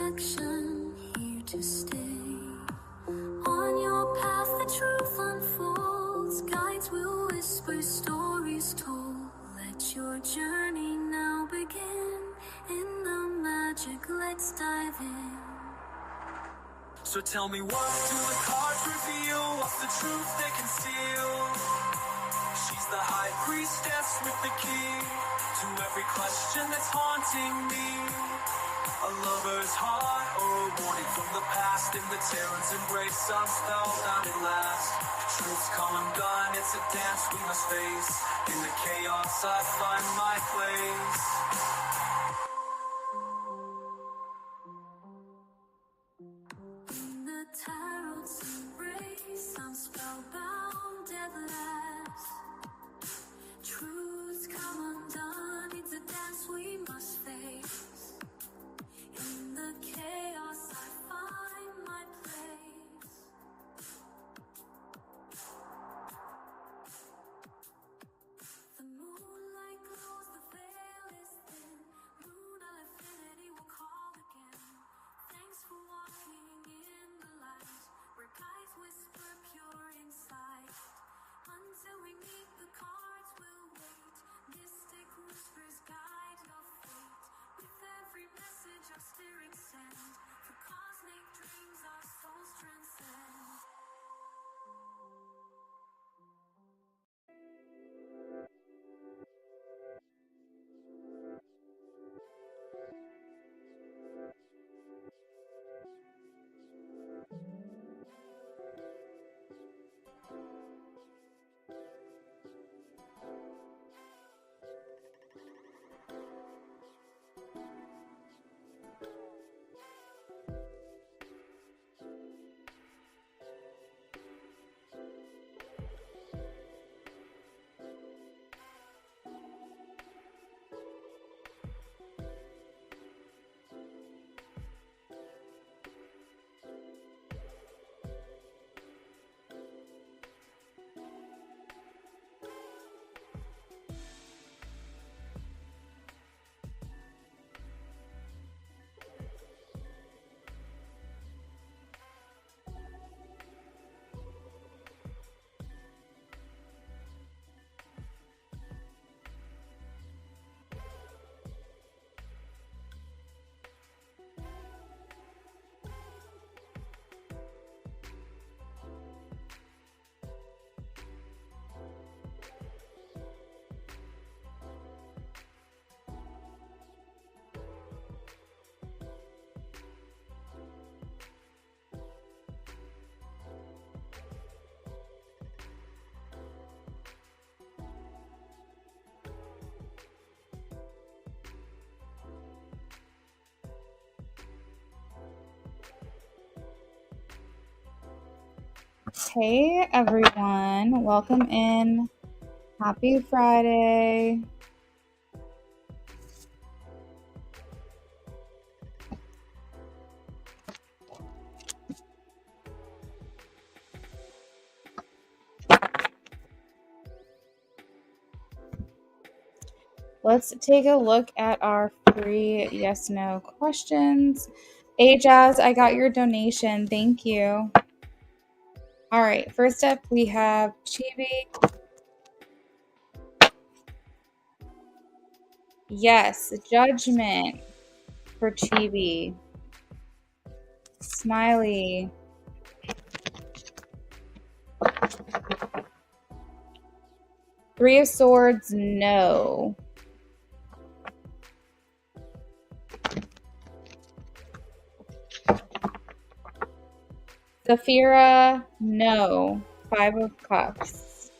perfection, here to stay. On your path the truth unfolds, guides will whisper, stories told. Let your journey now begin. In the magic, let's dive in. So tell me, what do the cards reveal? What's the truth they conceal? She's the high priestess with the key to every question that's haunting me. A lover's heart or a warning from the past. In the terror's embrace, I'm spellbound at last. Truth's come undone, it's a dance we must face. In the chaos, I find my place. In the tarot's embrace, I'm spellbound at last. Truth's come undone, it's a dance we must face. In the chaos, I find my place. The moonlight glows, the veil is thin. Moon of infinity will call again. Thanks for walking in the light, where guides whisper pure insight. Until we meet, the cards will wait. Mystic whispers guide your fate. With every message our spirit send, for cosmic dreams our souls transcend. Hey everyone, welcome in. Happy Friday. Let's take a look at our free yes/no questions. Hey Jazz, I got your donation. Thank you. All right, first up we have Chibi. Yes, judgment for Chibi. Smiley. Three of Swords, no. Zafira, no. Five of Cups.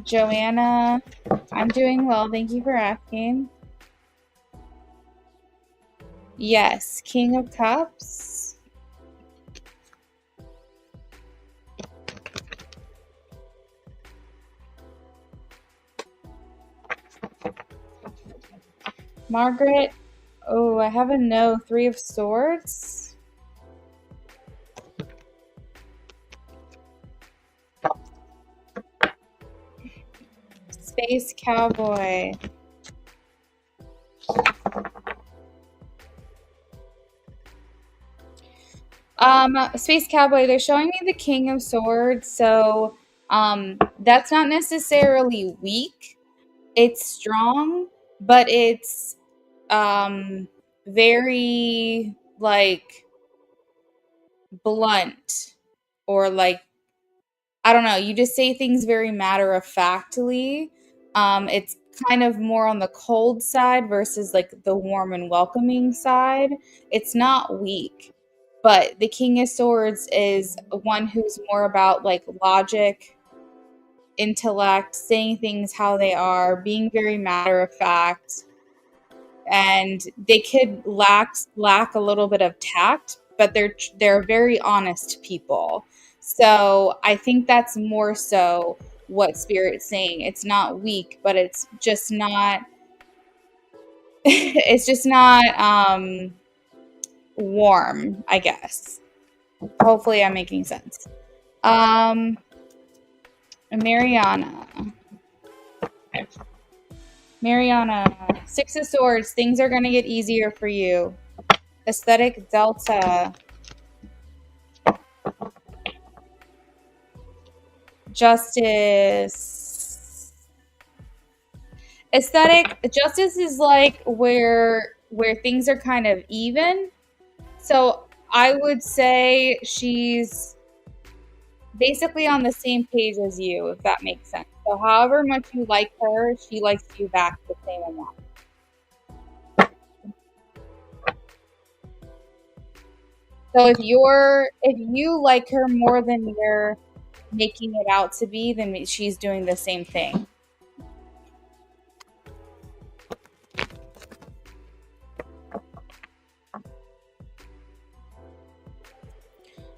Joanna, I'm doing well. Thank you for asking. Yes, King of Cups. Margaret, oh, I have a no. Three of Swords. Space Cowboy. Space Cowboy, they're showing me the King of Swords, so that's not necessarily weak. It's strong, but it's very like blunt, or like, I don't know, you just say things very matter of factly. It's kind of more on the cold side versus like the warm and welcoming side. It's not weak, but the King of Swords is one who's more about like logic, intellect, saying things how they are, being very matter of fact, and they could lack a little bit of tact, but they're very honest people. So I think that's more so what Spirit's saying. It's not weak, but it's just not it's just not warm, I guess. Hopefully I'm making sense. Mariana. Mariana, Six of Swords, things are going to get easier for you. Aesthetic Delta. Justice. Aesthetic Justice is like where things are kind of even. So I would say she's basically on the same page as you, if that makes sense. So however much you like her, she likes you back the same amount. So if you like her more than you're making it out to be, then she's doing the same thing.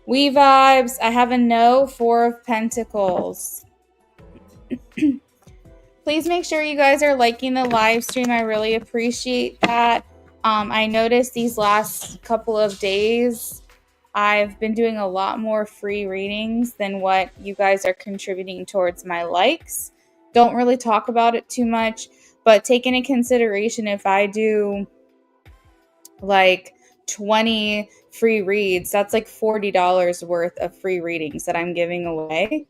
We vibes. I have a no, 4 of Pentacles. Please make sure you guys are liking the live stream. I really appreciate that. I noticed these last couple of days, I've been doing a lot more free readings than what you guys are contributing towards my likes. Don't really talk about it too much, but take into consideration if I do like 20 free reads, that's like $40 worth of free readings that I'm giving away.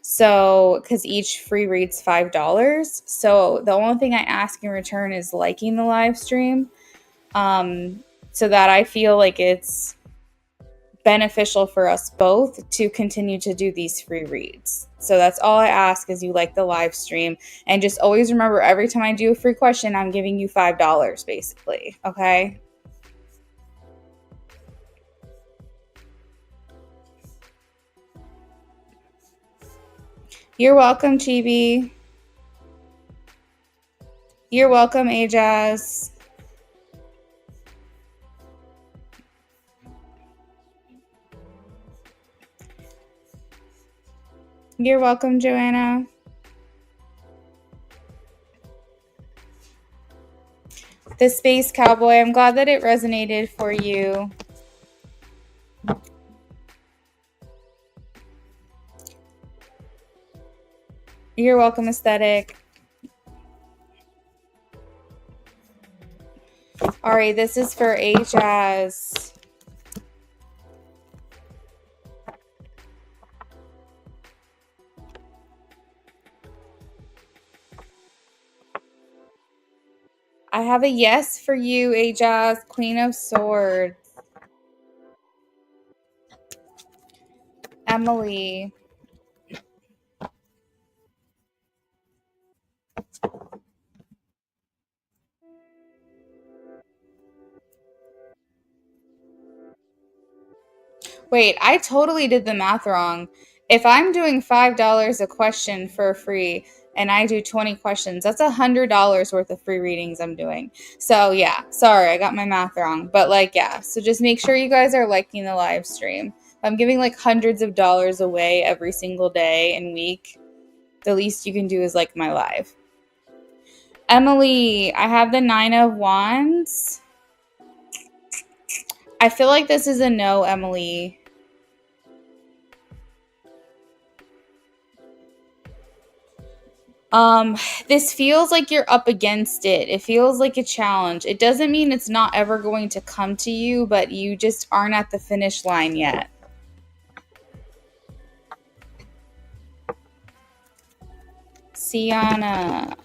So, because each free read's $5. So the only thing I ask in return is liking the live stream, so that I feel like it's beneficial for us both to continue to do these free reads. So that's all I ask, is you like the live stream. And just always remember, every time I do a free question, I'm giving you $5 basically. Okay? You're welcome, Chibi. You're welcome, Ajaz. You're welcome, Joanna. The Space Cowboy, I'm glad that it resonated for you. You're welcome, Aesthetic. All right, this is for Ajaz. I have a yes for you, Ajaz, Queen of Swords. Emily. Wait, I totally did the math wrong. If I'm doing $5 a question for free and I do 20 questions, that's $100 worth of free readings I'm doing. So yeah, sorry, I got my math wrong. But like, yeah, so just make sure you guys are liking the live stream. I'm giving like hundreds of dollars away every single day and week. The least you can do is like my live. Emily, I have the 9 of Wands. I feel like this is a no, Emily. This feels like you're up against it. It feels like a challenge. It doesn't mean it's not ever going to come to you, but you just aren't at the finish line yet. Sienna.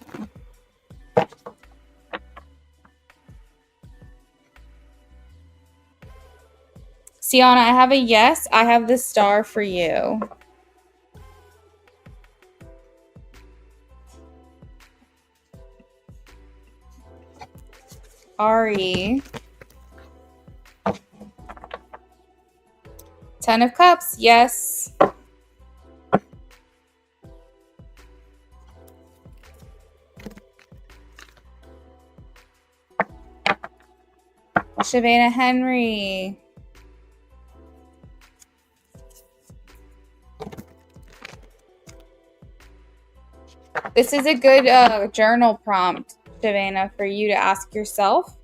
Sienna, I have a yes. I have the star for you. Ari. 10 of Cups, yes. Shavana Henry. This is a good journal prompt, Shavana, for you to ask yourself.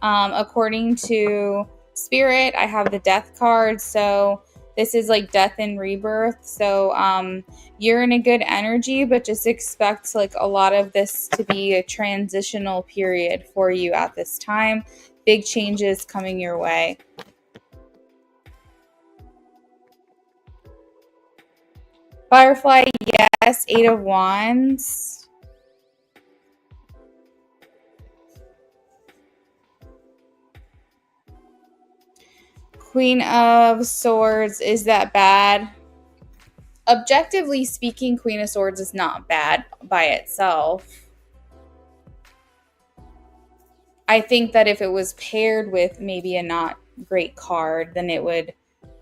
According to Spirit, I have the Death card, so this is like death and rebirth. So you're in a good energy, but just expect like a lot of this to be a transitional period for you at this time. Big changes coming your way. Firefly, yes. 8 of Wands. Queen of Swords, is that bad? Objectively speaking, Queen of Swords is not bad by itself. I think that if it was paired with maybe a not great card, then it would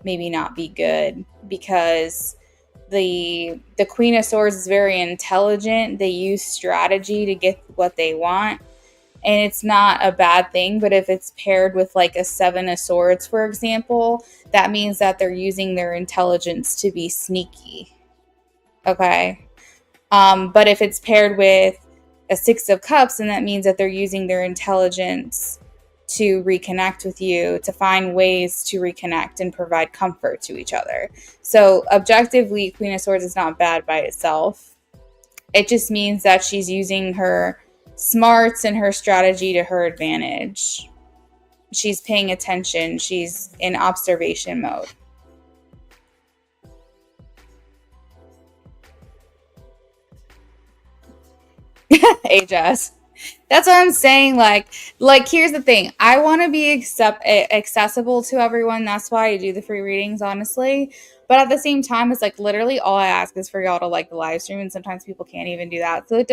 maybe not be good, because the Queen of Swords is very intelligent. They use strategy to get what they want, and it's not a bad thing. But if it's paired with like a 7 of Swords, for example, that means that they're using their intelligence to be sneaky. Okay. But if it's paired with a 6 of Cups, and that means that they're using their intelligence to reconnect with you, to find ways to reconnect and provide comfort to each other. So objectively, Queen of Swords is not bad by itself. It just means that she's using her smarts and her strategy to her advantage. She's paying attention. She's in observation mode. Hey, Jess. That's what I'm saying. Like, here's the thing. I want to be accessible to everyone. That's why I do the free readings, honestly. But at the same time, it's like literally all I ask is for y'all to like the live stream, and sometimes people can't even do that. So it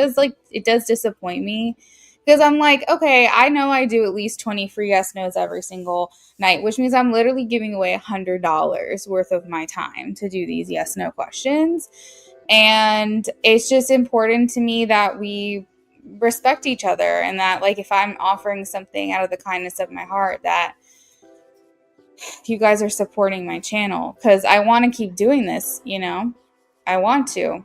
does disappoint me, because I'm like, okay, I know I do at least 20 free yes nos every single night, which means I'm literally giving away $100 worth of my time to do these yes no questions. And it's just important to me that we respect each other, and that like if I'm offering something out of the kindness of my heart, that you guys are supporting my channel, because I want to keep doing this, I want to,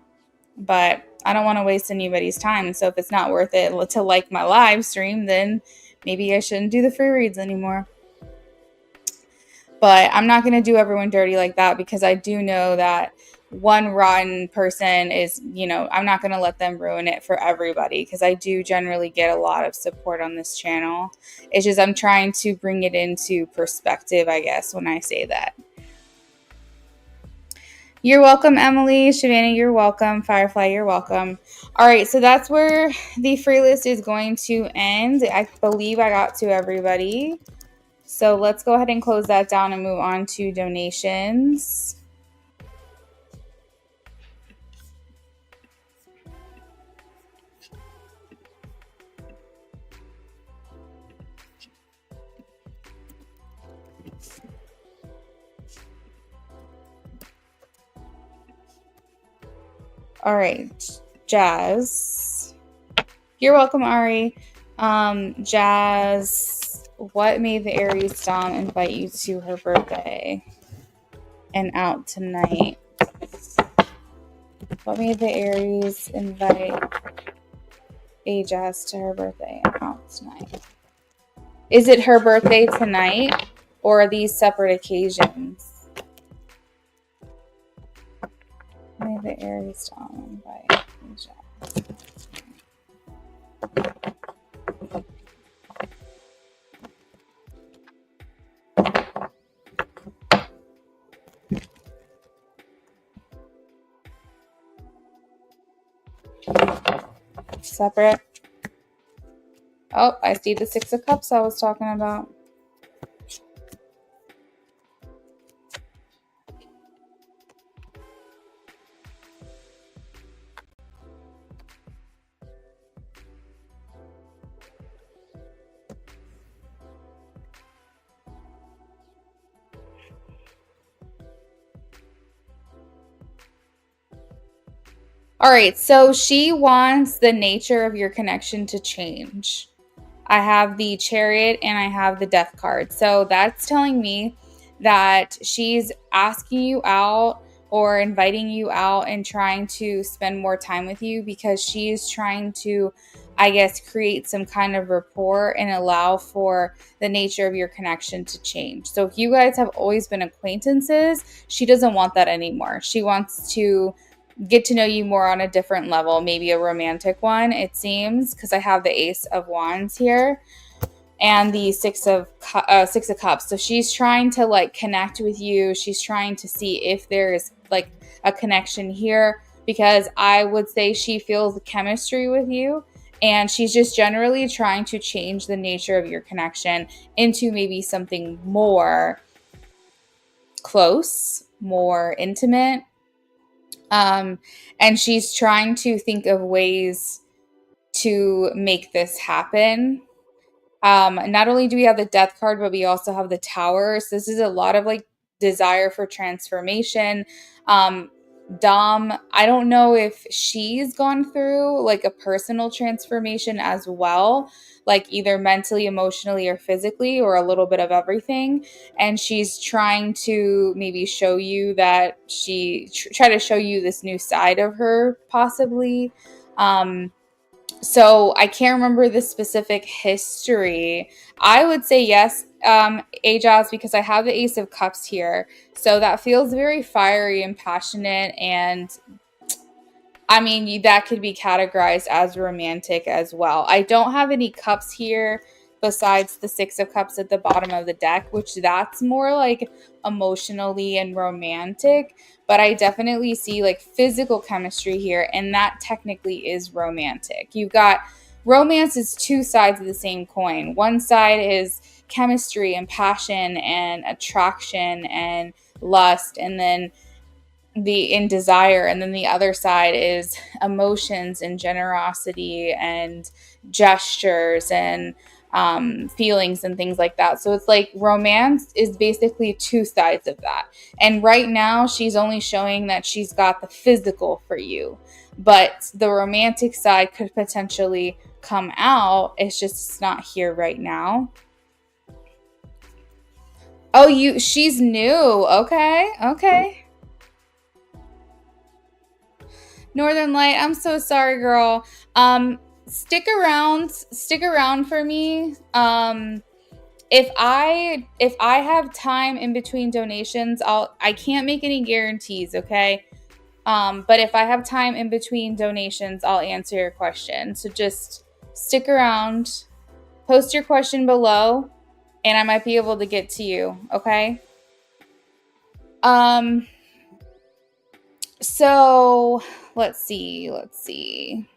but I don't want to waste anybody's time. So if it's not worth it to like my live stream, then maybe I shouldn't do the free reads anymore. But I'm not going to do everyone dirty like that, because I do know that one rotten person is, I'm not going to let them ruin it for everybody, because I do generally get a lot of support on this channel. It's just I'm trying to bring it into perspective, I guess, when I say that. You're welcome, Emily. Shavana, you're welcome. Firefly, you're welcome. All right, so that's where the free list is going to end. I believe I got to everybody. So let's go ahead and close that down and move on to donations. All right, Jazz. You're welcome, Ari. Jazz, what made the Aries Dom invite you to her birthday and out tonight? What made the Aries invite a Jazz to her birthday and out tonight? Is it her birthday tonight, or are these separate occasions? What made the Aries Dom invite a Jazz? Separate. Oh, I see the Six of Cups I was talking about. All right, so she wants the nature of your connection to change. I have the Chariot and I have the Death card. So that's telling me that she's asking you out or inviting you out and trying to spend more time with you because she is trying to, I guess, create some kind of rapport and allow for the nature of your connection to change. So if you guys have always been acquaintances, she doesn't want that anymore. She wants to get to know you more on a different level, maybe a romantic one, it seems, because I have the Ace of Wands here and the Six of Cups. So she's trying to like connect with you. She's trying to see if there's like a connection here, because I would say she feels chemistry with you, and she's just generally trying to change the nature of your connection into maybe something more close, more intimate. And she's trying to think of ways to make this happen. Not only do we have the Death card, but we also have the Tower. So this is a lot of like desire for transformation. Dom, I don't know if she's gone through like a personal transformation as well, like either mentally, emotionally, or physically, or a little bit of everything. And she's trying to maybe show you that try to show you this new side of her, possibly. So I can't remember the specific history. I would say yes, Ajaz, because I have the Ace of Cups here. So that feels very fiery and passionate. And I mean, that could be categorized as romantic as well. I don't have any cups here besides the Six of Cups at the bottom of the deck, which that's more like emotionally and romantic. But I definitely see like physical chemistry here, and that technically is romantic. You've got romance is two sides of the same coin. One side is chemistry and passion and attraction and lust, and then desire, and then the other side is emotions and generosity and gestures and feelings and things like that. So it's like romance is basically two sides of that, and right now she's only showing that she's got the physical for you, but the romantic side could potentially come out. It's not here right now. Oh, she's new. Okay. Northern Light, I'm so sorry, girl. Stick around for me. If I have time in between donations, I can't make any guarantees, okay? But if I have time in between donations, I'll answer your question. So just stick around, post your question below, and I might be able to get to you, okay? So let's see.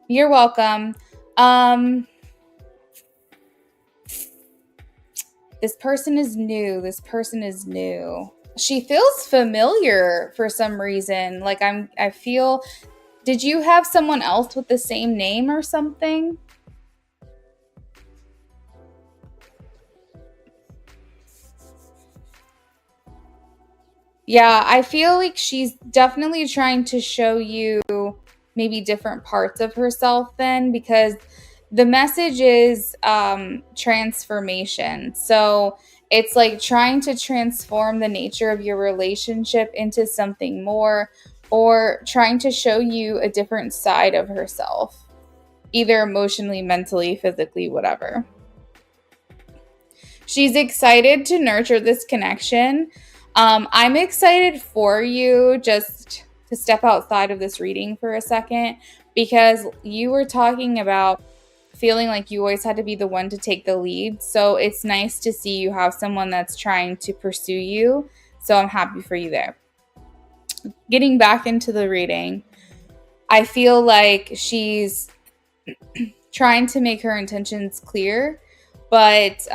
You're welcome. This person is new. She feels familiar for some reason. Like I feel, did you have someone else with the same name or something? Yeah, I feel like she's definitely trying to show you maybe different parts of herself then, because the message is transformation. So it's like trying to transform the nature of your relationship into something more, or trying to show you a different side of herself, either emotionally, mentally, physically, whatever. She's excited to nurture this connection. I'm excited for you, just to step outside of this reading for a second, because you were talking about feeling like you always had to be the one to take the lead. So it's nice to see you have someone that's trying to pursue you. So I'm happy for you there. Getting back into the reading, I feel like she's trying to make her intentions clear, but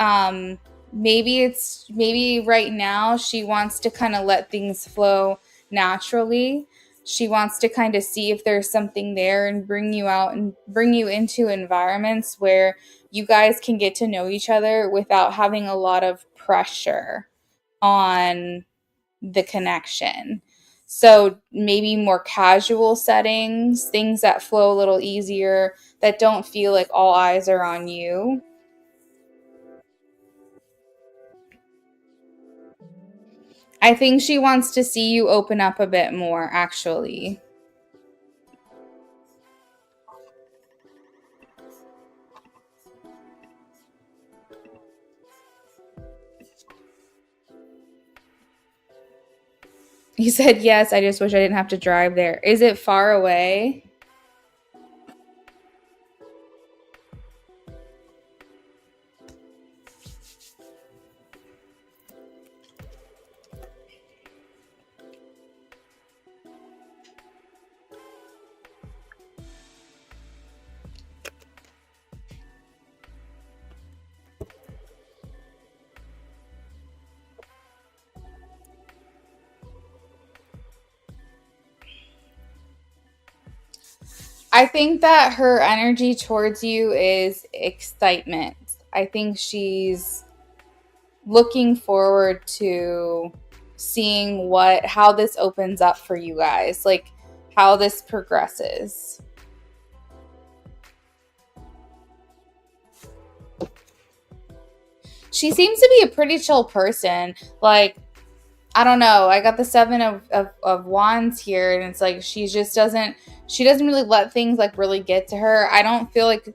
maybe right now she wants to kind of let things flow naturally. She wants to kind of see if there's something there and bring you out and bring you into environments where you guys can get to know each other without having a lot of pressure on the connection. So maybe more casual settings, things that flow a little easier, that don't feel like all eyes are on you. I think she wants to see you open up a bit more, actually. You said yes, I just wish I didn't have to drive there. Is it far away? I think that her energy towards you is excitement. I think she's looking forward to seeing how this opens up for you guys, like how this progresses. She seems to be a pretty chill person. Like, I don't know. I got the seven of wands here, and it's like she doesn't really let things like really get to her. I don't feel like,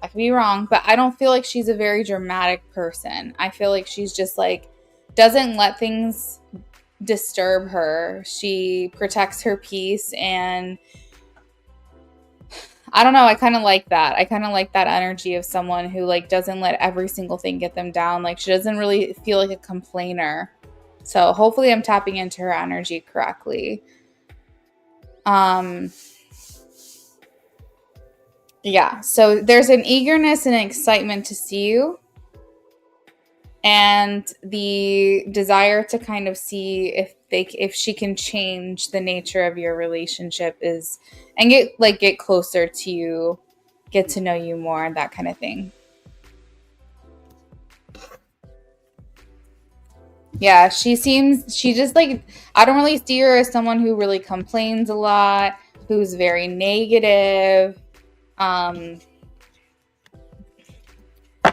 I could be wrong, but I don't feel like she's a very dramatic person. I feel like she's just like doesn't let things disturb her. She protects her peace, and I don't know, I kind of like that. I kind of like that energy of someone who like doesn't let every single thing get them down. Like she doesn't really feel like a complainer. So hopefully I'm tapping into her energy correctly. Yeah, so there's an eagerness and an excitement to see you, and the desire to kind of see if she can change the nature of your relationship is, and get closer to you, get to know you more, that kind of thing. Yeah, she just like, I don't really see her as someone who really complains a lot, who's very negative. She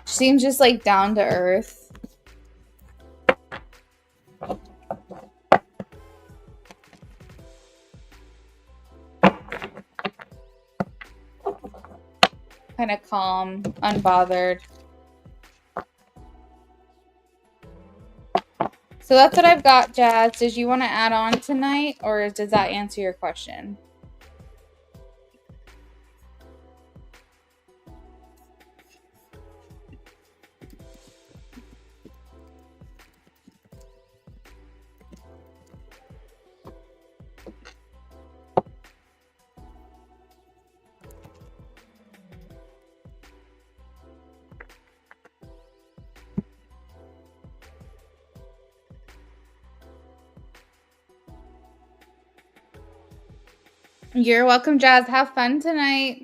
seems just like down to earth. Kind of calm, unbothered. So that's what I've got, Jazz. Did you want to add on tonight, or does that answer your question? You're welcome, Jazz. Have fun tonight.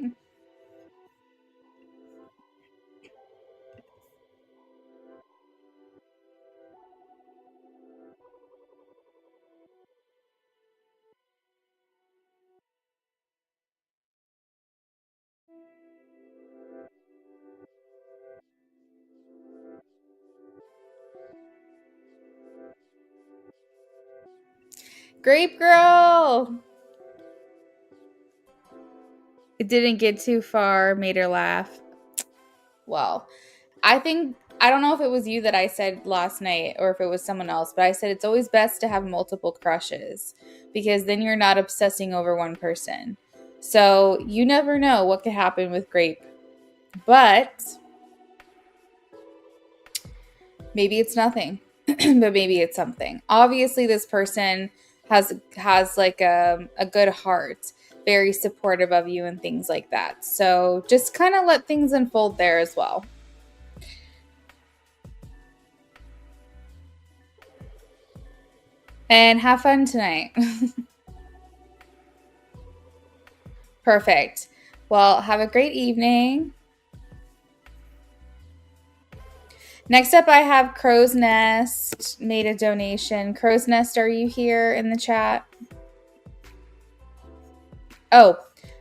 Grape girl. It didn't get too far, made her laugh. Well, I don't know if it was you that I said last night or if it was someone else, but I said it's always best to have multiple crushes because then you're not obsessing over one person. So you never know what could happen with grape. But maybe it's nothing, but maybe it's something. Obviously, this person has like a good heart, very supportive of you and things like that. So just kind of let things unfold there as well. And have fun tonight. Perfect. Well, have a great evening. Next up, I have Crow's Nest made a donation. Crow's Nest, are you here in the chat? Oh,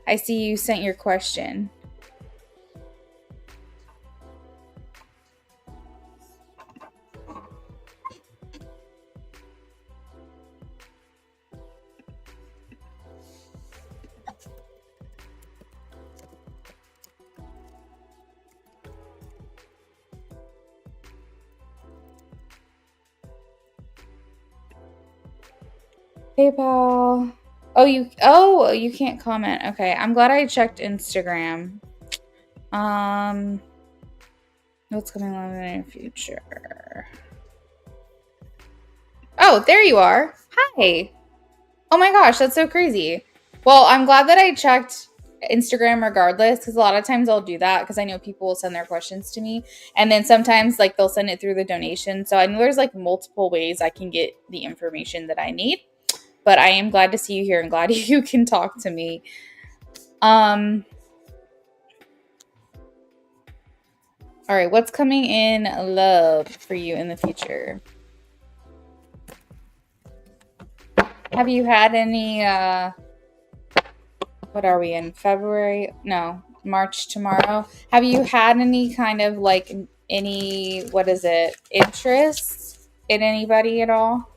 I see you sent your question. PayPal. Oh, you can't comment. Okay, I'm glad I checked Instagram. What's coming on in the future? Oh, there you are. Hi. Oh my gosh, that's so crazy. Well, I'm glad that I checked Instagram regardless, because a lot of times I'll do that because I know people will send their questions to me, and then sometimes like they'll send it through the donation. So I know there's like multiple ways I can get the information that I need. But I am glad to see you here and glad you can talk to me. All right, what's coming in love for you in the future? Have you had any, what are we in, February? No, March tomorrow. Have you had any kind of like any, what is it, interest in anybody at all?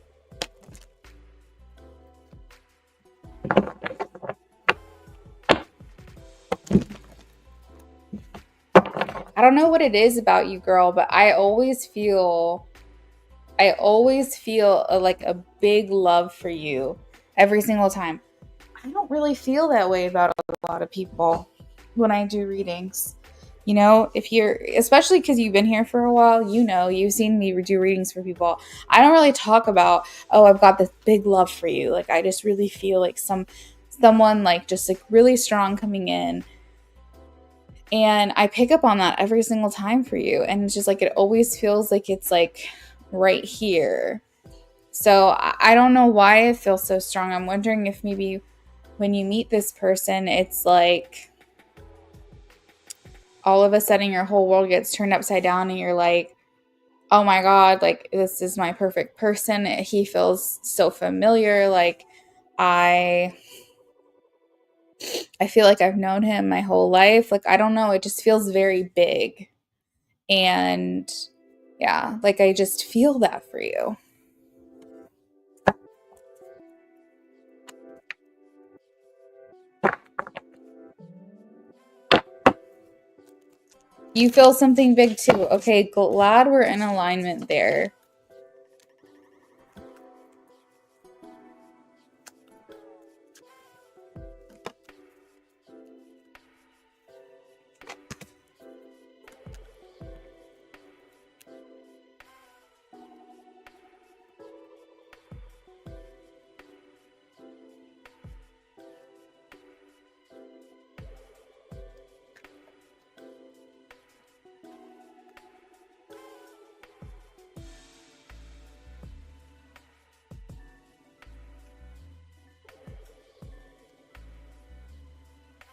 I don't know what it is about you, girl, but I always feel like a big love for you every single time. I don't really feel that way about a lot of people when I do readings. You know, if you're, especially because you've been here for a while, you know, you've seen me do readings for people. I don't really talk about, oh, I've got this big love for you. Like, I just really feel like someone like just like really strong coming in. And I pick up on that every single time for you. And it's just like, it always feels like it's like right here. So I don't know why I feel so strong. I'm wondering if maybe when you meet this person, it's like all of a sudden your whole world gets turned upside down and you're like, oh my God, like this is my perfect person. He feels so familiar. Like I feel like I've known him my whole life. Like, I don't know. It just feels very big. And yeah, like I just feel that for you. You feel something big too. Okay, glad we're in alignment there.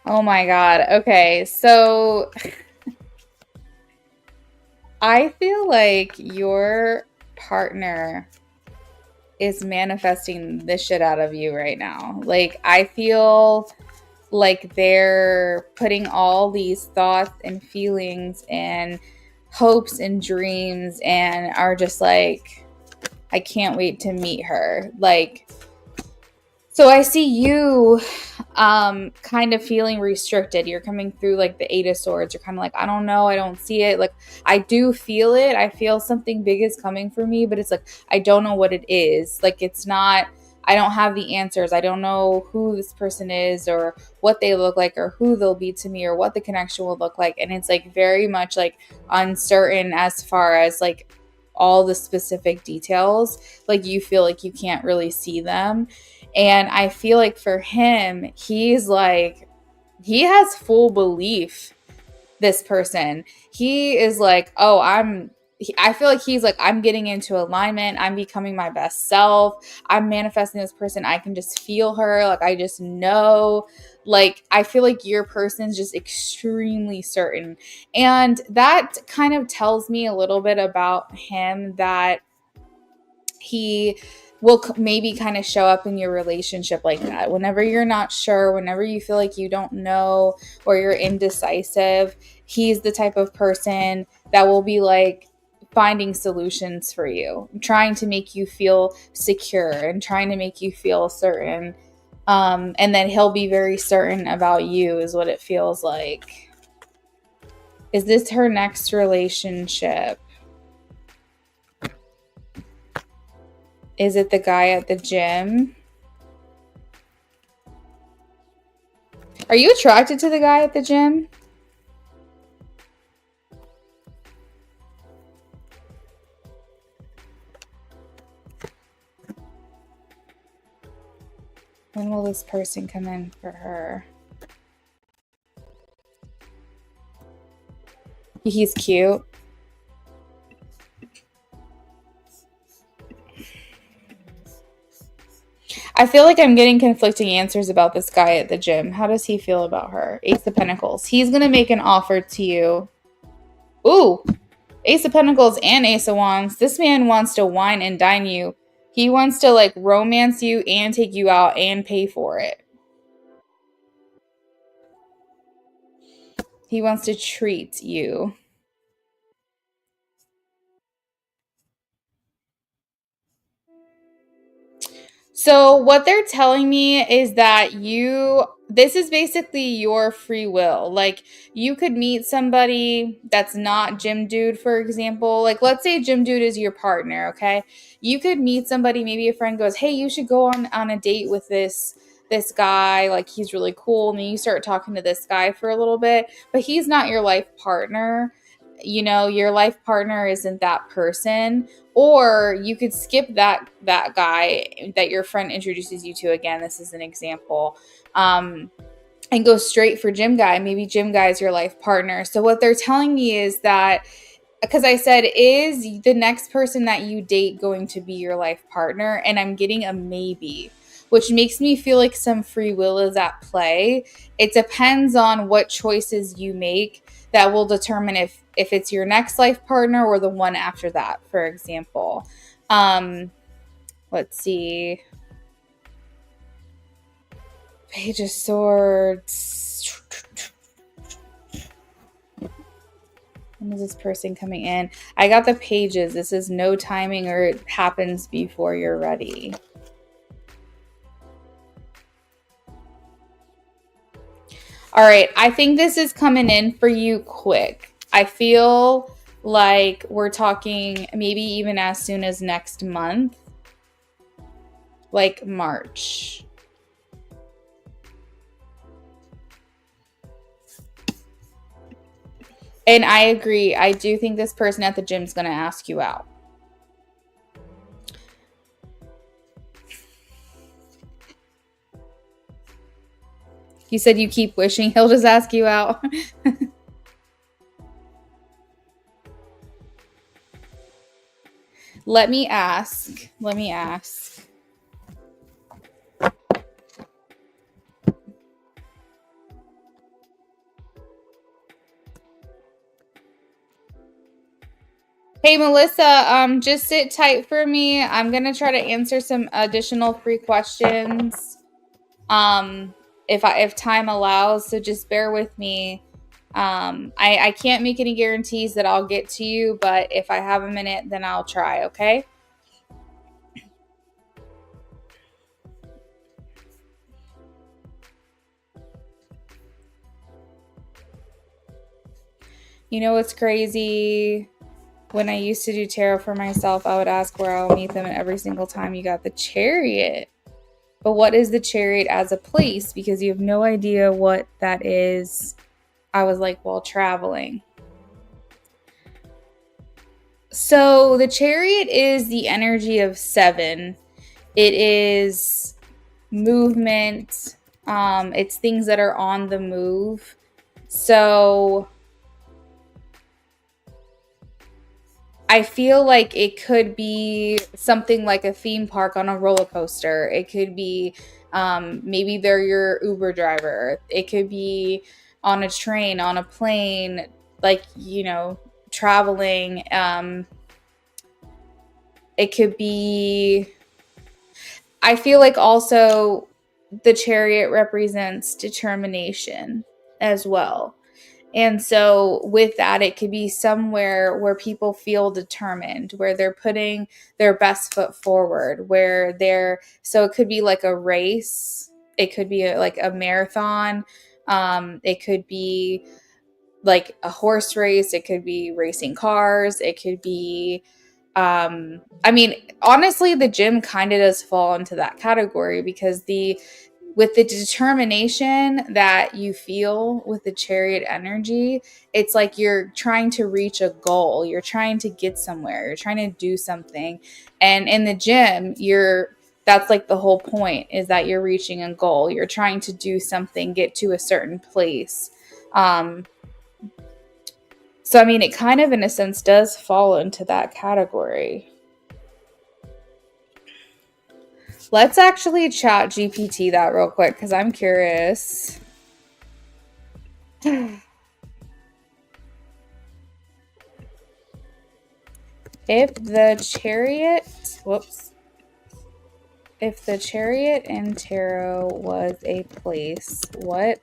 Oh my God. Okay, so I feel like your partner is manifesting the shit out of you right now. Like, I feel like they're putting all these thoughts and feelings and hopes and dreams and are just like, I can't wait to meet her. Like, so I see you kind of feeling restricted. You're coming through like the Eight of Swords. You're kind of like, I don't know. I don't see it. Like, I do feel it. I feel something big is coming for me, but it's like, I don't know what it is. Like, it's not, I don't have the answers. I don't know who this person is or what they look like or who they'll be to me or what the connection will look like. And it's like very much like uncertain as far as like all the specific details. Like you feel like you can't really see them. And I feel like for him, he's like, he has full belief, this person. He is like, oh, I feel like he's like, I'm getting into alignment. I'm becoming my best self. I'm manifesting this person. I can just feel her. Like, I just know. Like, I feel like your person's just extremely certain. And that kind of tells me a little bit about him, that he will maybe kind of show up in your relationship like that. Whenever you're not sure, whenever you feel like you don't know or you're indecisive, he's the type of person that will be like finding solutions for you, trying to make you feel secure and trying to make you feel certain. And then he'll be very certain about you, is what it feels like. Is this her next relationship? Is it the guy at the gym? Are you attracted to the guy at the gym? When will this person come in for her? He's cute. I feel like I'm getting conflicting answers about this guy at the gym. How does he feel about her? Ace of Pentacles. He's going to make an offer to you. Ooh, Ace of Pentacles and Ace of Wands. This man wants to wine and dine you. He wants to like romance you and take you out and pay for it. He wants to treat you. So what they're telling me is that this is basically your free will. Like, you could meet somebody that's not Gym Dude, for example. Like, let's say Gym Dude is your partner, okay? You could meet somebody, maybe a friend goes, hey, you should go on a date with this guy. Like, he's really cool. And then you start talking to this guy for a little bit, but he's not your life partner. You know, your life partner isn't that person. Or you could skip that guy that your friend introduces you to. Again, this is an example. And go straight for Gym Guy. Maybe Gym Guy is your life partner. So what they're telling me is that, because I said, is the next person that you date going to be your life partner? And I'm getting a maybe, which makes me feel like some free will is at play. It depends on what choices you make that will determine if it's your next life partner or the one after that, for example. Let's see. Page of Swords. When is this person coming in? I got the pages. This is no timing, or it happens before you're ready. All right, I think this is coming in for you quick. I feel like we're talking maybe even as soon as next month, like March. And I agree. I do think this person at the gym is going to ask you out. You said you keep wishing he'll just ask you out. Let me ask. Hey, Melissa, just sit tight for me. I'm going to try to answer some additional free questions. If time allows, so just bear with me. I can't make any guarantees that I'll get to you, but if I have a minute, then I'll try, okay? You know what's crazy? When I used to do tarot for myself, I would ask where I'll meet them, and every single time you got the Chariot. But what is the Chariot as a place? Because you have no idea what that is. I was like, while traveling. So the Chariot is the energy of 7. It is movement. It's things that are on the move. So I feel like it could be something like a theme park on a roller coaster. It could be maybe they're your Uber driver. It could be on a train, on a plane, like, traveling. It could be, I feel like also the Chariot represents determination as well. And so with that, it could be somewhere where people feel determined, where they're putting their best foot forward, so it could be like a race. It could be like a marathon. It could be like a horse race. It could be racing cars. It could be, honestly, the gym kind of does fall into that category because with the determination that you feel with the Chariot energy, it's like you're trying to reach a goal. You're trying to get somewhere. You're trying to do something. And in the gym, that's like the whole point, is that you're reaching a goal. You're trying to do something, get to a certain place. So, it kind of, in a sense, does fall into that category. Let's actually chat GPT that real quick because I'm curious. If the Chariot in tarot was a place, what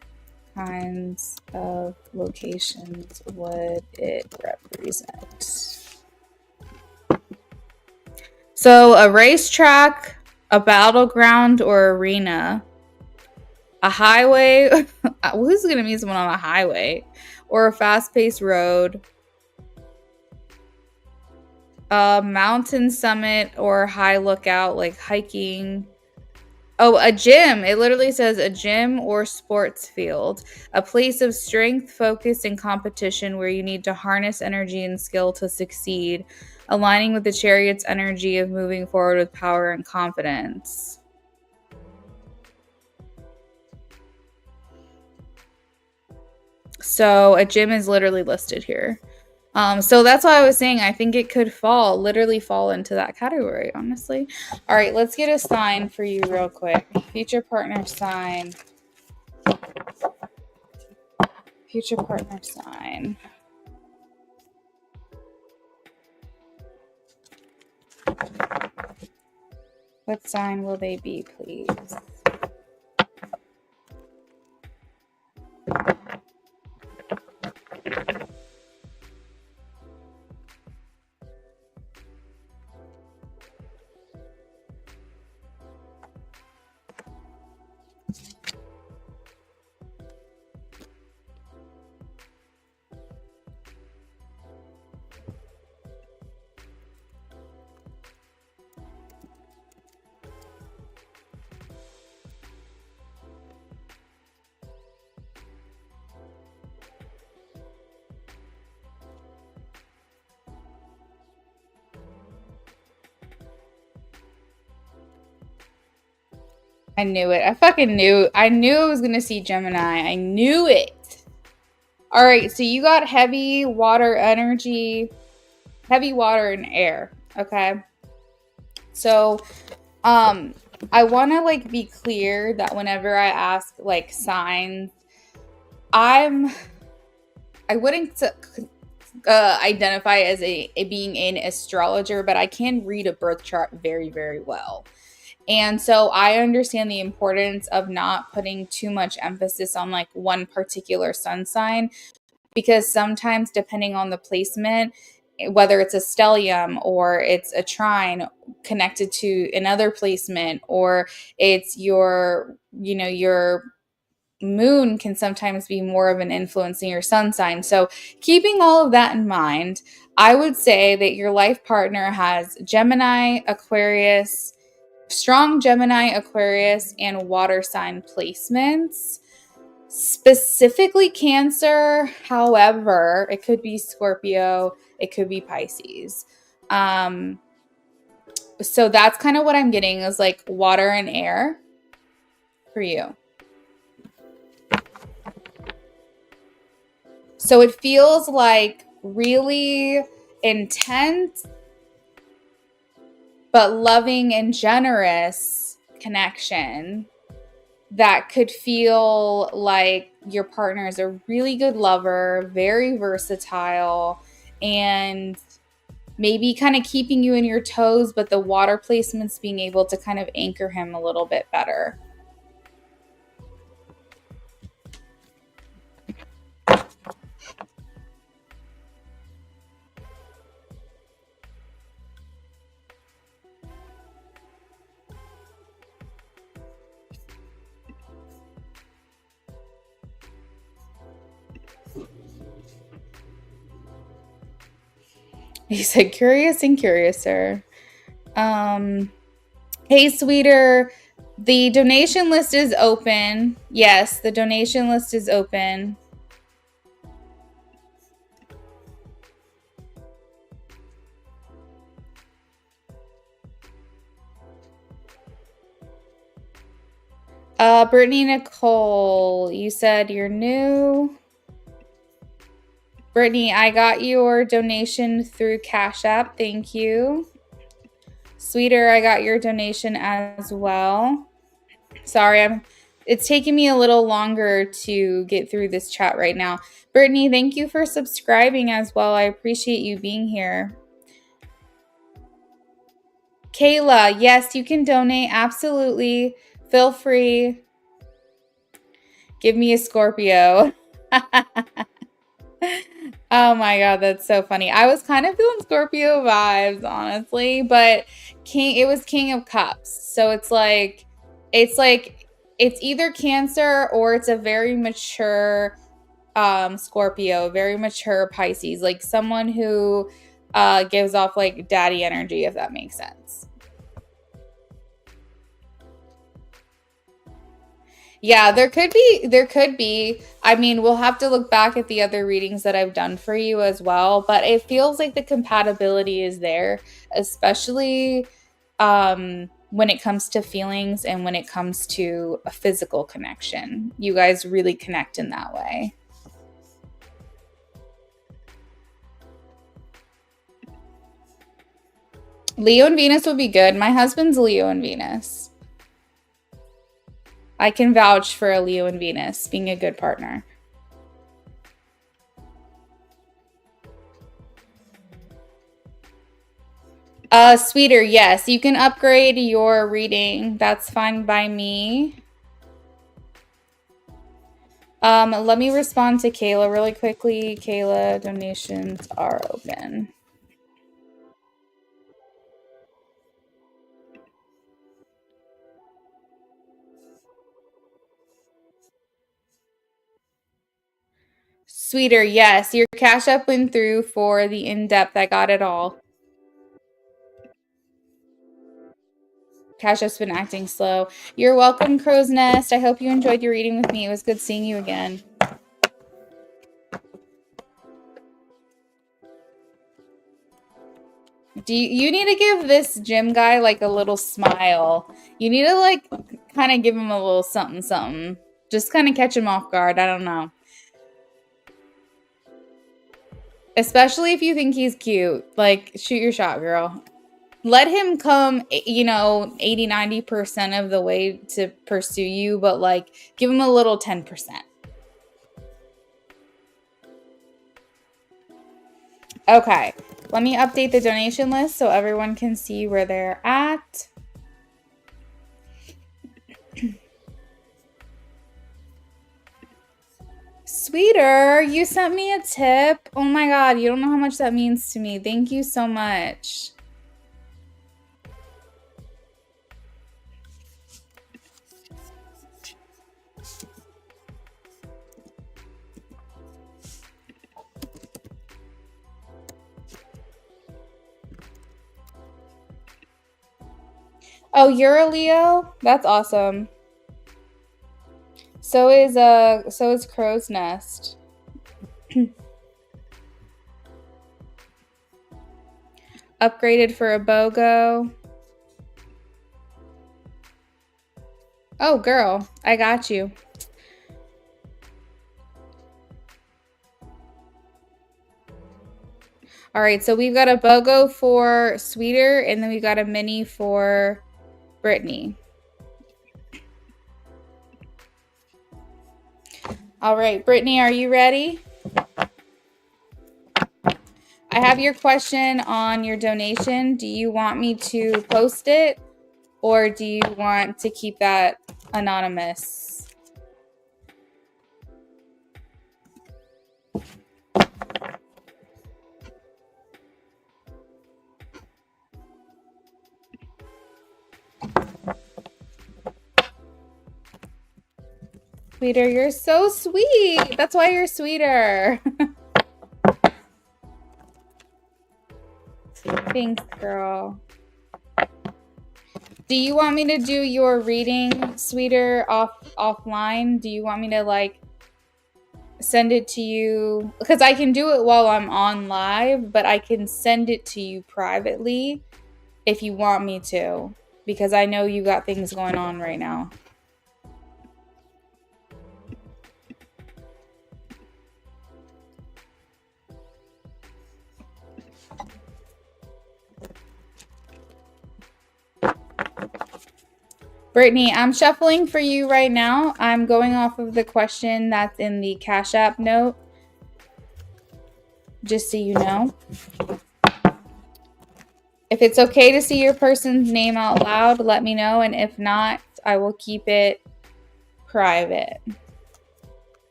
kinds of locations would it represent? So a racetrack, a battleground or arena, a highway. Who's going to meet someone on a highway? Or a fast-paced road, a mountain summit or high lookout, like hiking. Oh, a gym. It literally says a gym or sports field, a place of strength, focus, and competition where you need to harness energy and skill to succeed, aligning with the Chariot's energy of moving forward with power and confidence. So a gym is literally listed here. So that's why I was saying I think it could literally fall into that category, honestly. All right, let's get a sign for you real quick. Future partner sign. Future partner sign. What sign will they be, please? I knew it. I fucking knew. I knew I was going to see Gemini. I knew it. All right, so you got heavy water energy, heavy water and air, okay? So, I want to be clear that whenever I ask signs, I wouldn't identify as a being an astrologer, but I can read a birth chart very, very well. And so I understand the importance of not putting too much emphasis on one particular sun sign, because sometimes depending on the placement, whether it's a stellium or it's a trine connected to another placement, or it's your moon can sometimes be more of an influence in your sun sign. So keeping all of that in mind, I would say that your life partner has Gemini, Aquarius, strong Gemini, Aquarius, and water sign placements. Specifically Cancer, however, it could be Scorpio, it could be Pisces. So that's kind of what I'm getting is like water and air for you. So it feels like really intense, but loving and generous connection that could feel like your partner is a really good lover, very versatile, and maybe kind of keeping you in your toes, but the water placements being able to kind of anchor him a little bit better. He said, curious and curiouser. Hey, sweeter, the donation list is open. Yes, the donation list is open. Brittany Nicole, you said you're new. Brittany, I got your donation through Cash App. Thank you. Sweeter, I got your donation as well. Sorry, it's taking me a little longer to get through this chat right now. Brittany, thank you for subscribing as well. I appreciate you being here. Kayla, yes, you can donate. Absolutely. Feel free. Give me a Scorpio. Oh my God, that's so funny. I was kind of feeling Scorpio vibes, honestly, but it was King of Cups. So it's either Cancer or it's a very mature Scorpio, very mature Pisces, like someone who gives off like daddy energy, if that makes sense. Yeah, there could be. I mean, we'll have to look back at the other readings that I've done for you as well, but it feels like the compatibility is there, especially when it comes to feelings and when it comes to a physical connection. You guys really connect in that way. Leo and Venus would be good. My husband's Leo and Venus. I can vouch for a Leo and Venus being a good partner. Sweeter, yes. You can upgrade your reading. That's fine by me. Let me respond to Kayla really quickly. Kayla, donations are open. Sweeter, yes. Your Cash App went through for the in-depth. I got it all. Cash App's been acting slow. You're welcome, Crow's Nest. I hope you enjoyed your reading with me. It was good seeing you again. You need to give this gym guy like a little smile. You need to like kind of give him a little something something. Just kind of catch him off guard. I don't know. Especially if you think he's cute. Like, shoot your shot, girl. Let him come, 80-90% of the way to pursue you, but like give him a little 10%. Okay, let me update the donation list so everyone can see where they're at. Sweeter, you sent me a tip. Oh my God, you don't know how much that means to me. Thank you so much. Oh, you're a Leo? That's awesome. So is Crow's Nest. Upgraded for a BOGO. Oh, girl, I got you. All right, so we've got a BOGO for Sweeter, and then we got a mini for Brittany. All right, Brittany, are you ready? I have your question on your donation. Do you want me to post it, or do you want to keep that anonymous? Sweeter, you're so sweet. That's why you're Sweeter. Thanks, girl. Do you want me to do your reading, Sweeter, offline? Do you want me to like send it to you? Because I can do it while I'm on live, but I can send it to you privately if you want me to, because I know you got things going on right now. Brittany, I'm shuffling for you right now. I'm going off of the question that's in the Cash App note, just so you know. If it's okay to see your person's name out loud, let me know. And if not, I will keep it private.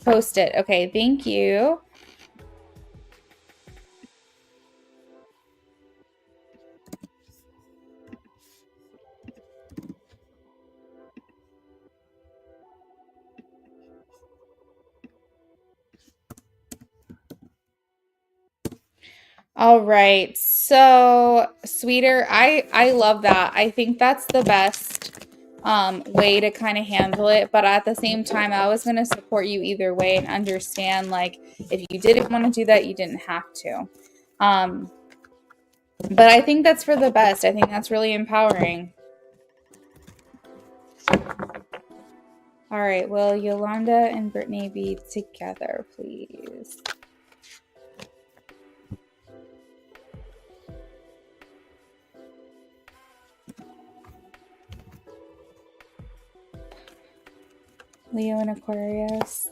Post it. Okay, thank you. All right. So, Sweeter, I love that. I think that's the best way to kind of handle it. But at the same time, I was going to support you either way and understand, like, if you didn't want to do that, you didn't have to. But I think that's for the best. I think that's really empowering. All right. Will Yolanda and Brittany be together, please? Leo and Aquarius.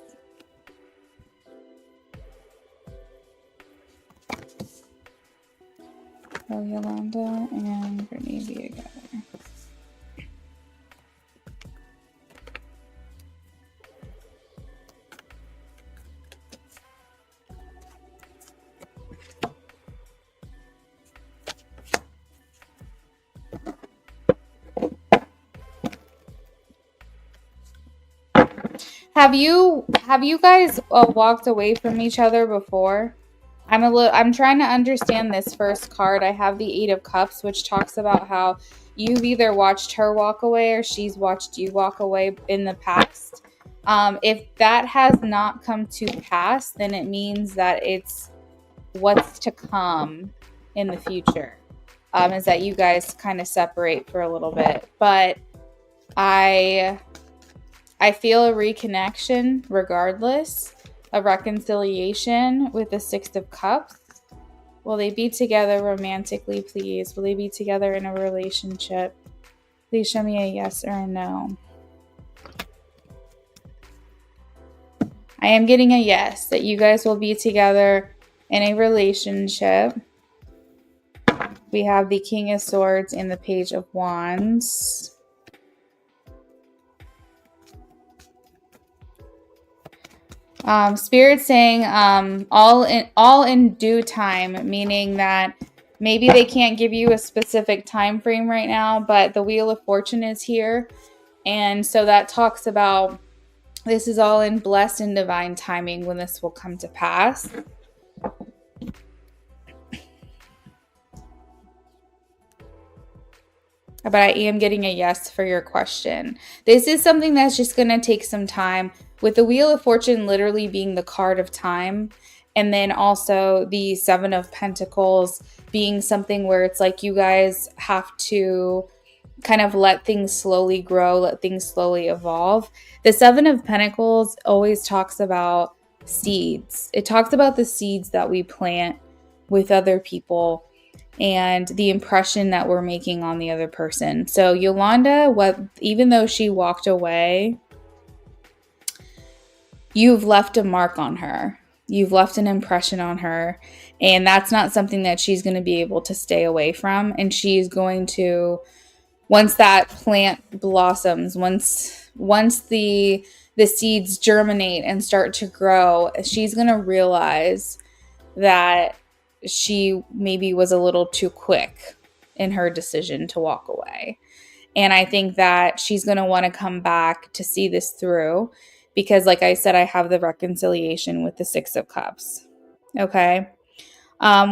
Will Yolanda and Brittany be together? Have you guys walked away from each other before? I'm trying to understand this first card. I have the Eight of Cups, which talks about how you've either watched her walk away or she's watched you walk away in the past. If that has not come to pass, then it means that it's what's to come in the future. Is that you guys kind of separate for a little bit. But I feel a reconnection regardless, a reconciliation with the Six of Cups. Will they be together romantically, please? Will they be together in a relationship? Please show me a yes or a no. I am getting a yes, that you guys will be together in a relationship. We have the King of Swords and the Page of Wands. Spirit saying all in due time, meaning that maybe they can't give you a specific time frame right now, but the Wheel of Fortune is here. And so that talks about this is all in blessed and divine timing when this will come to pass. but I am getting a yes for your question. This is something that's just going to take some time, with the Wheel of Fortune literally being the card of time, and then also the Seven of Pentacles being something where it's like you guys have to kind of let things slowly grow, let things slowly evolve. The Seven of Pentacles always talks about seeds. It talks about the seeds that we plant with other people and the impression that we're making on the other person. So Yolanda, even though she walked away, you've left a mark on her. You've left an impression on her, and that's not something that she's going to be able to stay away from, and she's going to, once that plant blossoms, once the seeds germinate and start to grow, she's going to realize that she maybe was a little too quick in her decision to walk away. And I think that she's going to want to come back to see this through because, like I said, I have the reconciliation with the Six of Cups. Okay.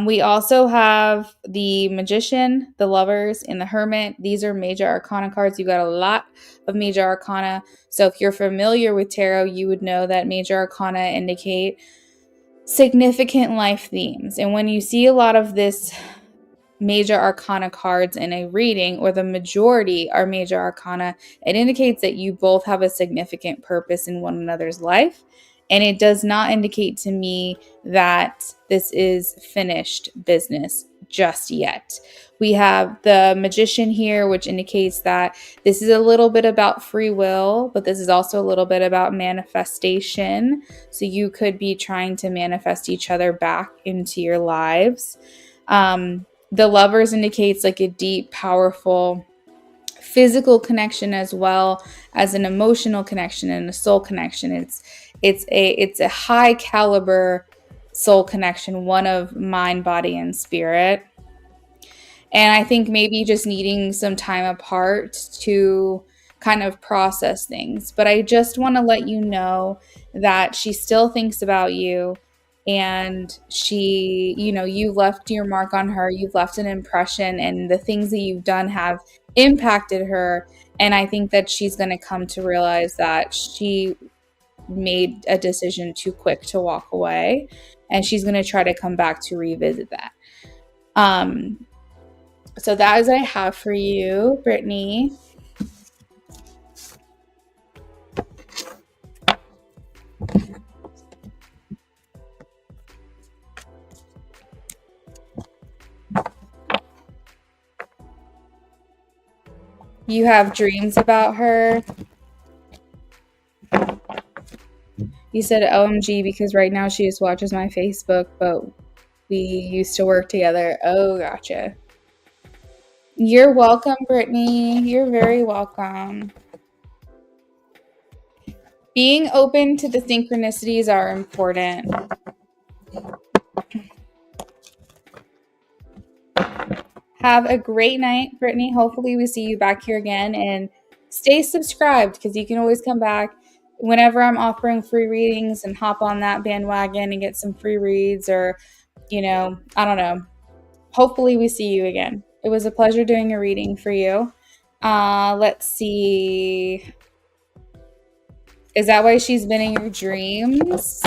We also have the Magician, the Lovers, and the Hermit. These are major arcana cards. You got a lot of major arcana. So if you're familiar with tarot, you would know that major arcana indicate significant life themes. And when you see a lot of this major arcana cards in a reading, or the majority are major arcana, it indicates that you both have a significant purpose in one another's life. And it does not indicate to me that this is finished business just yet. We have the Magician here, which indicates that this is a little bit about free will, but this is also a little bit about manifestation. So you could be trying to manifest each other back into your lives. The Lovers indicates like a deep, powerful physical connection as well as an emotional connection and a soul connection. It's a high caliber soul connection, one of mind, body, and spirit. And I think maybe just needing some time apart to kind of process things. But I just want to let you know that she still thinks about you, and she, you've left your mark on her, you've left an impression, and the things that you've done have impacted her. And I think that she's going to come to realize that she made a decision too quick to walk away, and she's going to try to come back to revisit that. So that is what I have for you, Brittany. You have dreams about her. You said OMG because right now she just watches my Facebook, but we used to work together. Oh, gotcha. You're welcome, Brittany. You're very welcome. Being open to the synchronicities are important. Have a great night, Brittany. Hopefully we see you back here again, and stay subscribed because you can always come back whenever I'm offering free readings and hop on that bandwagon and get some free reads, or, I don't know. Hopefully we see you again. It was a pleasure doing a reading for you. Let's see. Is that why she's been in your dreams?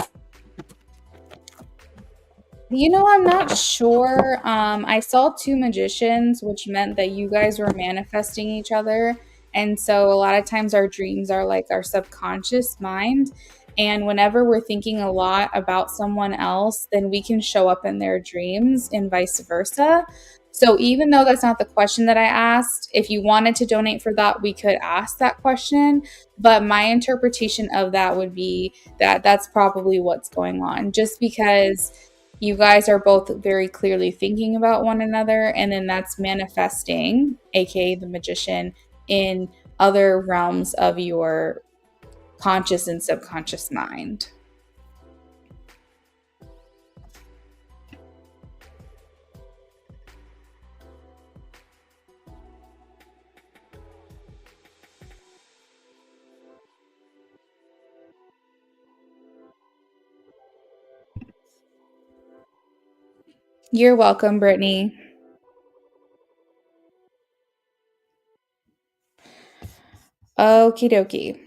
I'm not sure. I saw two magicians, which meant that you guys were manifesting each other. And so a lot of times our dreams are like our subconscious mind. And whenever we're thinking a lot about someone else, then we can show up in their dreams and vice versa. So even though that's not the question that I asked, if you wanted to donate for that, we could ask that question. But my interpretation of that would be that that's probably what's going on, just because you guys are both very clearly thinking about one another, and then that's manifesting, aka the Magician, in other realms of your conscious and subconscious mind. You're welcome, Brittany. Okie dokie.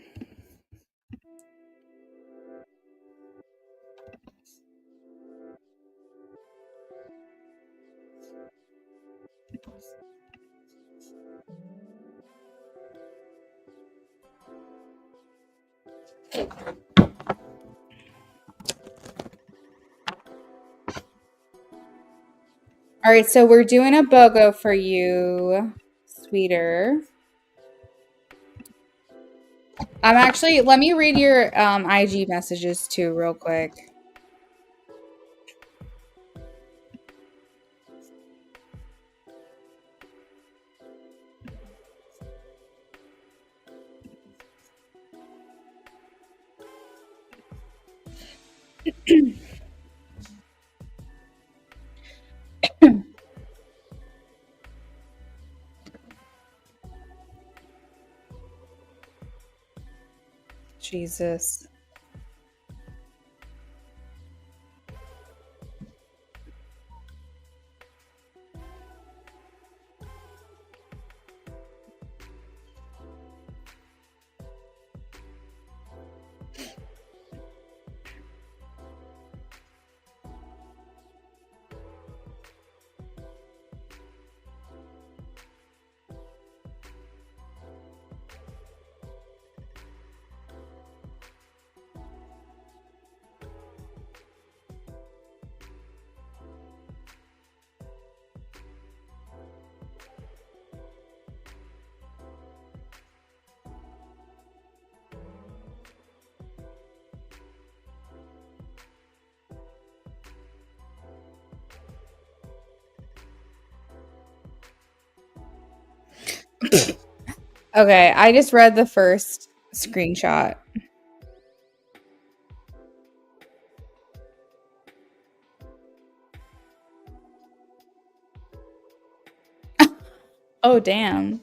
All right, so we're doing a BOGO for you, sweeter. Let me read your IG messages too, real quick. Jesus. Okay, I just read the first screenshot. Oh, damn.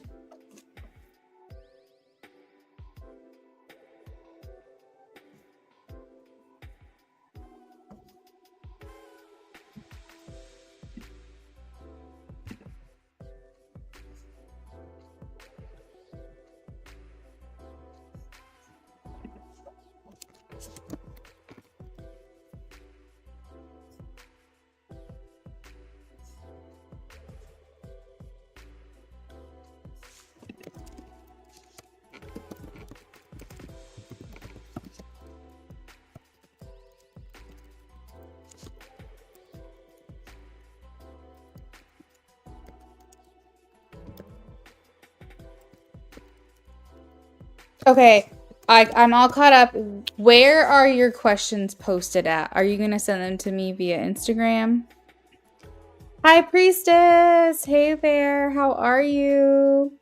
Okay, I'm all caught up. Where are your questions posted at? Are you going to send them to me via Instagram? Hi, Priestess. Hey there. How are you?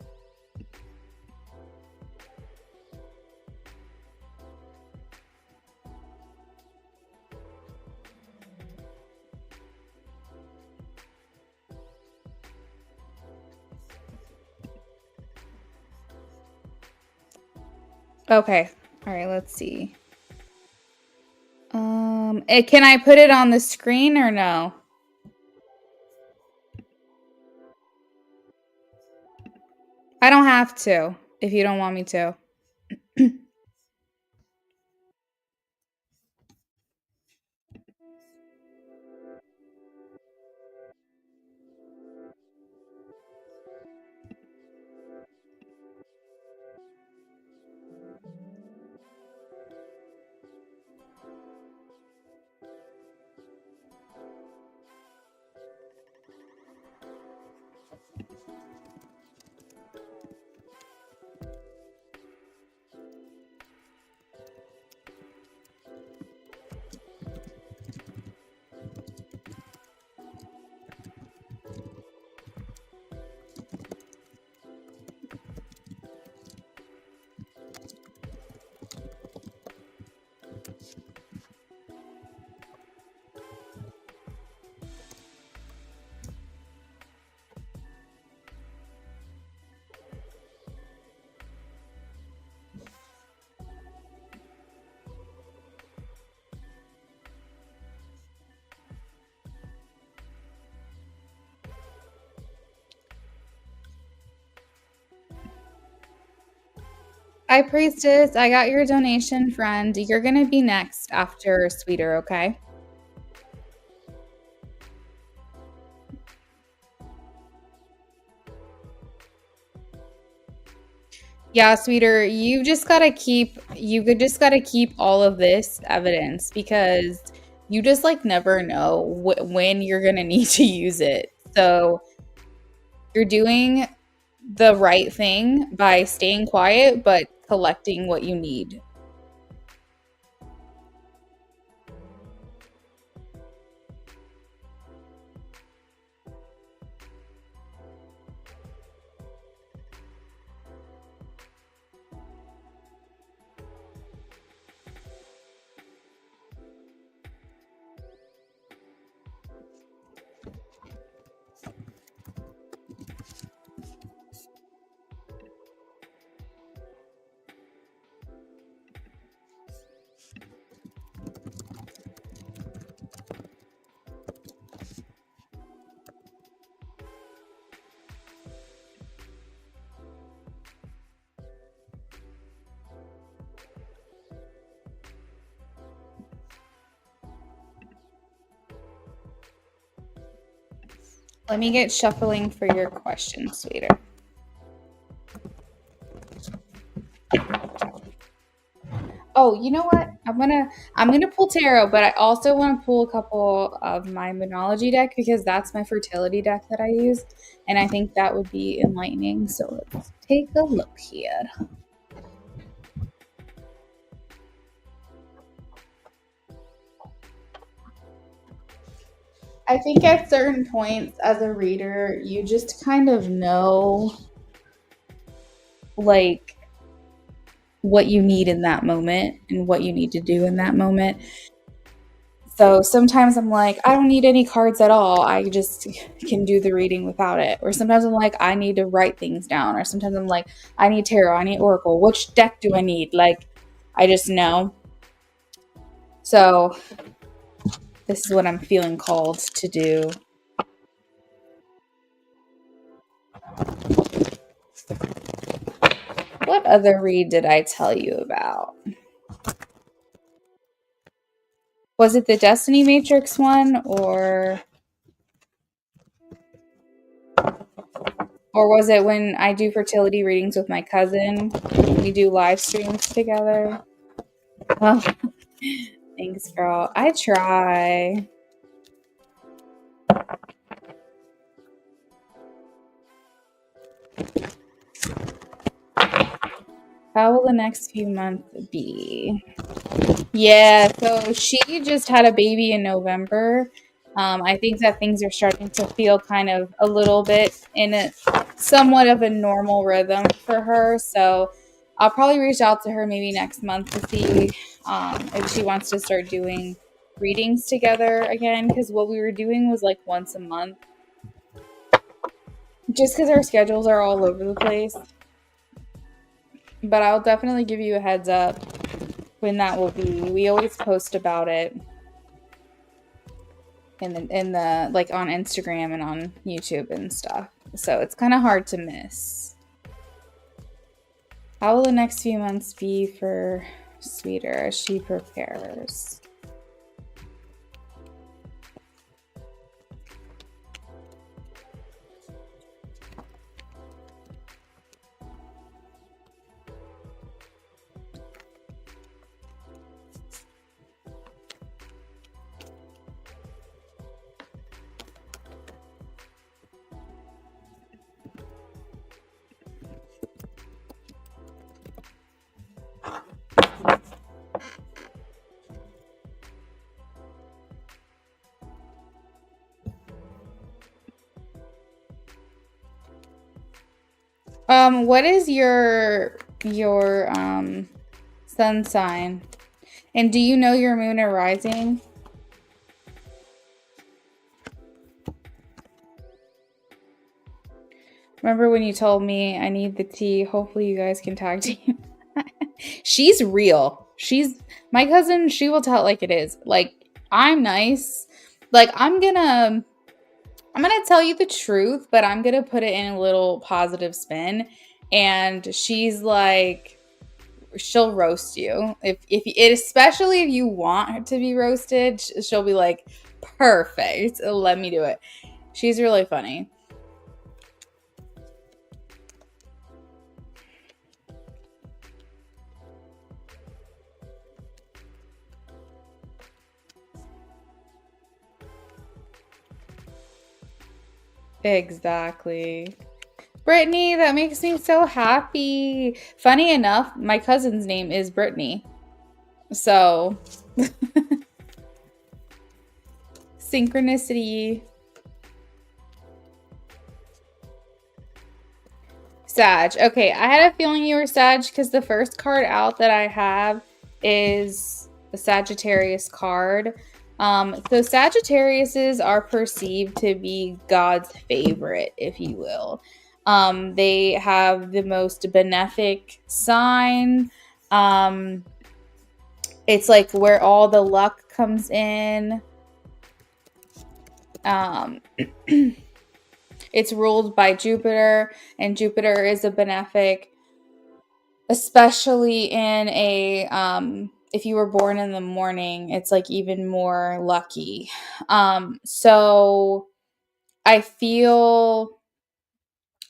Okay. All right, let's see. Can I put it on the screen or no? I don't have to if you don't want me to. Hi, Priestess. I got your donation, friend. You're going to be next after Sweeter, okay? Yeah, Sweeter, you could just got to keep all of this evidence because you just like never know when you're going to need to use it. So you're doing the right thing by staying quiet, but collecting what you need. Let me get shuffling for your question, Sweeter. Oh, you know what? I'm gonna pull tarot, but I also want to pull a couple of my Moonology deck because that's my fertility deck that I use, and I think that would be enlightening. So let's take a look here. I think at certain points as a reader, you just kind of know like what you need in that moment and what you need to do in that moment. So sometimes I'm like, I don't need any cards at all. I just can do the reading without it. Or sometimes I'm like, I need to write things down. Or sometimes I'm like, I need tarot, I need oracle. Which deck do I need? Like, I just know. So this is what I'm feeling called to do. What other read did I tell you about? Was it the Destiny Matrix one or was it when I do fertility readings with my cousin? We do live streams together. Oh, thanks, girl. I try. How will the next few months be? Yeah, so she just had a baby in November. I think that things are starting to feel kind of a little bit in a somewhat of a normal rhythm for her. So I'll probably reach out to her maybe next month to see if she wants to start doing readings together again. Because what we were doing was like once a month. Just because our schedules are all over the place. But I'll definitely give you a heads up when that will be. We always post about it in the like on Instagram and on YouTube and stuff. So it's kind of hard to miss. How will the next few months be for Sweeter as she prepares? What is your sun sign? And do you know your moon or rising? Remember when you told me I need the tea? Hopefully you guys can tag team. She's real. She's my cousin, she will tell it like it is. Like, I'm nice. Like, I'm gonna tell you the truth, but I'm gonna put it in a little positive spin. And she's like, she'll roast you. Especially if you want to be roasted, she'll be like, perfect, let me do it. She's really funny. Exactly. Brittany, that makes me so happy. Funny enough, my cousin's name is Brittany. So, synchronicity. Sag. Okay, I had a feeling you were Sag because the first card out that I have is the Sagittarius card. So Sagittariuses are perceived to be God's favorite, if you will. They have the most benefic sign. It's like where all the luck comes in. It's ruled by Jupiter, and Jupiter is a benefic, especially in a if you were born in the morning, it's like even more lucky. So I feel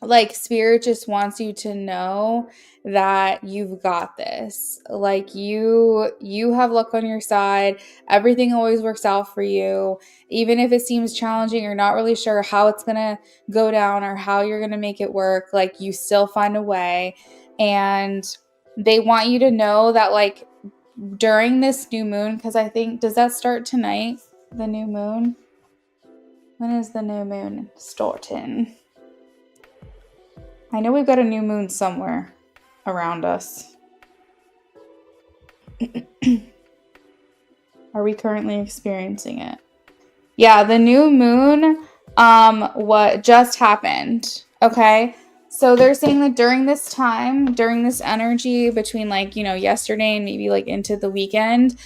like Spirit just wants you to know that you've got this. Like you have luck on your side. Everything always works out for you. Even if it seems challenging, you're not really sure how it's going to go down or how you're going to make it work, like you still find a way. And they want you to know that like during this new moon, because I think, does that start tonight? The new moon? When is the new moon starting? I know we've got a new moon somewhere around us. Are we currently experiencing it? Yeah, the new moon, what just happened. Okay. So they're saying that during this time, during this energy between like, yesterday and maybe like into the weekend,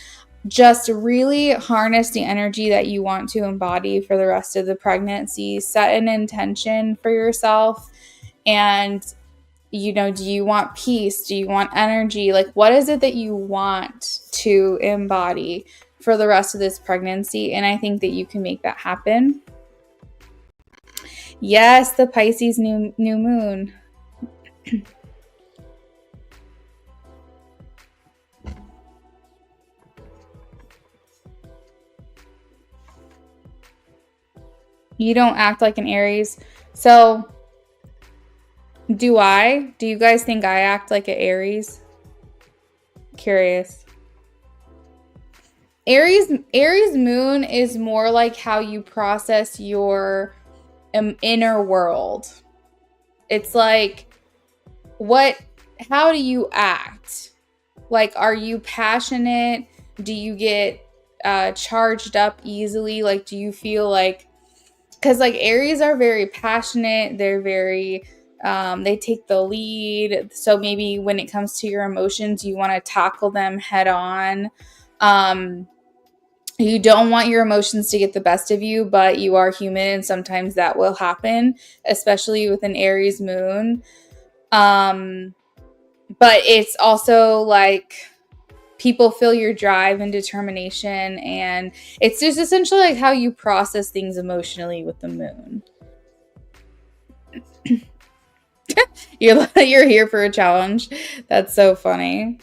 just really harness the energy that you want to embody for the rest of the pregnancy. Set an intention for yourself. And, do you want peace? Do you want energy? Like, what is it that you want to embody for the rest of this pregnancy? And I think that you can make that happen. Yes, the Pisces new moon. You don't act like an Aries. So, do you guys think I act like an Aries? Curious. Aries moon is more like how you process your inner world. It's like, how do you act? Like, are you passionate? Do you get charged up easily? Like, do you feel like, because like Aries are very passionate, they're very they take the lead. So maybe when it comes to your emotions, you want to tackle them head on. You don't want your emotions to get the best of you, but you are human and sometimes that will happen, especially with an Aries moon. But it's also like people feel your drive and determination, and it's just essentially like how you process things emotionally with the moon. You're here for a challenge. That's so funny.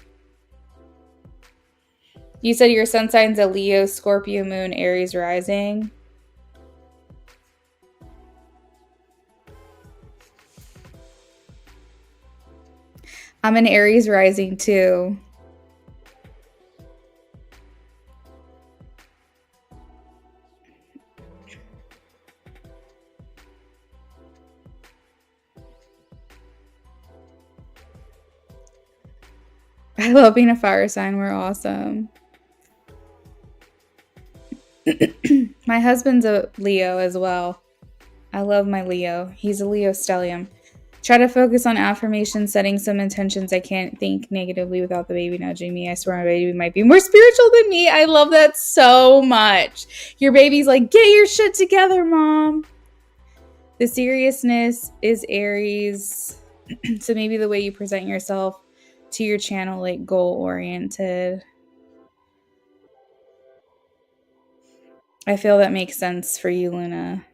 You said your sun sign's a Leo, Scorpio moon, Aries rising. I'm an Aries rising too. I love being a fire sign. We're awesome. My husband's a Leo as well. I love my Leo. He's a Leo stellium. Try to focus on affirmations, setting some intentions. I can't think negatively without the baby nudging me. I swear my baby might be more spiritual than me. I love that so much. Your baby's like, get your shit together, mom. The seriousness is Aries. So maybe the way you present yourself to your channel like goal oriented. I feel that makes sense for you, Luna.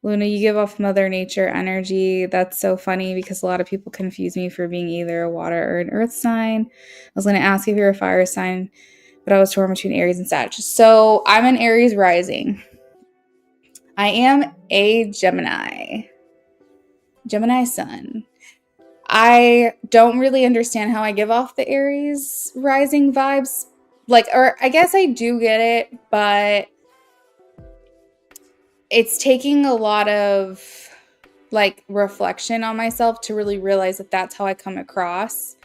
Luna, you give off Mother Nature energy. That's so funny because a lot of people confuse me for being either a water or an earth sign. I was going to ask if you're a fire sign, but I was torn between Aries and Sag. So I'm an Aries rising. I am a Gemini sun. I don't really understand how I give off the Aries rising vibes. Or I guess I do get it, but it's taking a lot of reflection on myself to really realize that that's how I come across,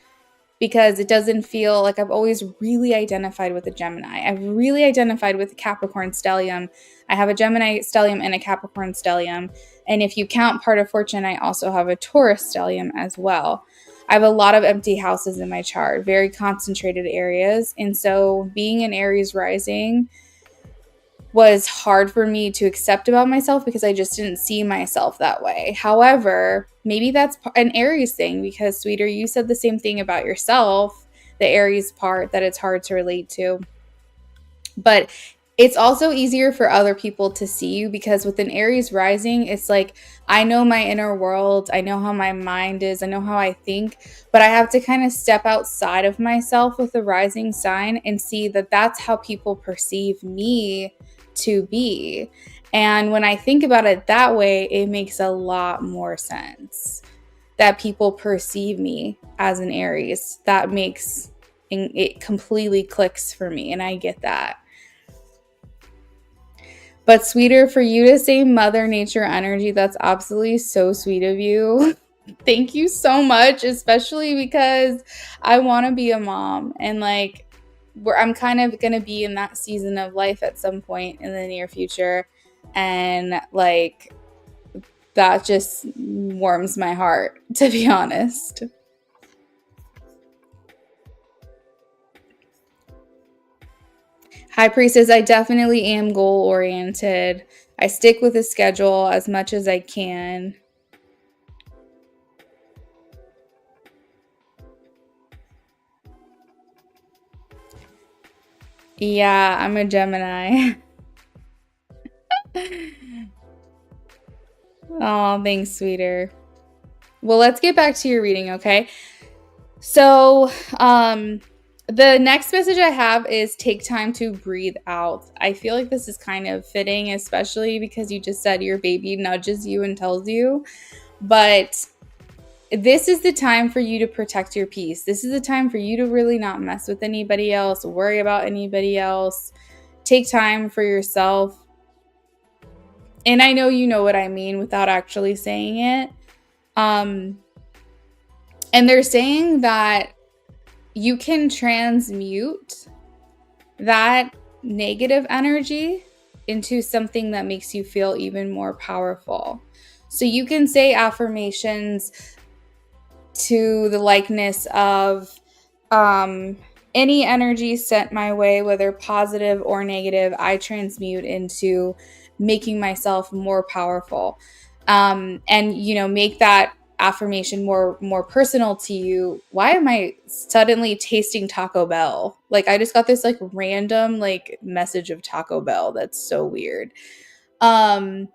because it doesn't feel like I've always really identified with a Gemini. I've really identified with a Capricorn stellium. I have a Gemini stellium and a Capricorn stellium. And if you count part of fortune, I also have a Taurus stellium as well. I have a lot of empty houses in my chart, very concentrated areas. And so being an Aries rising was hard for me to accept about myself because I just didn't see myself that way. However, maybe that's an Aries thing, because Sweeter, you said the same thing about yourself, the Aries part, that it's hard to relate to. But it's also easier for other people to see you, because with an Aries rising, it's like, I know my inner world, I know how my mind is, I know how I think, but I have to kind of step outside of myself with the rising sign and see that that's how people perceive me to be. And when I think about it that way, it makes a lot more sense that people perceive me as an Aries. That makes it completely clicks for me, and I get that. But Sweeter, for you to say Mother Nature energy, that's absolutely so sweet of you. Thank you so much, especially because I want to be a mom, and where I'm kind of going to be in that season of life at some point in the near future. And that just warms my heart, to be honest. High Priestess, I definitely am goal oriented. I stick with a schedule as much as I can. Yeah, I'm a Gemini. Oh, thanks, Sweeter. Well, let's get back to your reading, okay? So, the next message I have is take time to breathe out. I feel like this is kind of fitting, especially because you just said your baby nudges you and tells you. But this is the time for you to protect your peace. This is the time for you to really not mess with anybody else, worry about anybody else. Take time for yourself. And I know you know what I mean without actually saying it. And they're saying that you can transmute that negative energy into something that makes you feel even more powerful. So you can say affirmations to the likeness of any energy sent my way, whether positive or negative, I transmute into making myself more powerful. And, make that affirmation more personal to you. Why am I suddenly tasting Taco Bell? I just got this random message of Taco Bell. That's so weird. But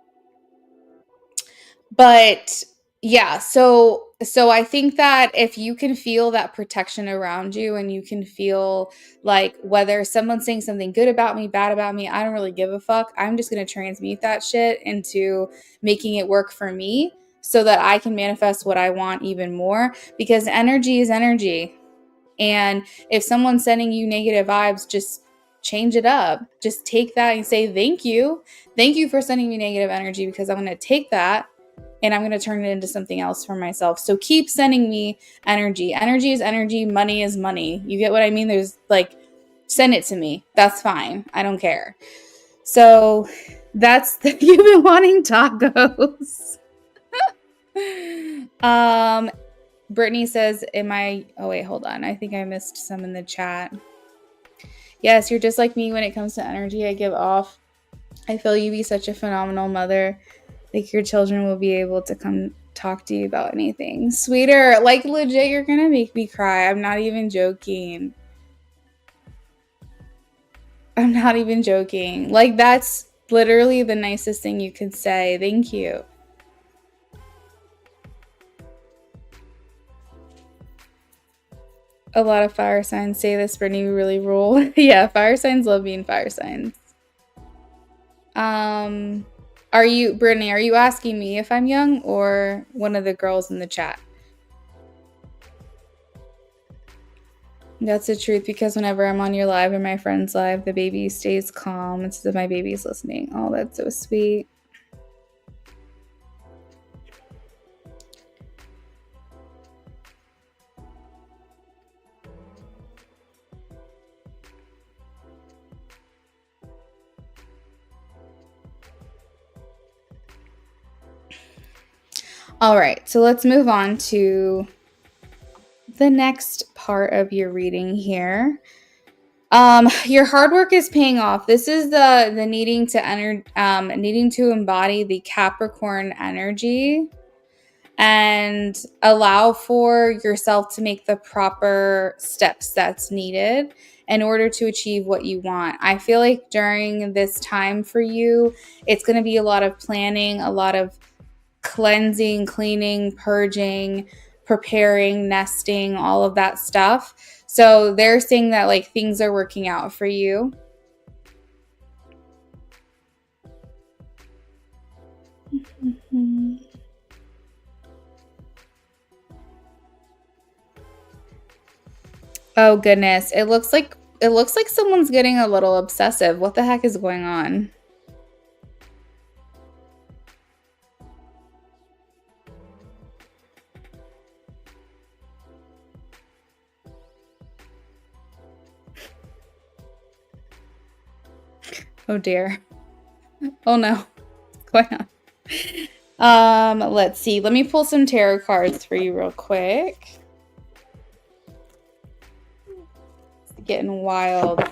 yeah, so I think that if you can feel that protection around you, and you can feel whether someone's saying something good about me, bad about me, I don't really give a fuck. I'm just going to transmute that shit into making it work for me so that I can manifest what I want even more, because energy is energy. And if someone's sending you negative vibes, just change it up. Just take that and say, thank you. Thank you for sending me negative energy, because I'm going to take that and I'm going to turn it into something else for myself. So keep sending me energy. Energy is energy. Money is money. You get what I mean? There's send it to me. That's fine. I don't care. So that's you've been wanting tacos. Brittany says, oh wait, hold on. I think I missed some in the chat. Yes, you're just like me when it comes to energy I give off. I feel you be such a phenomenal mother. Your children will be able to come talk to you about anything. Sweeter, like legit, you're gonna make me cry. I'm not even joking. I'm not even joking. Like, that's literally the nicest thing you could say. Thank you. A lot of fire signs say this, Brittany. We really rule. Yeah, fire signs love being fire signs. Brittany, are you asking me if I'm young or one of the girls in the chat? That's the truth, because whenever I'm on your live or my friend's live, the baby stays calm. It's that my baby's listening. Oh, that's so sweet. All right, so let's move on to the next part of your reading here. Your hard work is paying off. This is the needing to embody the Capricorn energy and allow for yourself to make the proper steps that's needed in order to achieve what you want. I feel like during this time for you, it's going to be a lot of planning, a lot of cleansing, cleaning, purging, preparing, nesting, all of that stuff. So they're saying that like things are working out for you. Oh goodness, it looks like someone's getting a little obsessive. What the heck is going on? Oh dear. Oh no. What's going on? Let's see. Let me pull some tarot cards for you real quick. It's getting wild.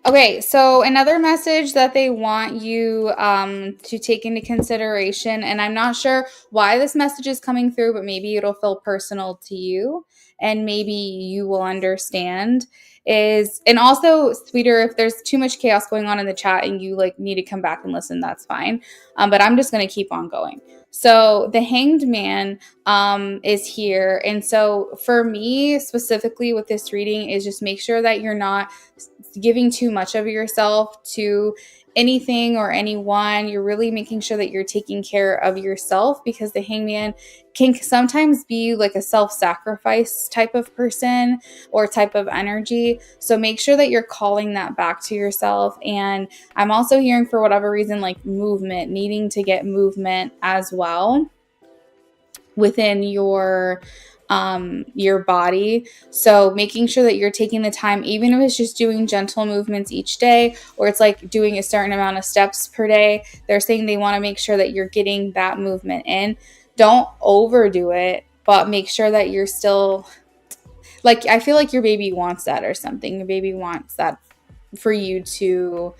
Okay, so another message that they want you to take into consideration, and I'm not sure why this message is coming through, but maybe it'll feel personal to you and maybe you will understand, and also, sweeter, if there's too much chaos going on in the chat and you like need to come back and listen, that's fine. But I'm just going to keep on going. So the Hanged Man is here. And so for me specifically with this reading is just make sure that you're not giving too much of yourself to anything or anyone. You're really making sure that you're taking care of yourself, because the Hangman can sometimes be like a self-sacrifice type of person or type of energy. So make sure that you're calling that back to yourself. And I'm also hearing, for whatever reason, like movement, needing to get movement as well within your body. So making sure that you're taking the time, even if it's just doing gentle movements each day, or it's like doing a certain amount of steps per day. They're saying they want to make sure that you're getting that movement in. Don't overdo it, but make sure that you're still, like, I feel like your baby wants that or something. Your baby wants that for you to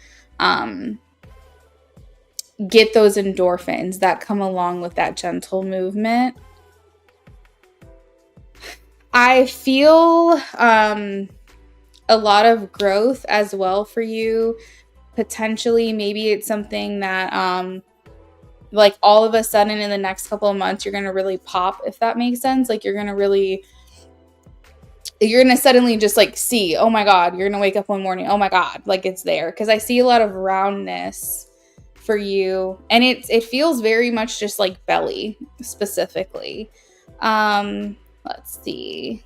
get those endorphins that come along with that gentle movement. I feel a lot of growth as well for you. Potentially, maybe it's something that like all of a sudden in the next couple of months, you're going to really pop, if that makes sense. Like you're going to suddenly just like see, oh my God, you're going to wake up one morning. Oh my God, like it's there. Because I see a lot of roundness for you. And it feels very much just like belly specifically. Let's see.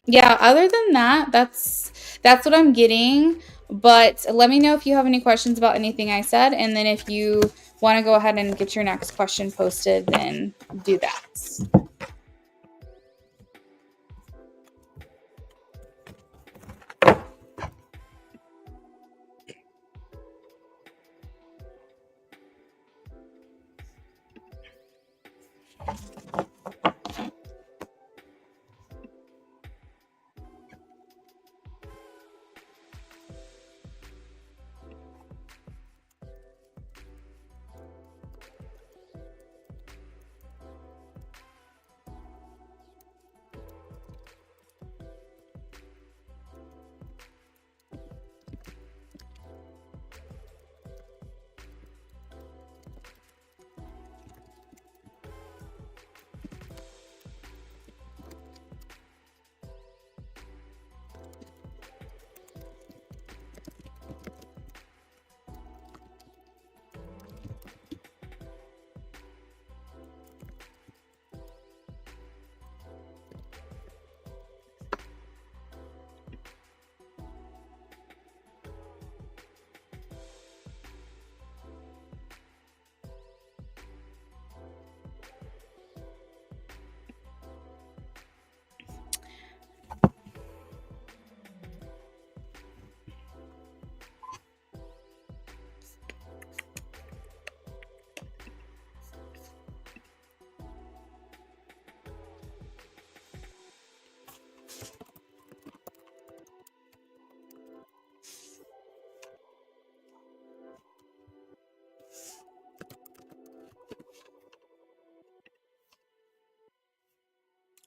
Yeah, other than that, that's what I'm getting. But let me know if you have any questions about anything I said. And then if you want to go ahead and get your next question posted, then do that.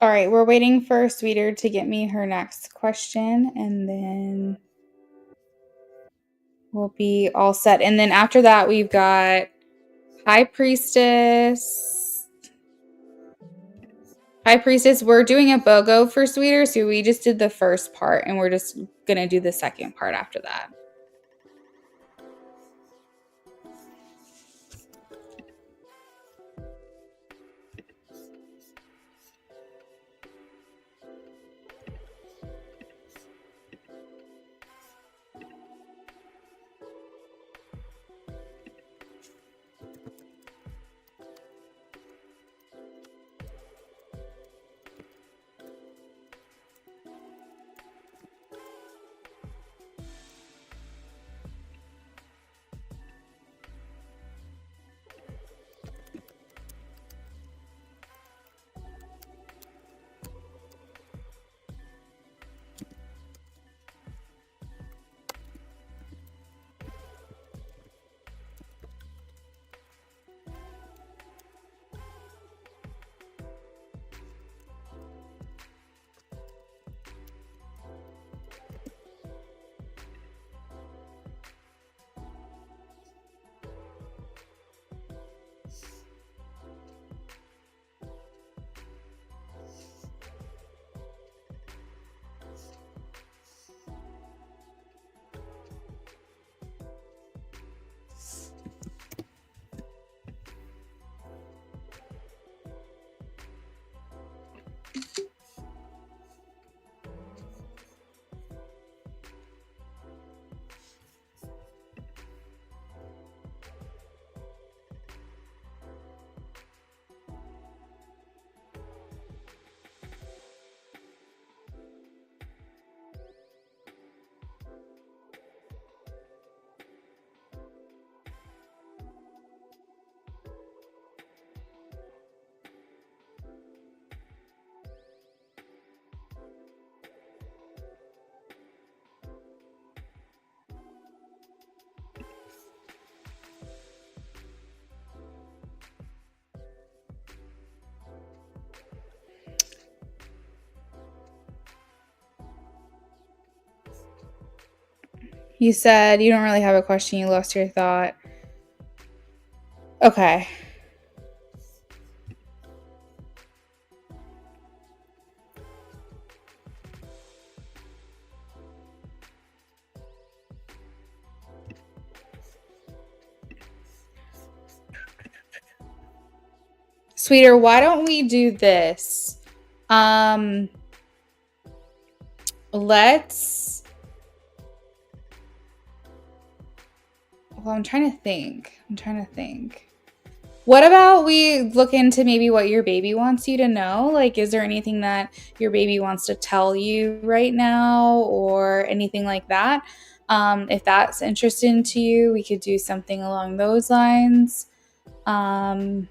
All right, we're waiting for Sweeter to get me her next question, and then we'll be all set. And then after that, we've got High Priestess. High Priestess, we're doing a BOGO for Sweeter, so we just did the first part, and we're just going to do the second part after that. You said you don't really have a question. You lost your thought. Okay. Sweeter, why don't we do this? Let's... Well, I'm trying to think. What about we look into maybe what your baby wants you to know? Like, is there anything that your baby wants to tell you right now or anything like that? If that's interesting to you, we could do something along those lines. If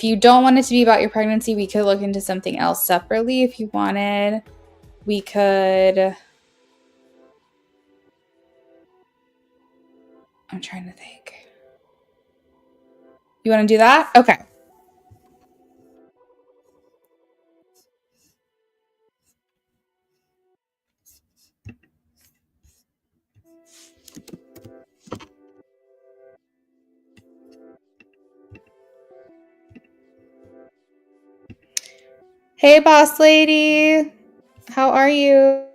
you don't want it to be about your pregnancy, we could look into something else separately if you wanted. We could... I'm trying to think. You want to do that? Okay. Hey, boss lady. How are you?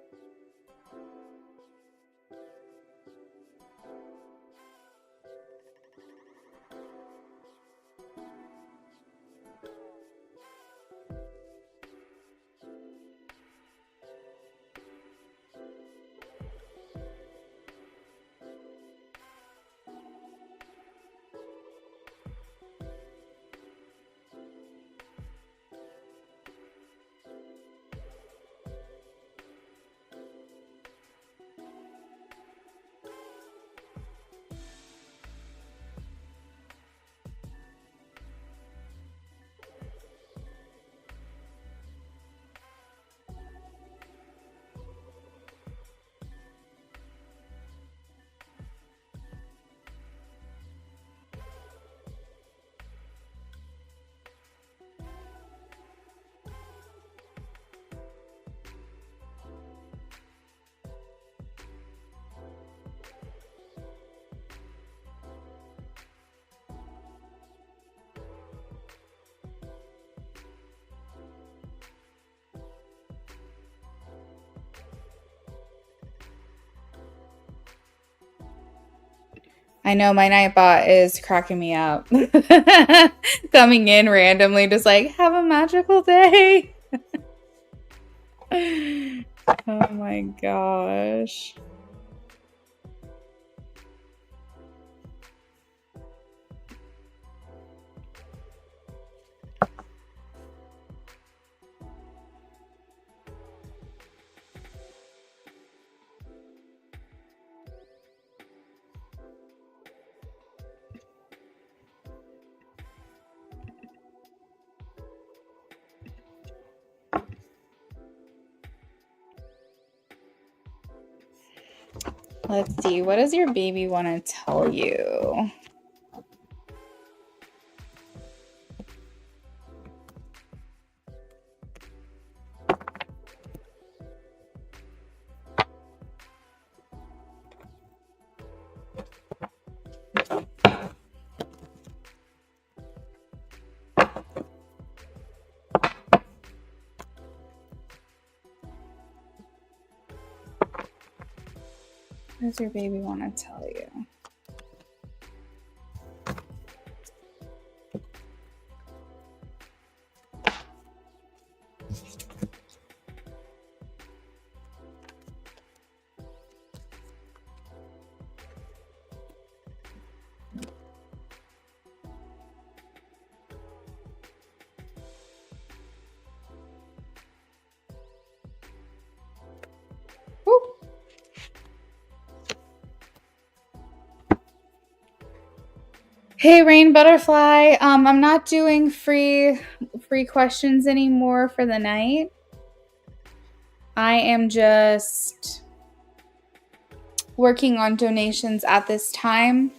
I know my Nightbot is cracking me up. Coming in randomly, just like, have a magical day. Oh my gosh. Let's see. What does your baby want to tell you? What does your baby want to tell you? Woo. Hey, Rain Butterfly. I'm not doing free questions anymore for the night. I am just working on donations at this time.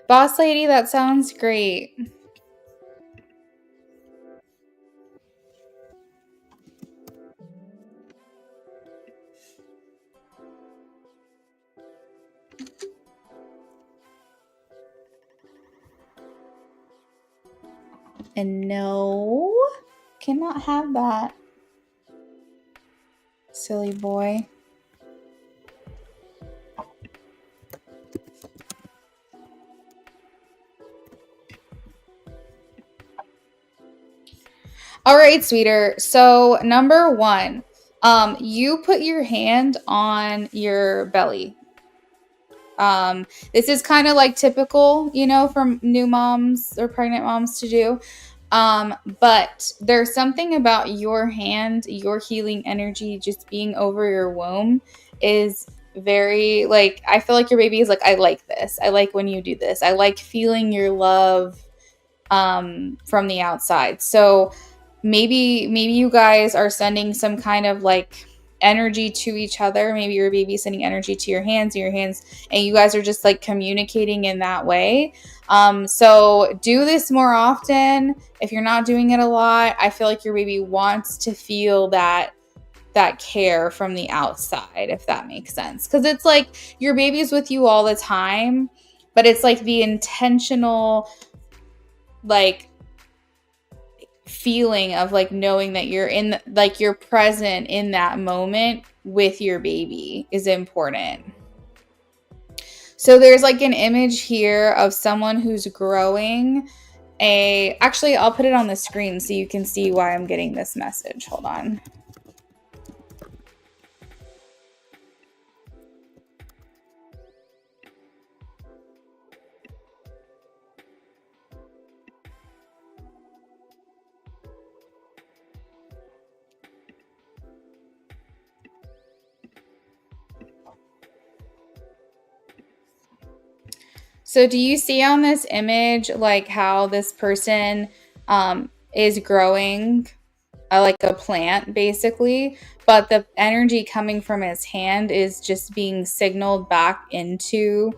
Boss lady, that sounds great. And no, cannot have that. Silly boy. All right, sweeter. So number one, you put your hand on your belly. This is kind of like typical, from new moms or pregnant moms to do. But there's something about your hand, your healing energy, just being over your womb is very I feel like your baby is like, I like this. I like when you do this. I like feeling your love from the outside. So maybe you guys are sending some kind of energy to each other. Maybe your baby's sending energy to your hands, and you guys are just communicating in that way. So do this more often. If you're not doing it a lot, I feel like your baby wants to feel that care from the outside, if that makes sense. Because it's your baby's with you all the time, but it's the intentional feeling of knowing that you're in you're present in that moment with your baby is important. So there's an image here of someone who's growing actually, I'll put it on the screen so you can see why I'm getting this message. Hold on. So do you see on this image how this person is growing like a plant basically, but the energy coming from his hand is just being signaled back into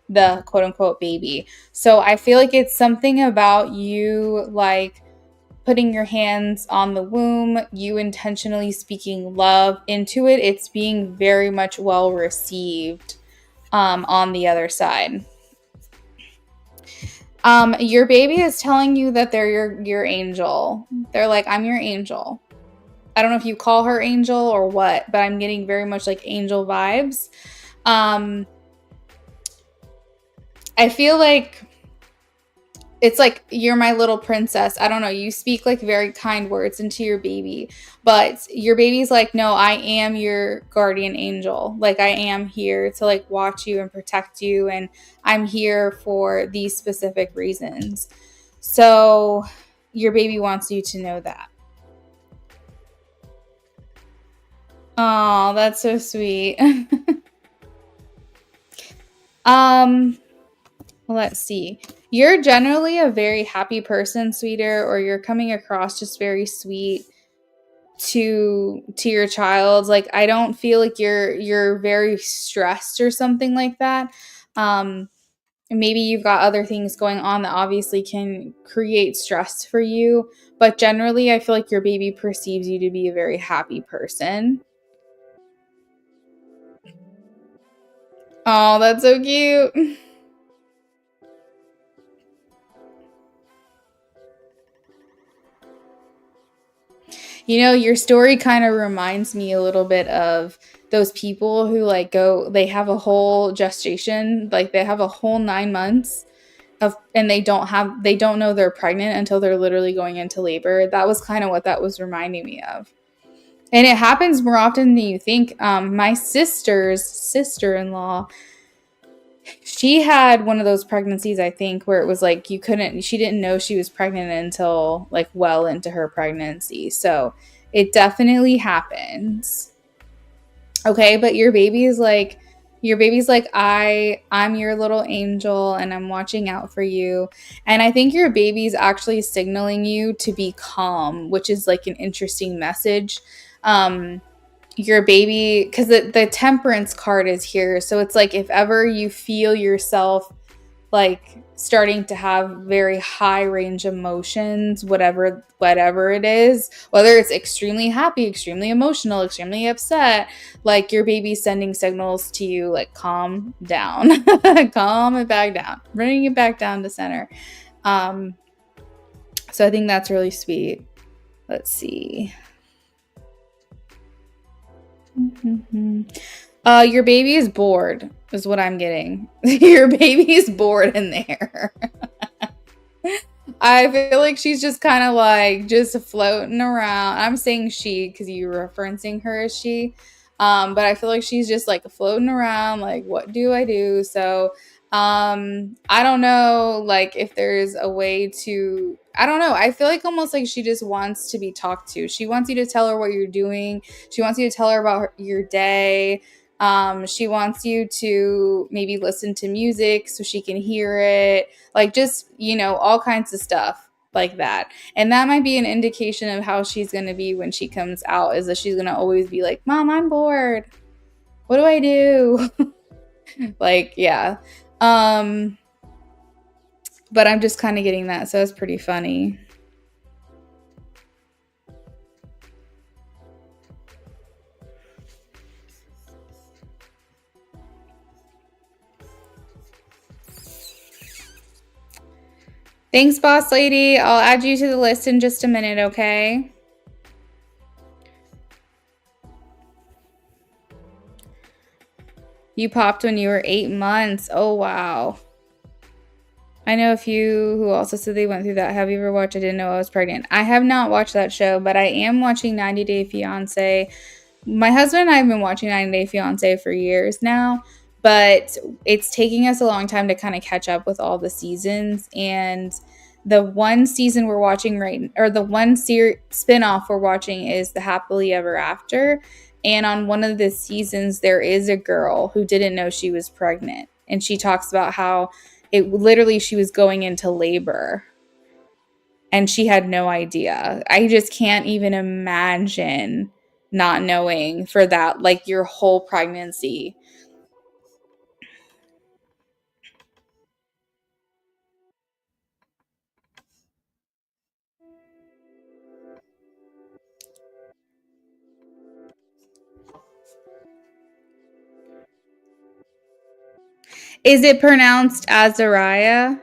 the quote unquote baby. So I feel like it's something about you putting your hands on the womb, you intentionally speaking love into it, it's being very much well received on the other side. Your baby is telling you that they're your angel. They're like, I'm your angel. I don't know if you call her angel or what, but I'm getting very much like angel vibes. I feel like it's like you're my little princess. I don't know. You speak like very kind words into your baby, but your baby's like, no, I am your guardian angel. Like I am here to like watch you and protect you, and I'm here for these specific reasons. So your baby wants you to know that. Oh, that's so sweet. Let's see. You're generally a very happy person, sweeter, or you're coming across just very sweet to your child. Like I don't feel like you're very stressed or something like that. Maybe you've got other things going on that obviously can create stress for you, but generally I feel like your baby perceives you to be a very happy person. Oh, that's so cute. You know, your story kind of reminds me a little bit of those people who like they have a whole gestation, like they have a whole 9 months of, and they don't know they're pregnant until they're literally going into labor. That was kind of what that was reminding me of. And it happens more often than you think. My sister's sister-in-law, she had one of those pregnancies, I think, where it was like she didn't know she was pregnant until like well into her pregnancy. So it definitely happens. Okay, but your baby's like, I'm your little angel and I'm watching out for you. And I think your baby's actually signaling you to be calm, which is like an interesting message. Your baby, because the temperance card is here, so it's like if ever you feel yourself like starting to have very high range emotions, whatever it is, whether it's extremely happy, extremely emotional, extremely upset, like your baby's sending signals to you like calm down. Calm it back down, bringing it back down to center. So I think that's really sweet. Let's see. Your baby is bored, is what I'm getting. Your baby is bored in there. I feel like she's just kind of like just floating around. I'm saying she because you're referencing her as she. But I feel like she's just like floating around, like, what do I do? So I don't know, like, if there's a way to, I don't know. I feel like almost like she just wants to be talked to. She wants you to tell her what you're doing. She wants you to tell her about your day. She wants you to maybe listen to music so she can hear it, like just, all kinds of stuff like that. And that might be an indication of how she's going to be when she comes out, is that she's going to always be like, Mom, I'm bored. What do I do? Like, yeah. But I'm just kind of getting that. So it's pretty funny. Thanks, boss lady. I'll add you to the list in just a minute, okay? You popped when you were 8 months. Oh, wow. I know a few who also said they went through that. Have you ever watched I Didn't Know I Was Pregnant? I have not watched that show, but I am watching 90 Day Fiancé. My husband and I have been watching 90 Day Fiancé for years now, but it's taking us a long time to kind of catch up with all the seasons. And the one season we're watching the one spin-off we're watching is The Happily Ever After. And on one of the seasons, there is a girl who didn't know she was pregnant. And she talks about how she was going into labor and she had no idea. I just can't even imagine not knowing for that, like your whole pregnancy. Is it pronounced Azariah?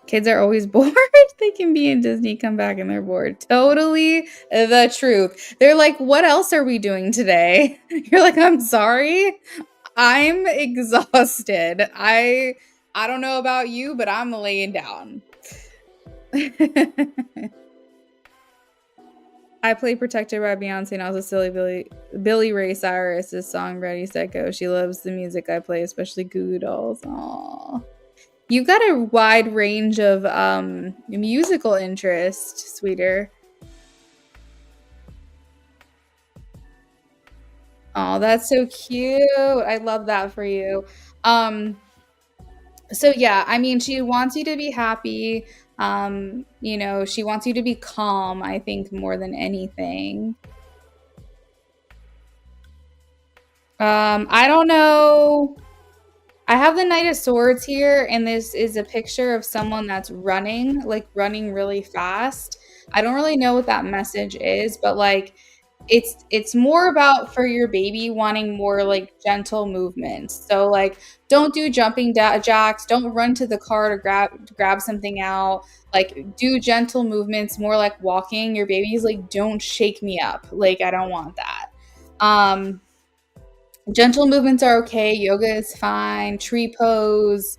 Kids are always bored. They can be in Disney, come back, and they're bored. Totally the truth. They're like, what else are we doing today? You're like, I'm sorry. I'm exhausted. I don't know about you, but I'm laying down. I play Protected by Beyonce and also Billy Ray Cyrus's song Ready Set Go. She loves the music I play, especially Goo Goo Dolls. Aww. You've got a wide range of musical interest, sweeter. Oh, that's so cute. I love that for you. Um, so yeah, I mean, she wants you to be happy. She wants you to be calm, I think, more than anything. I don't know. I have the Knight of Swords here, and this is a picture of someone that's running, like running really fast. I don't really know what that message is, but like it's more about for your baby wanting more like gentle movements. So like don't do jumping jacks, don't run to the car to grab something out. Like do gentle movements, more like walking. Your baby's like don't shake me up. Like I don't want that. Um Gentle movements are okay. Yoga is fine. Tree pose,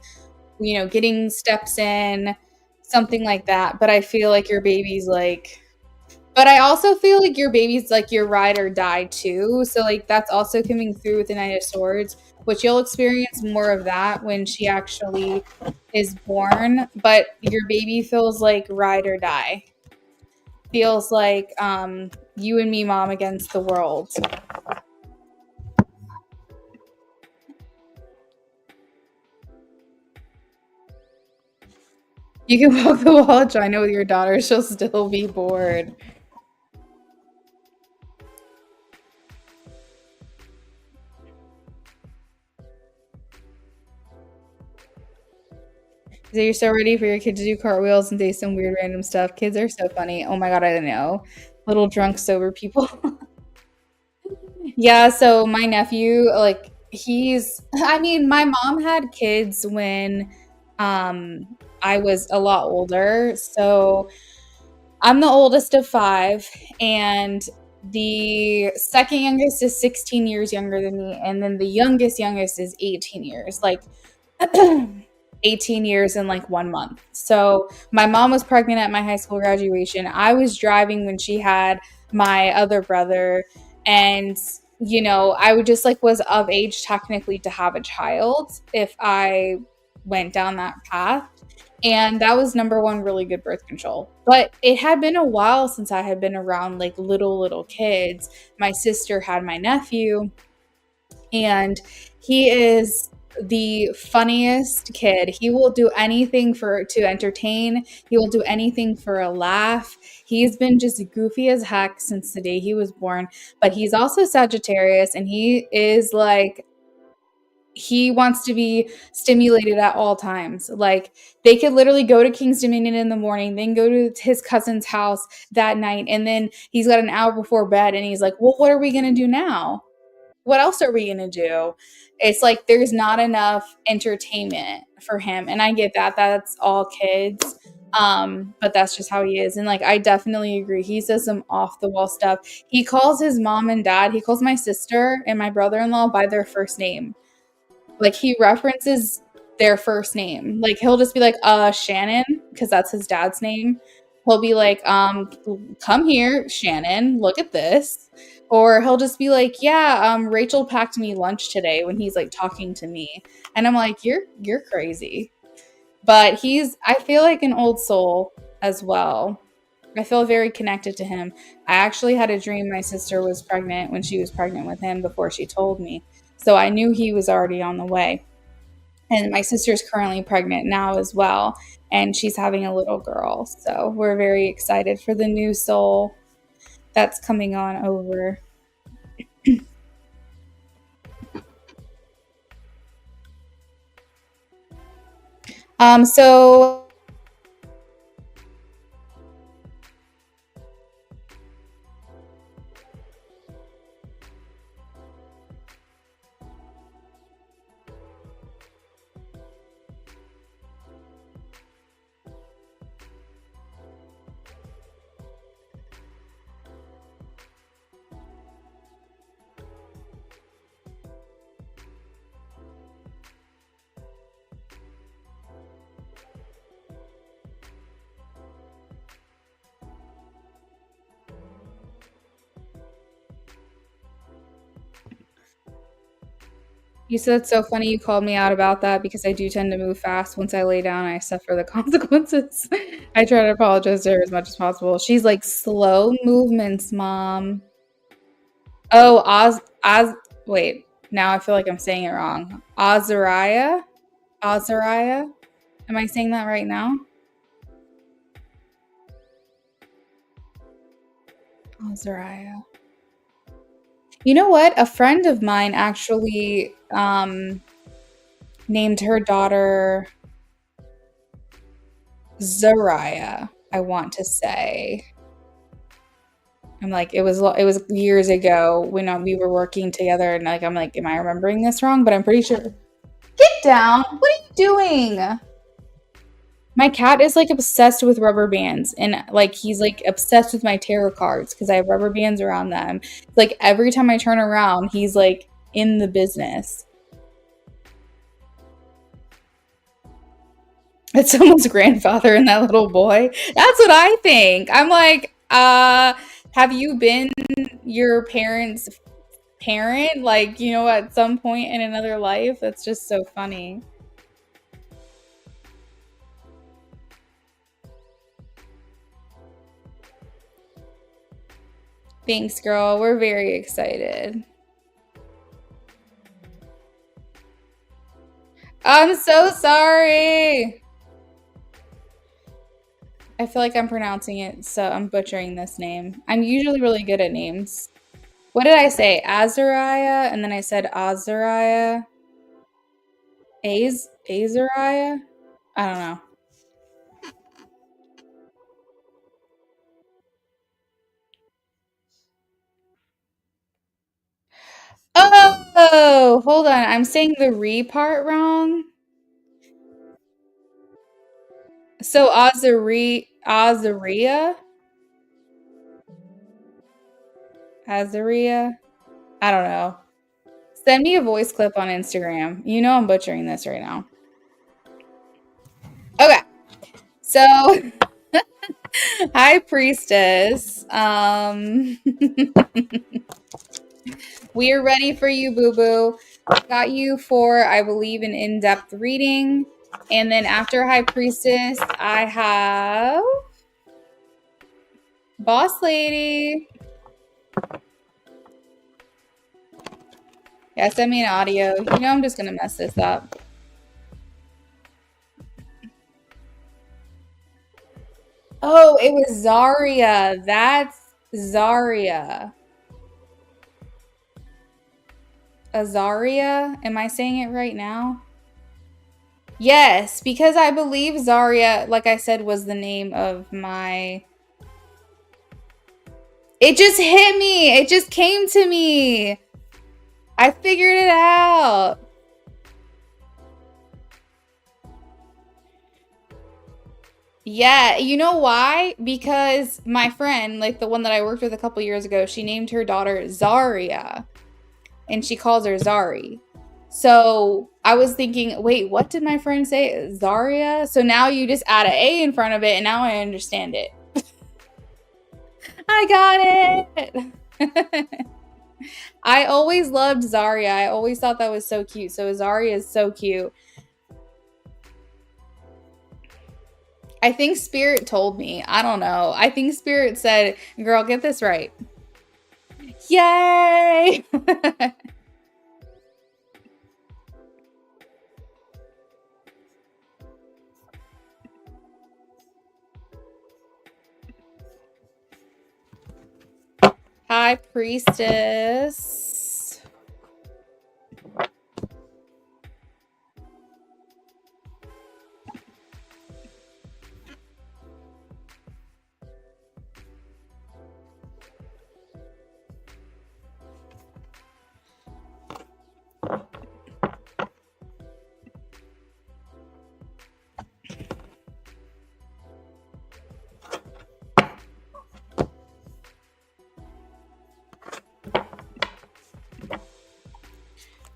getting steps in, something like that. But I feel like your baby's like, but I also feel like your baby's like your ride or die too. So like that's also coming through with the Knight of Swords, which you'll experience more of that when she actually is born. But your baby feels like ride or die. Feels like you and me, mom, against the world. You can walk the wall of China with your daughter, she'll still be bored. So you're so ready for your kid to do cartwheels and say some weird random stuff. Kids are so funny. Oh my god, I don't know. Little drunk sober people. Yeah, so my nephew, like I mean, my mom had kids when I was a lot older. So I'm the oldest of five, and the second youngest is 16 years younger than me, and then the youngest is 18 years. Like 18 years in like 1 month. So my mom was pregnant at my high school graduation. I was driving when she had my other brother. And, I would just like was of age technically to have a child if I went down that path. And that was number one, really good birth control. But it had been a while since I had been around like little kids. My sister had my nephew, and he is the funniest kid. He will do anything to entertain. He will do anything for a laugh. He's been just goofy as heck since the day he was born, but he's also Sagittarius, and he is like he wants to be stimulated at all times. Like they could literally go to King's Dominion in the morning, then go to his cousin's house that night, and then he's got an hour before bed and he's like, "Well, what are we going to do now? What else are we going to do?" It's like there's not enough entertainment for him. And I get that. That's all kids. But that's just how he is. And like I definitely agree. He says some off the wall stuff. He calls his mom and dad, he calls my sister and my brother-in-law by their first name. Like he references their first name. Like he'll just be like, Shannon, because that's his dad's name. He'll be like, come here, Shannon, look at this. Or he'll just be like, yeah, Rachel packed me lunch today when he's like talking to me. And I'm like, you're crazy. But I feel like an old soul as well. I feel very connected to him. I actually had a dream my sister was pregnant when she was pregnant with him before she told me. So I knew he was already on the way. And my sister's currently pregnant now as well. And she's having a little girl. So we're very excited for the new soul that's coming on over. So You said it's so funny you called me out about that because I do tend to move fast. Once I lay down, I suffer the consequences. I try to apologize to her as much as possible. She's like, slow movements, mom. Oh, wait. Now I feel like I'm saying it wrong. Azariah? Azariah? Am I saying that right now? Azariah. You know what? A friend of mine actually named her daughter Zariah, I want to say. I'm like, it was years ago when we were working together, and like I'm like, am I remembering this wrong? But I'm pretty sure. Get down! What are you doing? My cat is like obsessed with rubber bands, and like he's like obsessed with my tarot cards because I have rubber bands around them. Like every time I turn around, he's like in the business. It's someone's grandfather and that little boy. That's what I think. I'm like, have you been your parents' parent? Like, you know, at some point in another life? That's just so funny. Thanks, girl. We're very excited. I'm so sorry. I feel like I'm pronouncing it, so I'm butchering this name. I'm usually really good at names. What did I say? Azariah, and then I said Azariah. Azariah? I don't know. Oh, hold on. I'm saying the re part wrong. So Azaria? Azaria? I don't know. Send me a voice clip on Instagram. You know I'm butchering this right now. Okay. So High Priestess. We are ready for you, boo-boo. Got you for, I believe, an in-depth reading. And then after High Priestess, I have Boss Lady. Yeah, send me an audio. You know I'm just going to mess this up. Oh, it was Zarya. That's Zarya. Azaria? Am I saying it right now? Yes, because I believe Zarya, like I said, was the name of my... It just hit me. It just came to me. I figured it out. Yeah, you know why? Because my friend, like the one that I worked with a couple years ago, she named her daughter Zarya, and she calls her Zari. So I was thinking, wait, what did my friend say? Zarya? So now you just add an A in front of it, and now I understand it. I got it. I always loved Zarya. I always thought that was so cute. So Zarya is so cute. I think Spirit told me. I don't know. I think Spirit said, girl, get this right. Yay! High Priestess.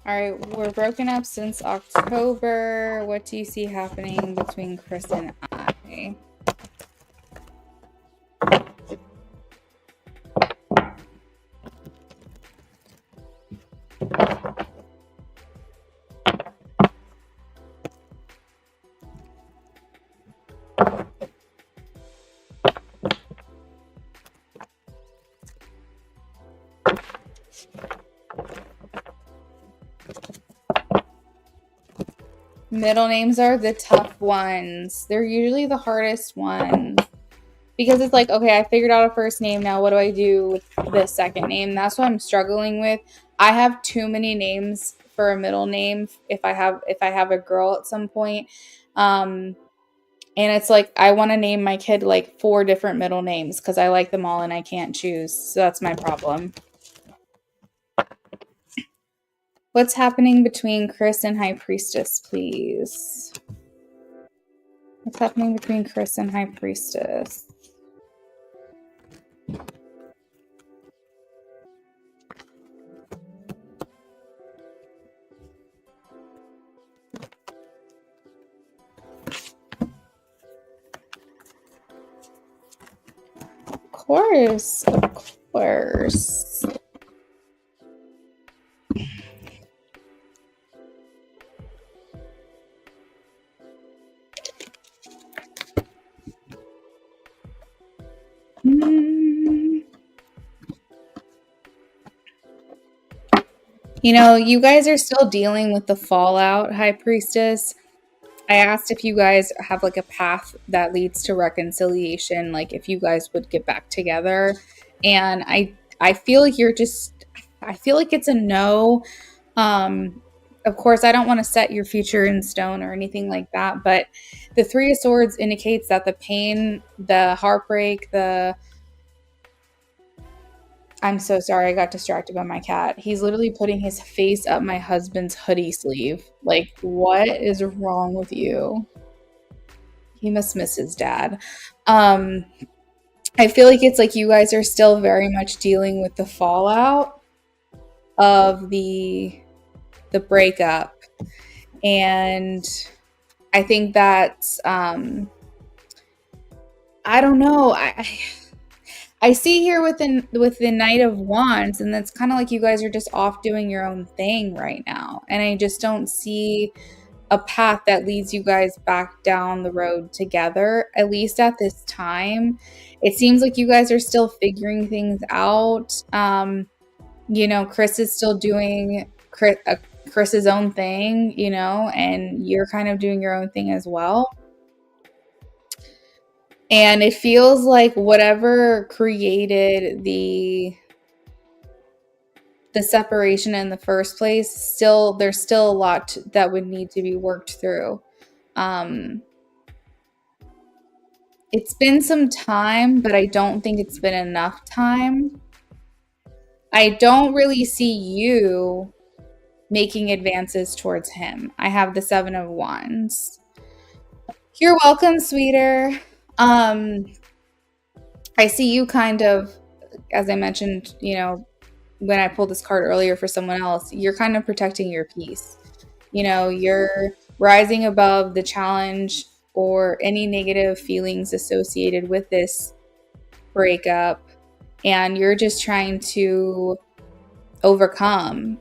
All right, we're broken up since October. What do you see happening between Chris and I? Middle names are the tough ones. They're usually the hardest ones. Because it's like, okay, I figured out a first name. Now what do I do with the second name? That's what I'm struggling with. I have too many names for a middle name if I have a girl at some point. And it's like I want to name my kid like 4 different middle names because I like them all and I can't choose. So that's my problem. What's happening between Chris and High Priestess, please? What's happening between Chris and High Priestess? Of course. You know, you guys are still dealing with the fallout, High Priestess. I asked if you guys have like a path that leads to reconciliation, like if you guys would get back together. And I feel like I feel like it's a no. Of course, I don't want to set your future in stone or anything like that, but the 3 of Swords indicates that the pain, the heartbreak, I'm so sorry, I got distracted by my cat. He's literally putting his face up my husband's hoodie sleeve. Like, what is wrong with you? He must miss his dad. I feel like it's like you guys are still very much dealing with the fallout of the breakup. And I think that's I don't know. I see here with the Knight of Wands, and that's kind of like you guys are just off doing your own thing right now. And I just don't see a path that leads you guys back down the road together, at least at this time. It seems like you guys are still figuring things out. You know, Chris is still doing Chris's own thing, you know, and you're kind of doing your own thing as well. And it feels like whatever created the separation in the first place, there's still a lot that would need to be worked through. It's been some time, but I don't think it's been enough time. I don't really see you making advances towards him. I have the 7 of Wands. You're welcome, sweeter. I see you kind of, as I mentioned, you know, when I pulled this card earlier for someone else, you're kind of protecting your peace. You know, you're rising above the challenge or any negative feelings associated with this breakup, and you're just trying to overcome.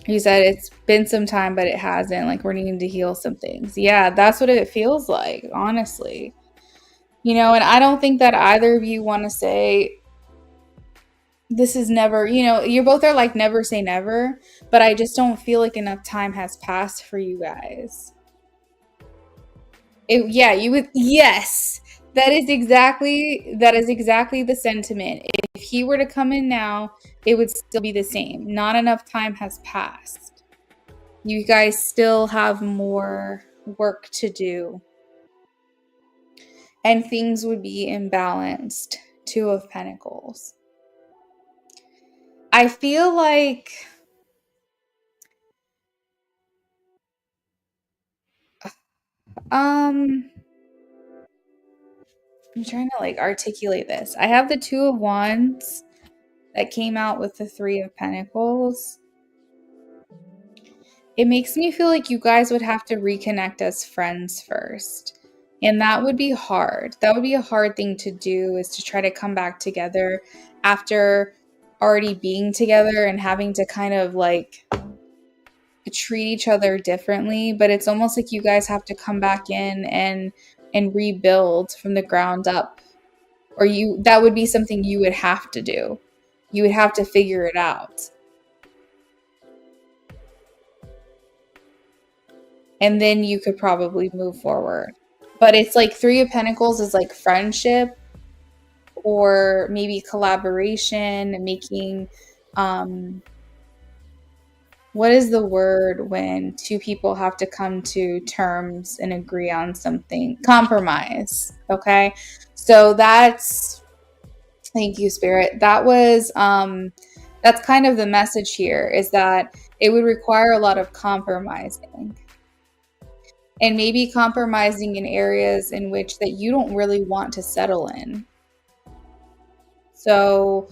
You said it's been some time, but it hasn't. Like, we're needing to heal some things. Yeah, that's what it feels like, honestly. You know, and I don't think that either of you want to say, this is never, you know, you both are like, never say never, but I just don't feel like enough time has passed for you guys. Yeah, you would, yes, that is exactly the sentiment. If he were to come in now, it would still be the same. Not enough time has passed. You guys still have more work to do. And things would be imbalanced. 2 of Pentacles. I feel like I'm trying to like articulate this. I have the 2 of Wands that came out with the 3 of Pentacles. It makes me feel like you guys would have to reconnect as friends first. And that would be hard. That would be a hard thing to do, is to try to come back together after already being together and having to kind of like treat each other differently. But it's almost like you guys have to come back in and rebuild from the ground up. Or that would be something you would have to do. You would have to figure it out. and then you could probably move forward. But it's like Three of Pentacles is like friendship or maybe collaboration, making what is the word when two people have to come to terms and agree on something? Compromise. Okay. So thank you, Spirit. That's kind of the message here, is that it would require a lot of compromising. And maybe compromising in areas in which that you don't really want to settle in. So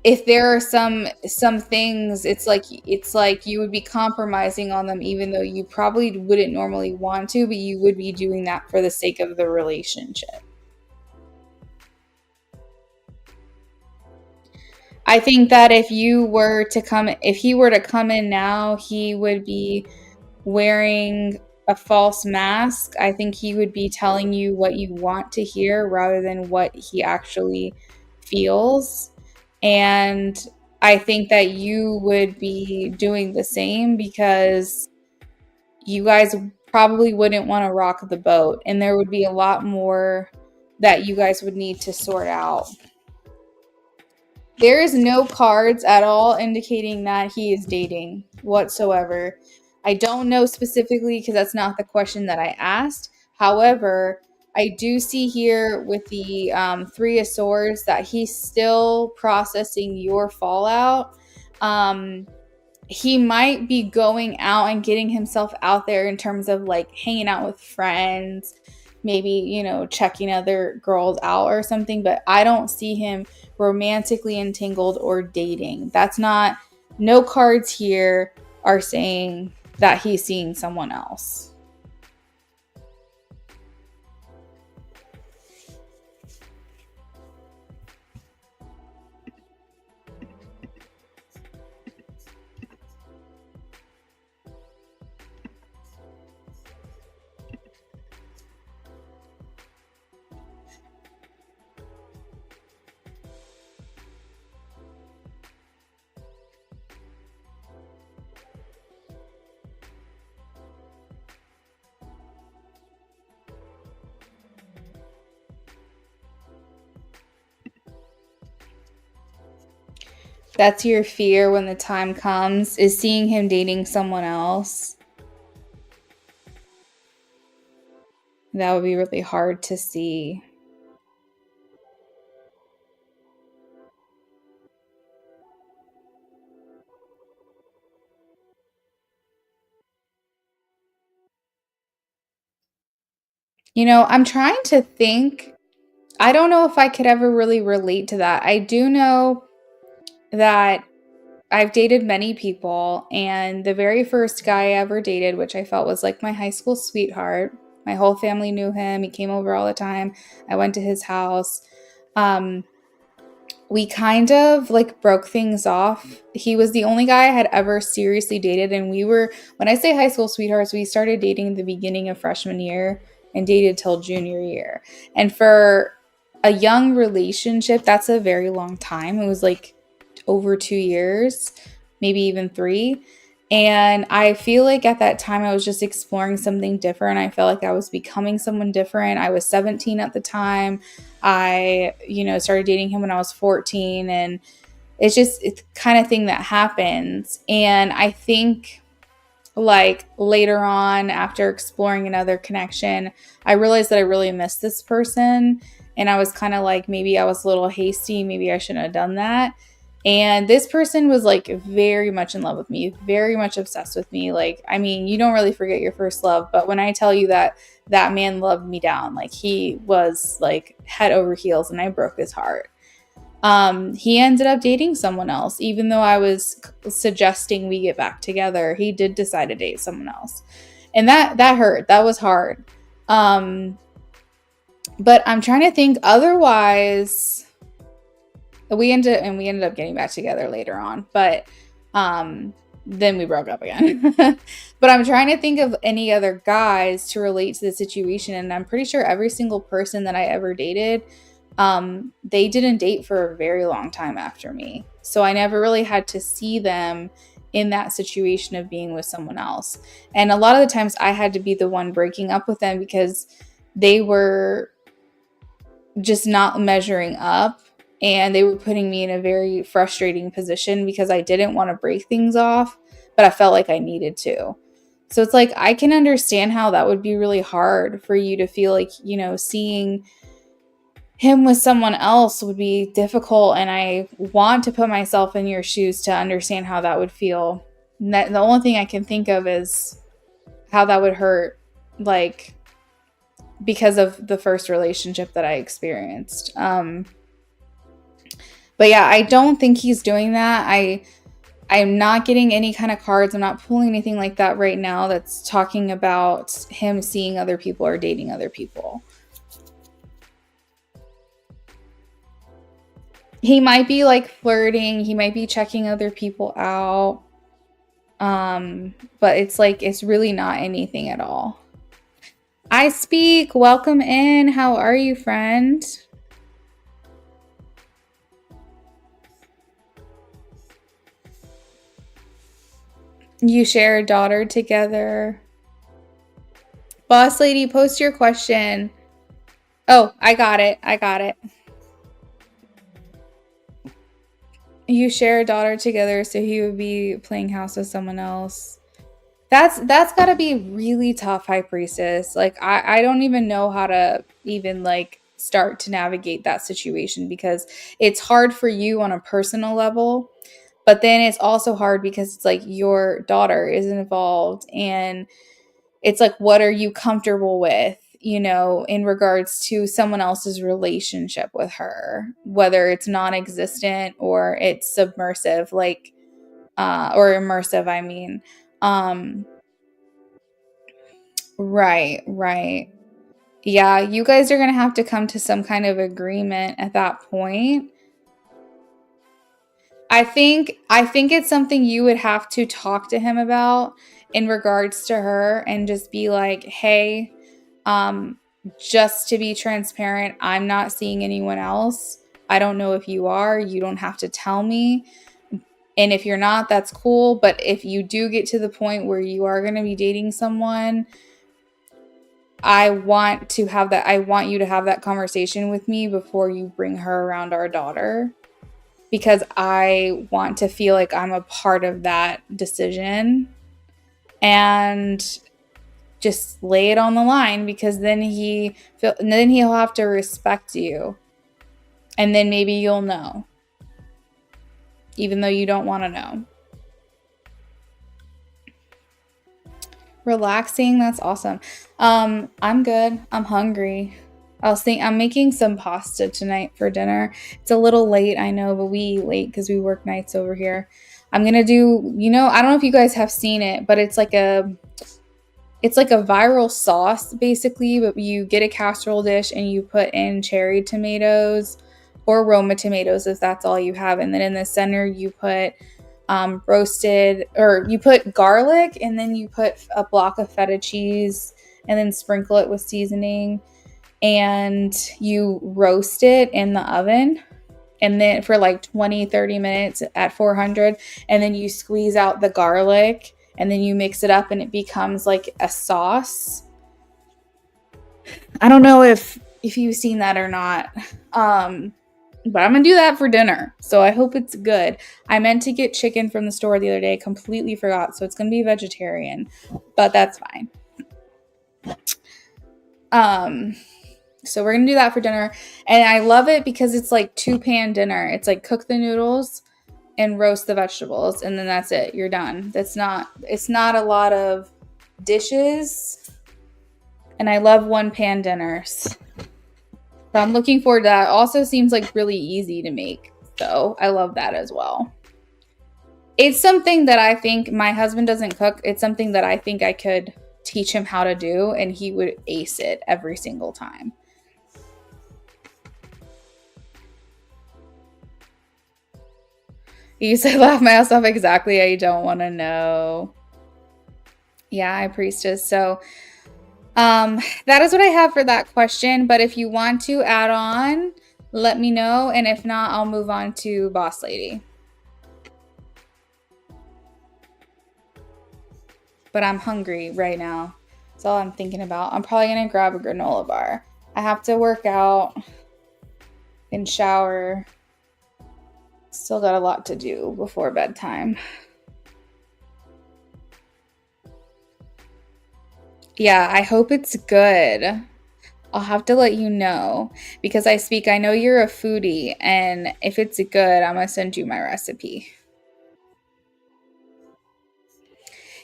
if there are some things, it's like you would be compromising on them even though you probably wouldn't normally want to, but you would be doing that for the sake of the relationship. I think that if he were to come in now, he would be wearing a false mask. I think he would be telling you what you want to hear rather than what he actually feels. And I think that you would be doing the same, because you guys probably wouldn't want to rock the boat, and there would be a lot more that you guys would need to sort out. There is no cards at all indicating that he is dating whatsoever. I don't know specifically because that's not the question that I asked. However, I do see here with the Three of Swords that he's still processing your fallout. He might be going out and getting himself out there in terms of like hanging out with friends, maybe, checking other girls out or something, but I don't see him romantically entangled or dating. No cards here are saying that he's seeing someone else. That's your fear when the time comes, is seeing him dating someone else. That would be really hard to see. I'm trying to think. I don't know if I could ever really relate to that. I do know that I've dated many people, and the very first guy I ever dated, which I felt was like my high school sweetheart, my whole family knew him. He came over all the time. I went to his house. We kind of like broke things off. He was the only guy I had ever seriously dated, and when I say high school sweethearts, we started dating at the beginning of freshman year and dated till junior year. And for a young relationship, that's a very long time. It was like over 2 years, maybe even 3. And I feel like at that time I was just exploring something different. I felt like I was becoming someone different. I was 17 at the time. I, started dating him when I was 14, and it's the kind of thing that happens. And I think like later on, after exploring another connection, I realized that I really missed this person. And I was kind of like, maybe I was a little hasty. Maybe I shouldn't have done that. And this person was like very much in love with me, very much obsessed with me. Like, I mean, you don't really forget your first love, but when I tell you that that man loved me down, like he was like head over heels, and I broke his heart. He ended up dating someone else, even though I was suggesting we get back together. He did decide to date someone else, and that hurt. That was hard. But I'm trying to think. Otherwise, we ended up getting back together later on, but then we broke up again. But I'm trying to think of any other guys to relate to the situation, and I'm pretty sure every single person that I ever dated, they didn't date for a very long time after me. So I never really had to see them in that situation of being with someone else. And a lot of the times I had to be the one breaking up with them because they were just not measuring up, and they were putting me in a very frustrating position because I didn't want to break things off, but I felt like I needed to. So it's like, I can understand how that would be really hard for you to feel like, seeing him with someone else would be difficult. And I want to put myself in your shoes to understand how that would feel. And the only thing I can think of is how that would hurt, like, because of the first relationship that I experienced. But yeah, I don't think he's doing that. I'm not getting any kind of cards. I'm not pulling anything like that right now that's talking about him seeing other people or dating other people. He might be like flirting. He might be checking other people out. But it's like, it's really not anything at all. I speak. Welcome in. How are you, friend? You share a daughter together. Boss lady, post your question. Oh, I got it. You share a daughter together, so he would be playing house with someone else. That's got to be really tough, High Priestess. Like, I don't even know how to even like start to navigate that situation, because it's hard for you on a personal level, but then it's also hard because it's like your daughter is involved, and it's like, what are you comfortable with, in regards to someone else's relationship with her, whether it's non-existent or it's submersive, like, or immersive, I mean. Right. Yeah, you guys are going to have to come to some kind of agreement at that point. I think it's something you would have to talk to him about in regards to her, and just be like, "Hey, just to be transparent, I'm not seeing anyone else. I don't know if you are. You don't have to tell me. And if you're not, that's cool. But if you do get to the point where you are going to be dating someone, I want you to have that conversation with me before you bring her around our daughter, because I want to feel like I'm a part of that decision, and just lay it on the line, because then he'll have to respect you, and then maybe you'll know, even though you don't want to know. Relaxing, that's awesome. I'm good. I'm hungry. I'm making some pasta tonight for dinner. It's a little late, I know, but we eat late because we work nights over here. I'm gonna do, I don't know if you guys have seen it, but it's like a viral sauce, basically. But you get a casserole dish and you put in cherry tomatoes or Roma tomatoes if that's all you have, and then in the center you put roasted, or you put garlic, and then you put a block of feta cheese, and then sprinkle it with seasoning, and you roast it in the oven, and then for like 20-30 minutes at 400, and then you squeeze out the garlic, and then you mix it up, and it becomes like a sauce. I don't know if you've seen that or not. But I'm going to do that for dinner, so I hope it's good. I meant to get chicken from the store the other day. Completely forgot, so it's going to be vegetarian, but that's fine. So we're going to do that for dinner, and I love it because it's like 2-pan dinner. It's like cook the noodles and roast the vegetables, and then that's it. You're done. It's not a lot of dishes, and I love 1-pan dinners. So I'm looking forward to that. Also seems like really easy to make, so I love that as well. It's something that I think my husband doesn't cook. It's something that I think I could teach him how to do, and he would ace it every single time. You said laugh my ass off. Exactly. I don't want to know. Yeah, I priestess. So that is what I have for that question. But if you want to add on, let me know. And if not, I'll move on to boss lady. but I'm hungry right now. That's all I'm thinking about. I'm probably going to grab a granola bar. I have to work out and shower. Still got a lot to do before bedtime. Yeah, I hope it's good. I'll have to let you know because I know you're a foodie, and if it's good, I'm going to send you my recipe.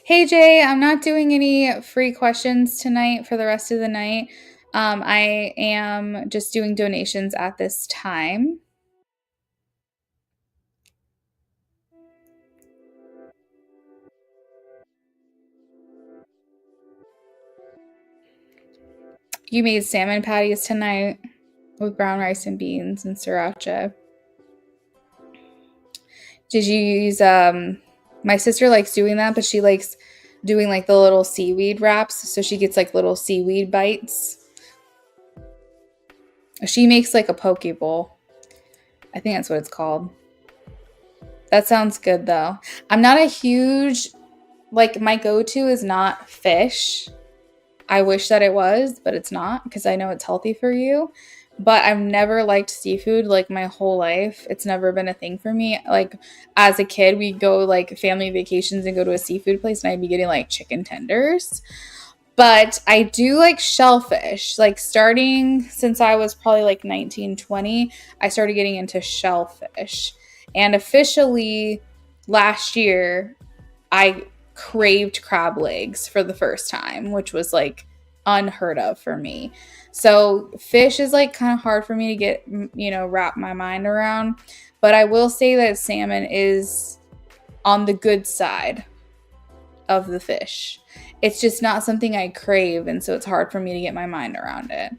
Hey Jay, I'm not doing any free questions tonight for the rest of the night. I am just doing donations at this time. You made salmon patties tonight with brown rice and beans and sriracha. Did you use my sister likes doing that, but she likes doing like the little seaweed wraps, so she gets like little seaweed bites. She makes like a poke bowl. I think that's what it's called. That sounds good though. I'm not a huge, like, my go-to is not fish. I wish that it was, but it's not because I know it's healthy for you. But I've never liked seafood like my whole life. It's never been a thing for me. Like as a kid, we'd go like family vacations and go to a seafood place and I'd be getting like chicken tenders. But I do like shellfish. Like starting since I was probably like 19, 20, I started getting into shellfish. And officially last year, I craved crab legs for the first time, which was like unheard of for me. So fish is like kind of hard for me to get, wrap my mind around. But I will say that salmon is on the good side of the fish. It's just not something I crave, and so it's hard for me to get my mind around it.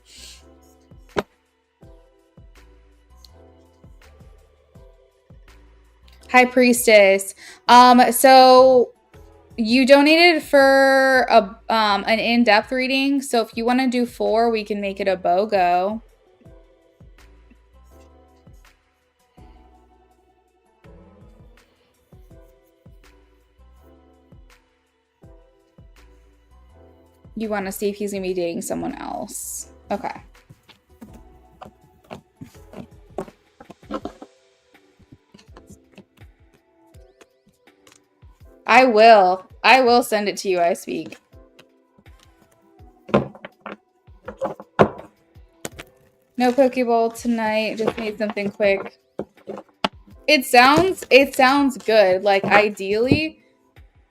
Hi, Priestess. So you donated for an in-depth reading, so if you want to do 4, we can make it a BOGO. You want to see if he's going to be dating someone else. Okay. I will send it to you, I speak. No Pokeball tonight. Just need something quick. It sounds good. Like ideally,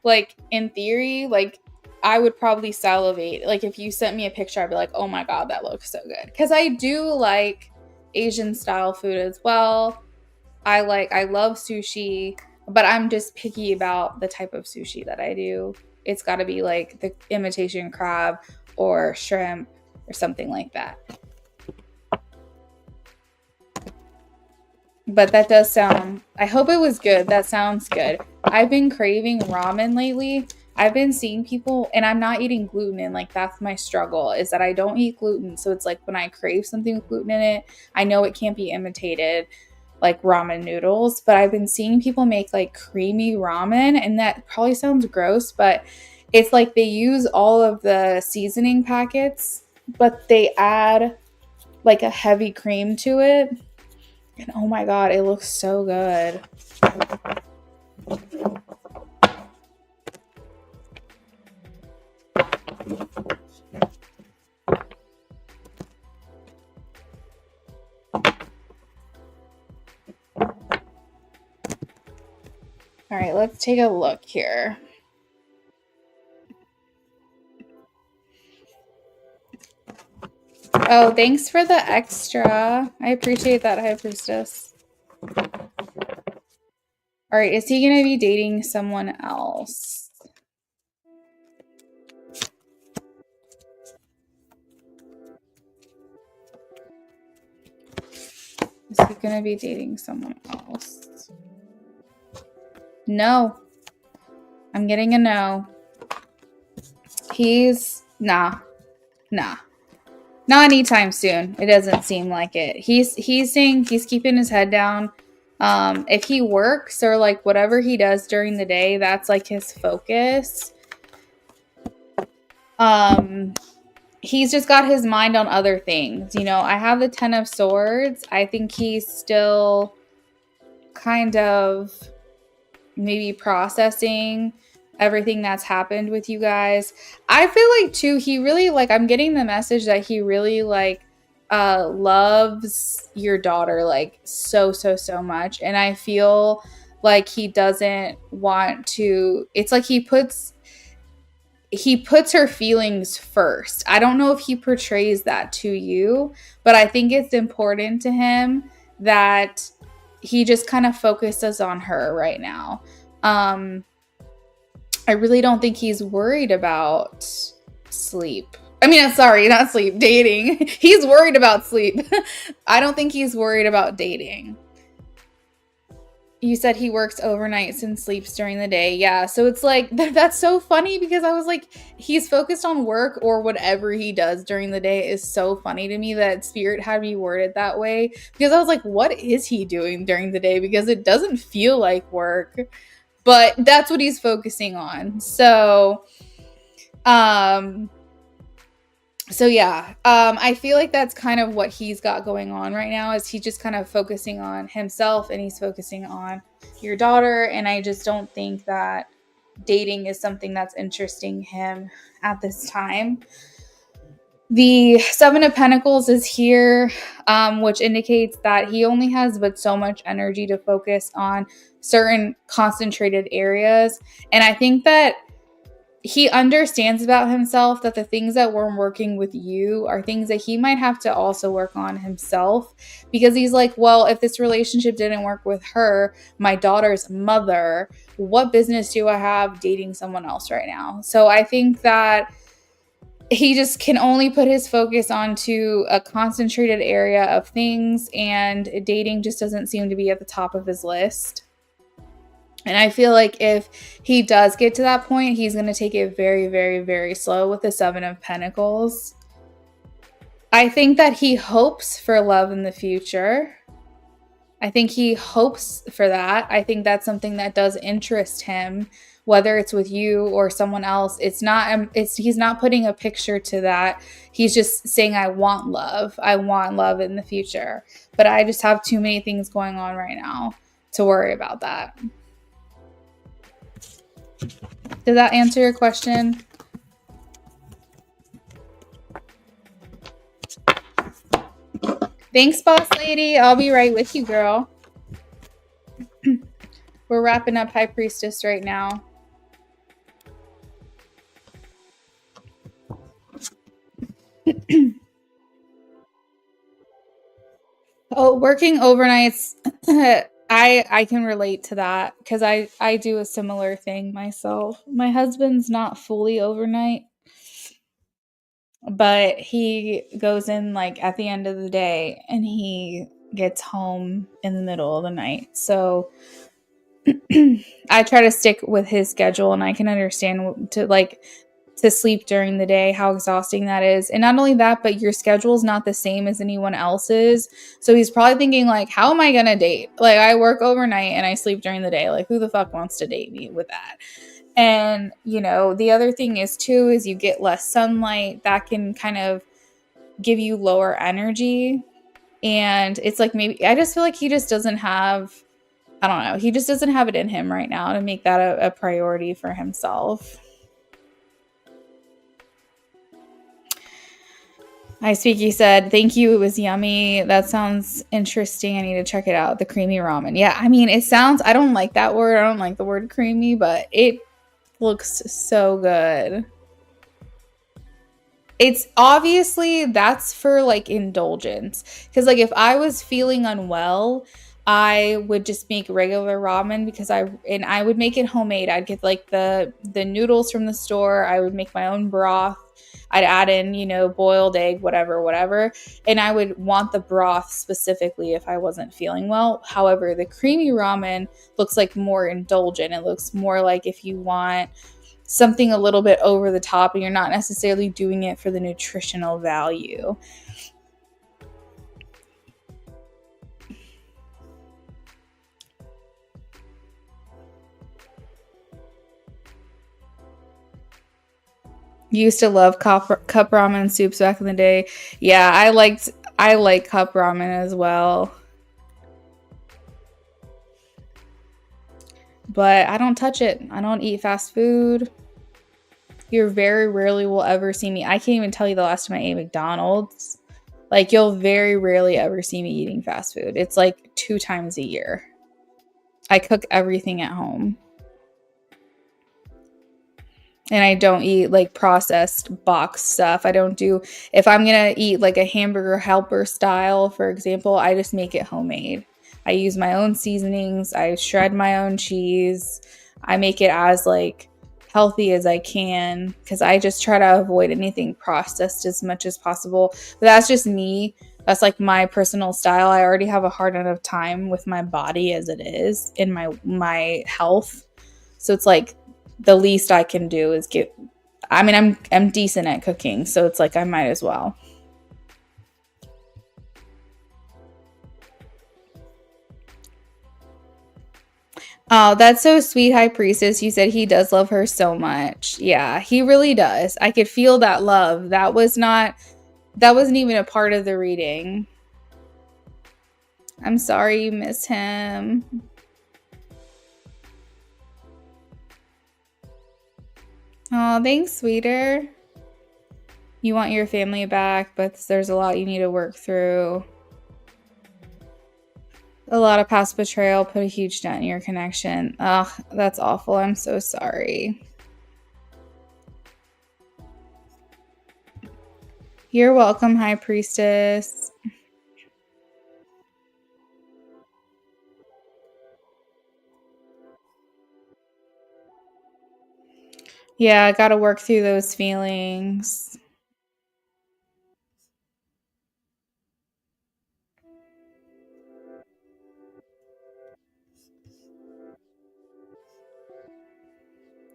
like in theory, like I would probably salivate. Like if you sent me a picture, I'd be like, oh my God, that looks so good. Because I do like Asian style food as well. I love sushi, but I'm just picky about the type of sushi that I do. It's got to be like the imitation crab or shrimp or something like that. But that does sound, I hope it was good. That sounds good. I've been craving ramen lately. I've been seeing people, and I'm not eating gluten, and like that's my struggle, is that I don't eat gluten. So it's like when I crave something with gluten in it, I know it can't be imitated, like ramen noodles, but I've been seeing people make like creamy ramen, and that probably sounds gross, but it's like they use all of the seasoning packets, but they add like a heavy cream to it. And oh my God, it looks so good. All right, let's take a look here. Oh, thanks for the extra. I appreciate that, High Priestess. All right, is he going to be dating someone else? Is he going to be dating someone else? No. I'm getting a no. He's, nah. Not anytime soon. It doesn't seem like it. He's saying he's keeping his head down. If he works or like whatever he does during the day, that's like his focus. He's just got his mind on other things. You know, I have the 10 of Swords. I think he's still kind of maybe processing everything that's happened with you guys. I feel like too, he really like, I'm getting the message that he really like loves your daughter like so much. And I feel like he doesn't want to, it's like he puts her feelings first. I don't know if he portrays that to you, but I think it's important to him that he just kind of focuses on her right now. I really don't think he's worried about sleep. I mean, sorry, not sleep, dating. He's worried about sleep. I don't think he's worried about dating. You said he works overnights and sleeps during the day. Yeah. So it's like, that's so funny because I was like, he's focused on work or whatever he does during the day is so funny to me that Spirit had me worded that way because I was like, what is he doing during the day? Because it doesn't feel like work, but that's what he's focusing on. So yeah, I feel like that's kind of what he's got going on right now is he's just kind of focusing on himself and he's focusing on your daughter. And I just don't think that dating is something that's interesting him at this time. The 7 of Pentacles is here, which indicates that he only has but so much energy to focus on certain concentrated areas. And I think that he understands about himself that the things that we're working with you are things that he might have to also work on himself because he's like, well, if this relationship didn't work with her, my daughter's mother, what business do I have dating someone else right now? So I think that he just can only put his focus onto a concentrated area of things and dating just doesn't seem to be at the top of his list. And I feel like if he does get to that point, he's going to take it very, very, very slow with the 7 of Pentacles. I think that he hopes for love in the future. I think he hopes for that. I think that's something that does interest him, whether it's with you or someone else. He's not putting a picture to that. He's just saying, I want love. I want love in the future. But I just have too many things going on right now to worry about that. Does that answer your question? Thanks, boss lady. I'll be right with you, girl. We're wrapping up High Priestess right now. Oh, working overnights. I can relate to that because I do a similar thing myself. My husband's not fully overnight, but he goes in like at the end of the day and he gets home in the middle of the night. So I try to stick with his schedule and I can understand to sleep during the day, how exhausting that is. And not only that, but your schedule is not the same as anyone else's. So he's probably thinking like, how am I going to date? Like I work overnight and I sleep during the day. Like who the fuck wants to date me with that? And, you know, the other thing is too, is you get less sunlight that can kind of give you lower energy. And it's like, maybe I just feel like he just doesn't have, I don't know. He just doesn't have it in him right now to make that a priority for himself. Hi, Speaky said, thank you. It was yummy. That sounds interesting. I need to check it out. The creamy ramen. Yeah, I mean, it sounds, I don't like that word. I don't like the word creamy, but it looks so good. It's obviously, that's for like indulgence. Because like if I was feeling unwell, I would just make regular ramen because I would make it homemade. I'd get like the noodles from the store. I would make my own broth. I'd add in, you know, boiled egg, whatever. And I would want the broth specifically if I wasn't feeling well. However, the creamy ramen looks like more indulgent. It looks more like if you want something a little bit over the top and you're not necessarily doing it for the nutritional value. Used to love cup ramen soups back in the day. Yeah, I like cup ramen as well. But I don't touch it. I don't eat fast food. You very rarely will ever see me. I can't even tell you the last time I ate McDonald's. Like, you'll very rarely ever see me eating fast food. It's like 2 times a year. I cook everything at home. And I don't eat like processed box stuff. I don't do, if I'm going to eat like a hamburger helper style, for example, I just make it homemade. I use my own seasonings. I shred my own cheese. I make it as like healthy as I can because I just try to avoid anything processed as much as possible. But that's just me. That's like my personal style. I already have a hard enough time with my body as it is in my health. So it's like the least I can do is get, I mean, I'm decent at cooking, so it's like I might as well. Oh, that's so sweet, High Priestess. You said he does love her so much. Yeah, he really does. I could feel that love. That wasn't even a part of the reading. I'm sorry you miss him. Oh, thanks, sweeter. You want your family back, but there's a lot you need to work through. A lot of past betrayal put a huge dent in your connection. Ugh, that's awful. I'm so sorry. You're welcome, High Priestess. Yeah, I gotta work through those feelings.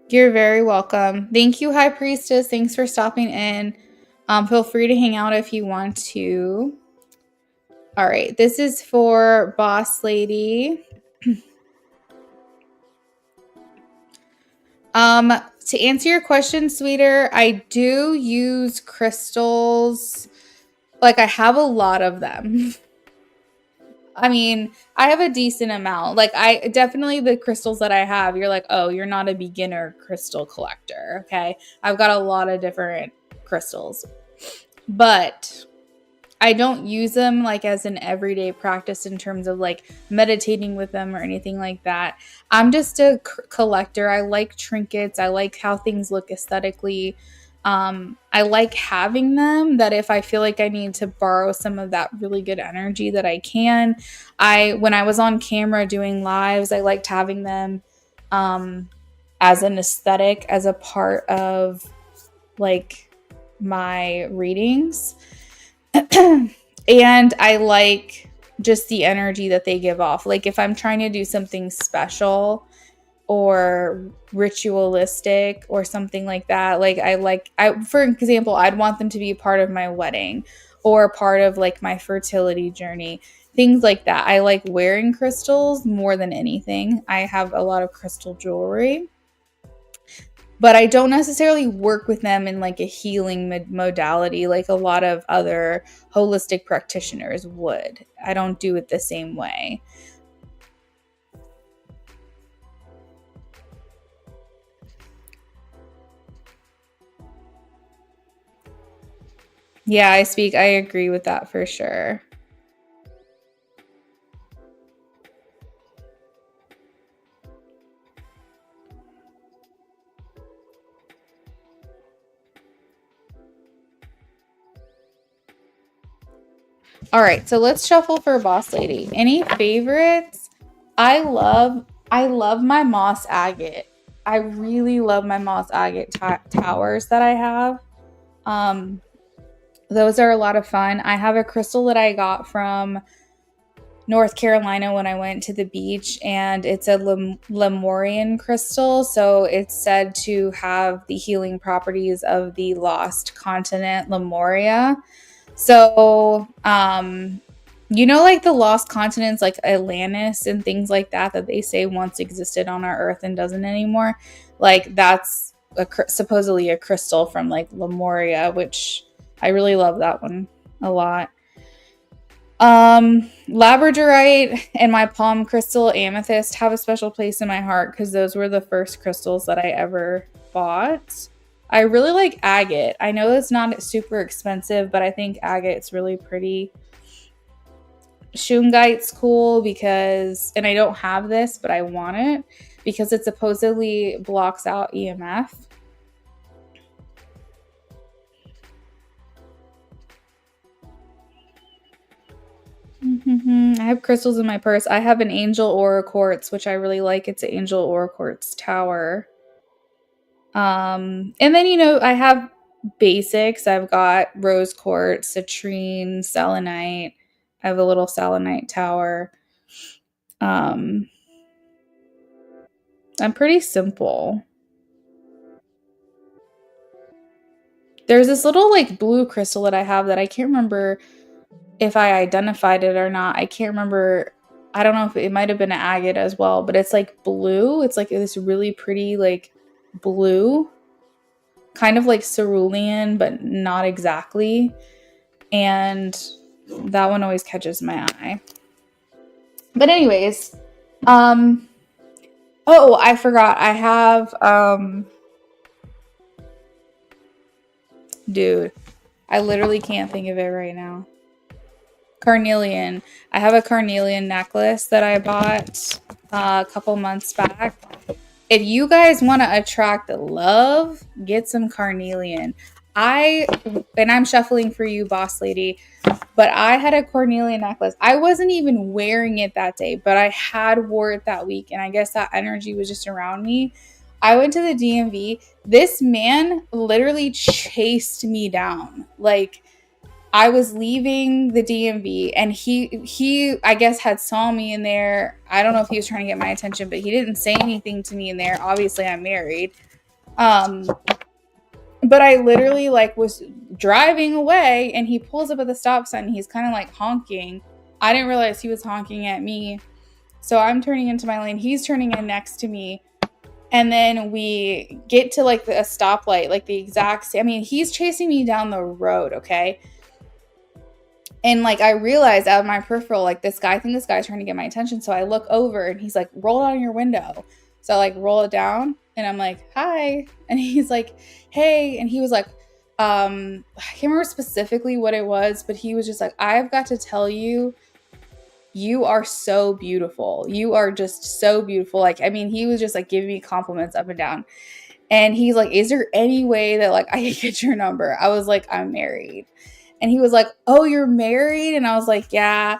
You're very welcome. Thank you, High Priestess. Thanks for stopping in. Feel free to hang out if you want to. All right, this is for Boss Lady. To answer your question, sweeter, I do use crystals. Like, I have a lot of them. I mean, I have a decent amount. Like, I definitely, the crystals that I have, you're like, oh, you're not a beginner crystal collector. Okay. I've got a lot of different crystals, but I don't use them like as an everyday practice in terms of like meditating with them or anything like that. I'm just a collector. I like trinkets. I like how things look aesthetically. I like having them, that if I feel like I need to borrow some of that really good energy, that I can. When I was on camera doing lives, I liked having them as an aesthetic, as a part of like my readings. And I like just the energy that they give off. Like, if I'm trying to do something special or ritualistic or something like that, for example, I'd want them to be a part of my wedding or part of like my fertility journey, things like that. I like wearing crystals more than anything. I have a lot of crystal jewelry, but I don't necessarily work with them in like a healing modality like a lot of other holistic practitioners would. I don't do it the same way. Yeah, I agree with that for sure. All right, so let's shuffle for Boss Lady. Any favorites? I love my moss agate. I really love my moss agate towers that I have. Um, those are a lot of fun. I have a crystal that I got from North Carolina when I went to the beach, and it's a Lemurian crystal. So it's said to have the healing properties of the lost continent Lemuria. So, like the lost continents like Atlantis and things like that, that they say once existed on our earth and doesn't anymore. Like, that's supposedly a crystal from like Lemuria, which I really love that one a lot. Labradorite and my palm crystal amethyst have a special place in my heart because those were the first crystals that I ever bought. I really like agate. I know it's not super expensive, but I think agate's really pretty. Shungite's cool because, and I don't have this, but I want it because it supposedly blocks out EMF. I have crystals in my purse. I have an angel aura quartz, which I really like. It's an angel aura quartz tower. And then, you know, I have basics. I've got rose quartz, citrine, selenite. I have a little selenite tower. I'm pretty simple. There's this little like blue crystal that I have that I can't remember if I identified it or not. I can't remember. I don't know if it might have been an agate as well, but it's like blue. It's like this really pretty like blue, kind of like cerulean, but not exactly. And that one always catches my eye. But anyways, oh, I forgot. I have dude, I literally can't think of it right now. Carnelian. I have a carnelian necklace that I bought a couple months back. If you guys want to attract love, get some carnelian. I'm shuffling for you, boss lady, but I had a carnelian necklace. I wasn't even wearing it that day, but I had wore it that week, and I guess that energy was just around me. I went to the DMV. This man literally chased me down. Like, I was leaving the DMV and he I guess had saw me in there. I don't know if he was trying to get my attention, but he didn't say anything to me in there. Obviously I'm married. But I literally like was driving away and he pulls up at the stop sign and he's kind of like honking. I didn't realize he was honking at me. So I'm turning into my lane. He's turning in next to me. And then we get to like a stoplight, like the exact same. I mean, he's chasing me down the road, okay? And like I realized out of my peripheral, like I think this guy's trying to get my attention. So I look over and he's like, roll down your window. So I like roll it down and I'm like, hi. And he's like, hey. And he was like, I can't remember specifically what it was, but he was just like, I've got to tell you, you are so beautiful. You are just so beautiful. Like, I mean, he was just like giving me compliments up and down. And he's like, is there any way that like I can get your number? I was like, I'm married. And he was like, oh, you're married? And I was like, yeah,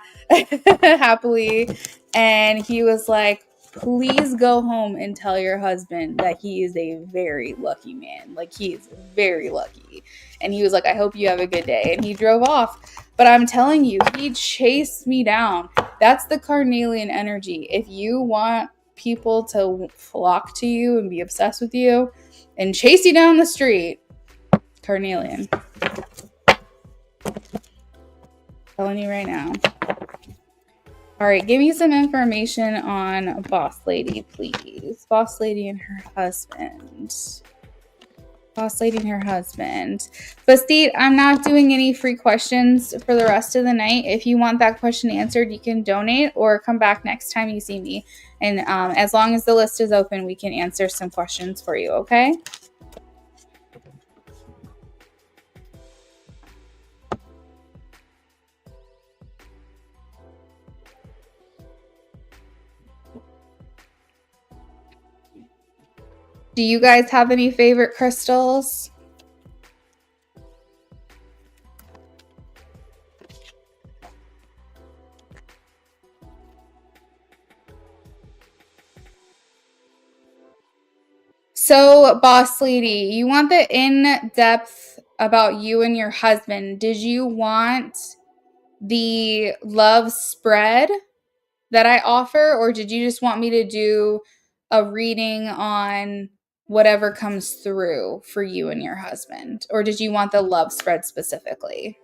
happily. And he was like, please go home and tell your husband that he is a very lucky man. Like, he is very lucky. And he was like, I hope you have a good day. And he drove off. But I'm telling you, he chased me down. That's the carnelian energy. If you want people to flock to you and be obsessed with you and chase you down the street, carnelian. Telling you right now. All right, give me some information on Boss Lady, please. Boss Lady and her husband. Boss Lady and her husband. Bastide, I'm not doing any free questions for the rest of the night. If you want that question answered, you can donate or come back next time you see me. And as long as the list is open, we can answer some questions for you, okay? Do you guys have any favorite crystals? So, Boss Lady, you want the in-depth about you and your husband. Did you want the love spread that I offer, or did you just want me to do a reading on whatever comes through for you and your husband? Or did you want the love spread specifically?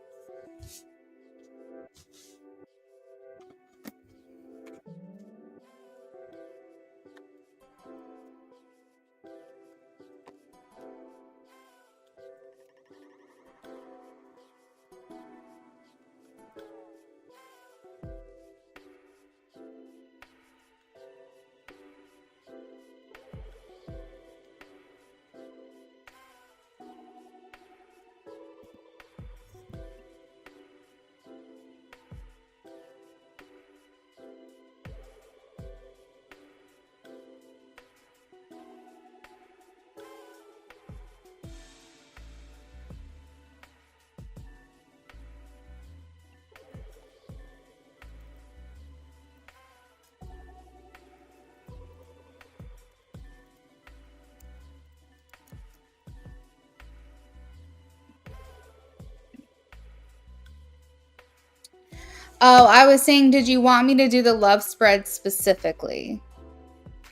Oh, I was saying, did you want me to do the love spread specifically?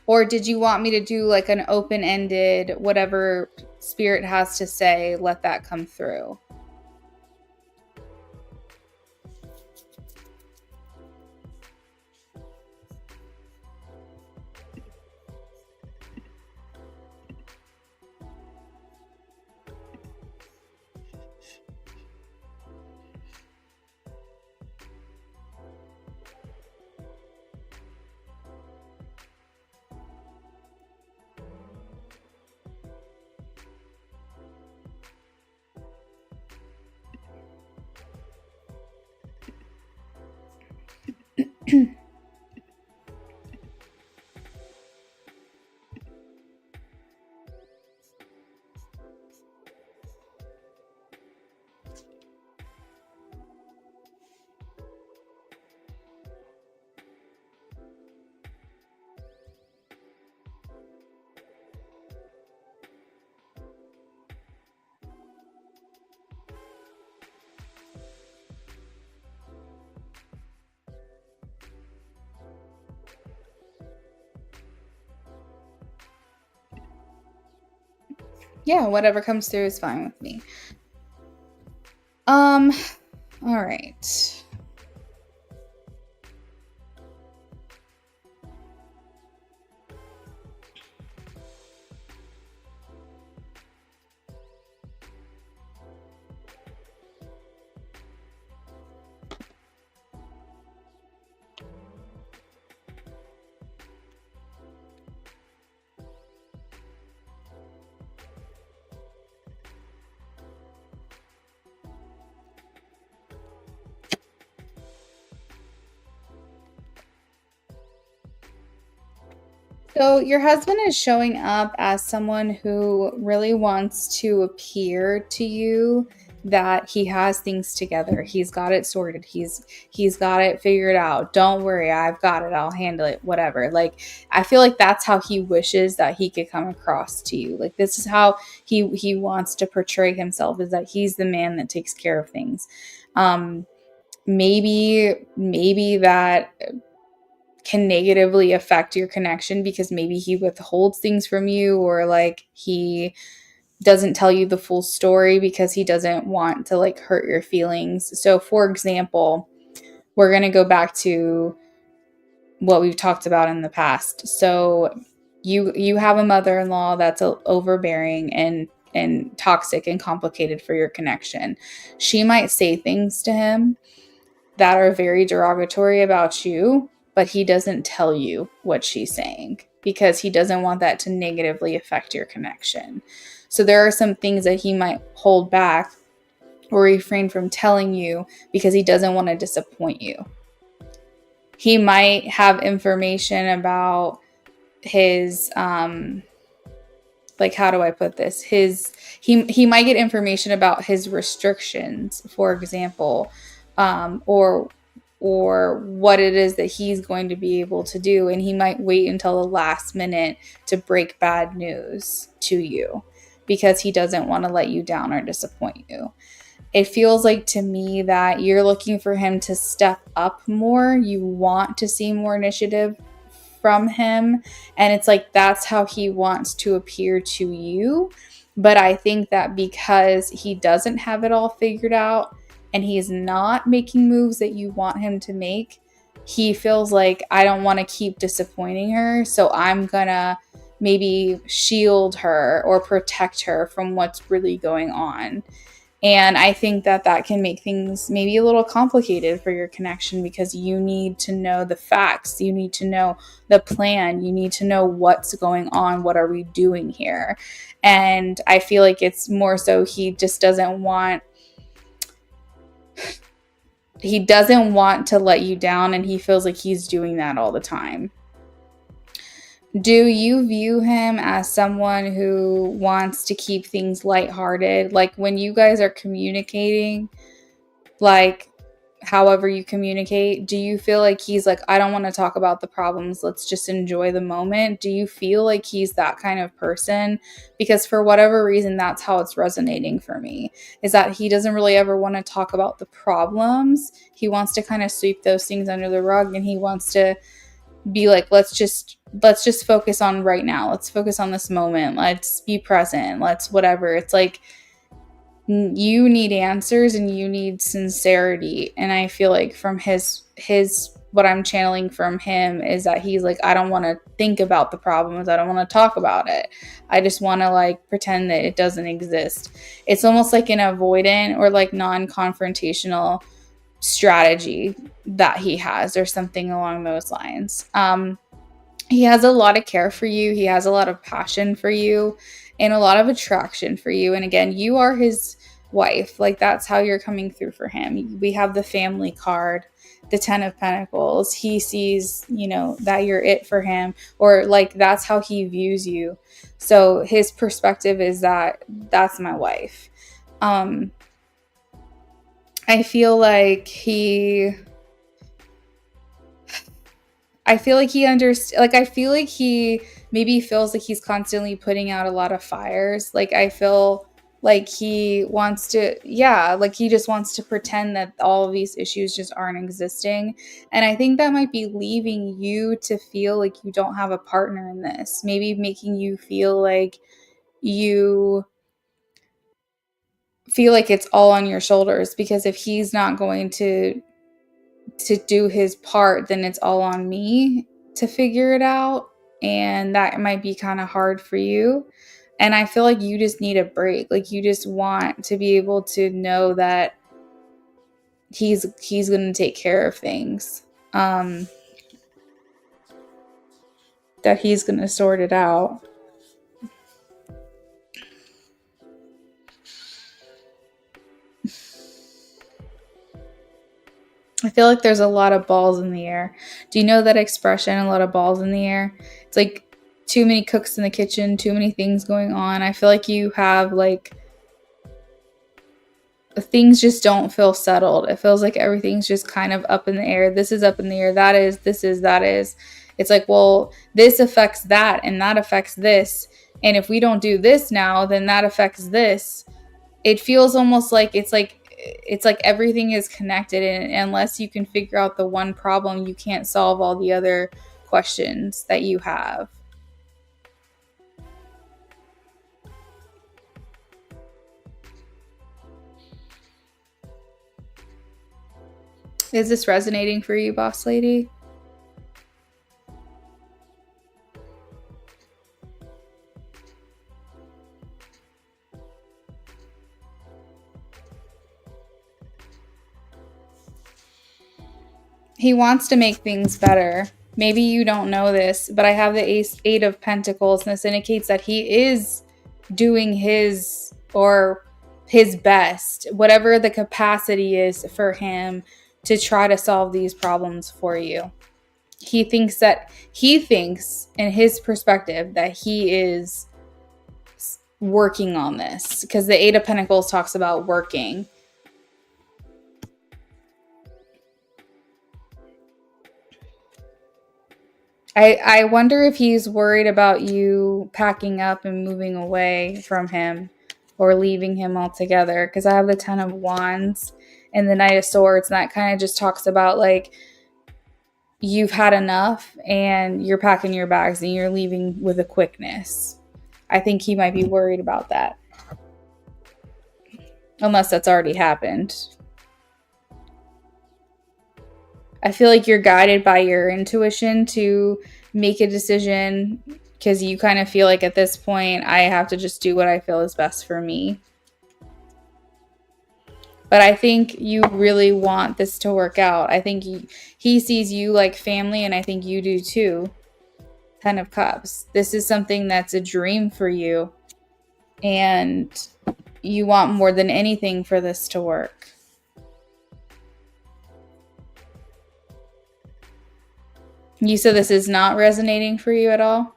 Or did you want me to do like an open-ended, whatever spirit has to say, let that come through? Yeah, whatever comes through is fine with me. All right. So your husband is showing up as someone who really wants to appear to you that he has things together. He's got it sorted. He's got it figured out. Don't worry, I've got it. I'll handle it. Whatever. Like I feel like that's how he wishes that he could come across to you. Like this is how he wants to portray himself, is that he's the man that takes care of things. Maybe that can negatively affect your connection because maybe he withholds things from you, or like he doesn't tell you the full story because he doesn't want to like hurt your feelings. So for example, we're going to go back to what we've talked about in the past. So you have a mother-in-law that's overbearing and toxic and complicated for your connection. She might say things to him that are very derogatory about you, but he doesn't tell you what she's saying because he doesn't want that to negatively affect your connection. So there are some things that he might hold back or refrain from telling you because he doesn't want to disappoint you. He might have information about his like, how do I put this? He might get information about his restrictions, for example, or what it is that he's going to be able to do, and he might wait until the last minute to break bad news to you because he doesn't want to let you down or disappoint you. It feels like to me that you're looking for him to step up more. You want to see more initiative from him, and it's like that's how he wants to appear to you. But I think that because he doesn't have it all figured out and he's not making moves that you want him to make, he feels like, I don't want to keep disappointing her, so I'm gonna maybe shield her or protect her from what's really going on. And I think that that can make things maybe a little complicated for your connection because you need to know the facts. You need to know the plan. You need to know what's going on. What are we doing here? And I feel like it's more so he just doesn't want to let you down, and he feels like he's doing that all the time. Do you view him as someone who wants to keep things lighthearted? Like when you guys are communicating, like however you communicate? Do you feel like he's like, I don't want to talk about the problems, let's just enjoy the moment? Do you feel like he's that kind of person? Because for whatever reason, that's how it's resonating for me, is that he doesn't really ever want to talk about the problems. He wants to kind of sweep those things under the rug, and he wants to be like, let's just focus on right now, let's focus on this moment, let's be present, let's whatever. It's like, you need answers and you need sincerity. And I feel like from his what I'm channeling from him is that he's like, I don't want to think about the problems, I don't want to talk about it, I just want to like pretend that it doesn't exist. It's almost like an avoidant or like non-confrontational strategy that he has, or something along those lines. He has a lot of care for you, he has a lot of passion for you, and a lot of attraction for you. And again, you are his wife. Like, that's how you're coming through for him. We have the family card, the 10 of Pentacles. He sees, that you're it for him, or like that's how he views you. So his perspective is that that's my wife. I feel like he understands. Like, I feel like he maybe feels like he's constantly putting out a lot of fires. Like, I feel like he wants to, like he just wants to pretend that all of these issues just aren't existing. And I think that might be leaving you to feel like you don't have a partner in this. Maybe making you feel like you feel like it's all on your shoulders, because if he's not going to do his part, then it's all on me to figure it out. And that might be kind of hard for you. And I feel like you just need a break. Like, you just want to be able to know that he's going to take care of things. That he's going to sort it out. I feel like there's a lot of balls in the air. Do you know that expression, a lot of balls in the air? It's like too many cooks in the kitchen, too many things going on. I feel like you have like, things just don't feel settled. It feels like everything's just kind of up in the air. This is up in the air. That is, this is, that is. It's like, well, this affects that and that affects this. And if we don't do this now, then that affects this. It feels almost like it's like everything is connected, and unless you can figure out the one problem, you can't solve all the other questions that you have. Is this resonating for you, boss lady? He wants to make things better. Maybe you don't know this, but I have the Eight of Pentacles, and this indicates that he is doing his best, whatever the capacity is for him, to try to solve these problems for you. He thinks in his perspective that he is working on this, because the Eight of Pentacles talks about working. I wonder if he's worried about you packing up and moving away from him, or leaving him altogether, because I have the 10 of Wands and the Knight of Swords, and that kind of just talks about like, you've had enough and you're packing your bags and you're leaving with a quickness. I think he might be worried about that, unless that's already happened. I feel like you're guided by your intuition to make a decision, because you kind of feel like at this point, I have to just do what I feel is best for me. But I think you really want this to work out. I think he sees you like family, and I think you do too. 10 of Cups. This is something that's a dream for you, and you want more than anything for this to work. You said this is not resonating for you at all?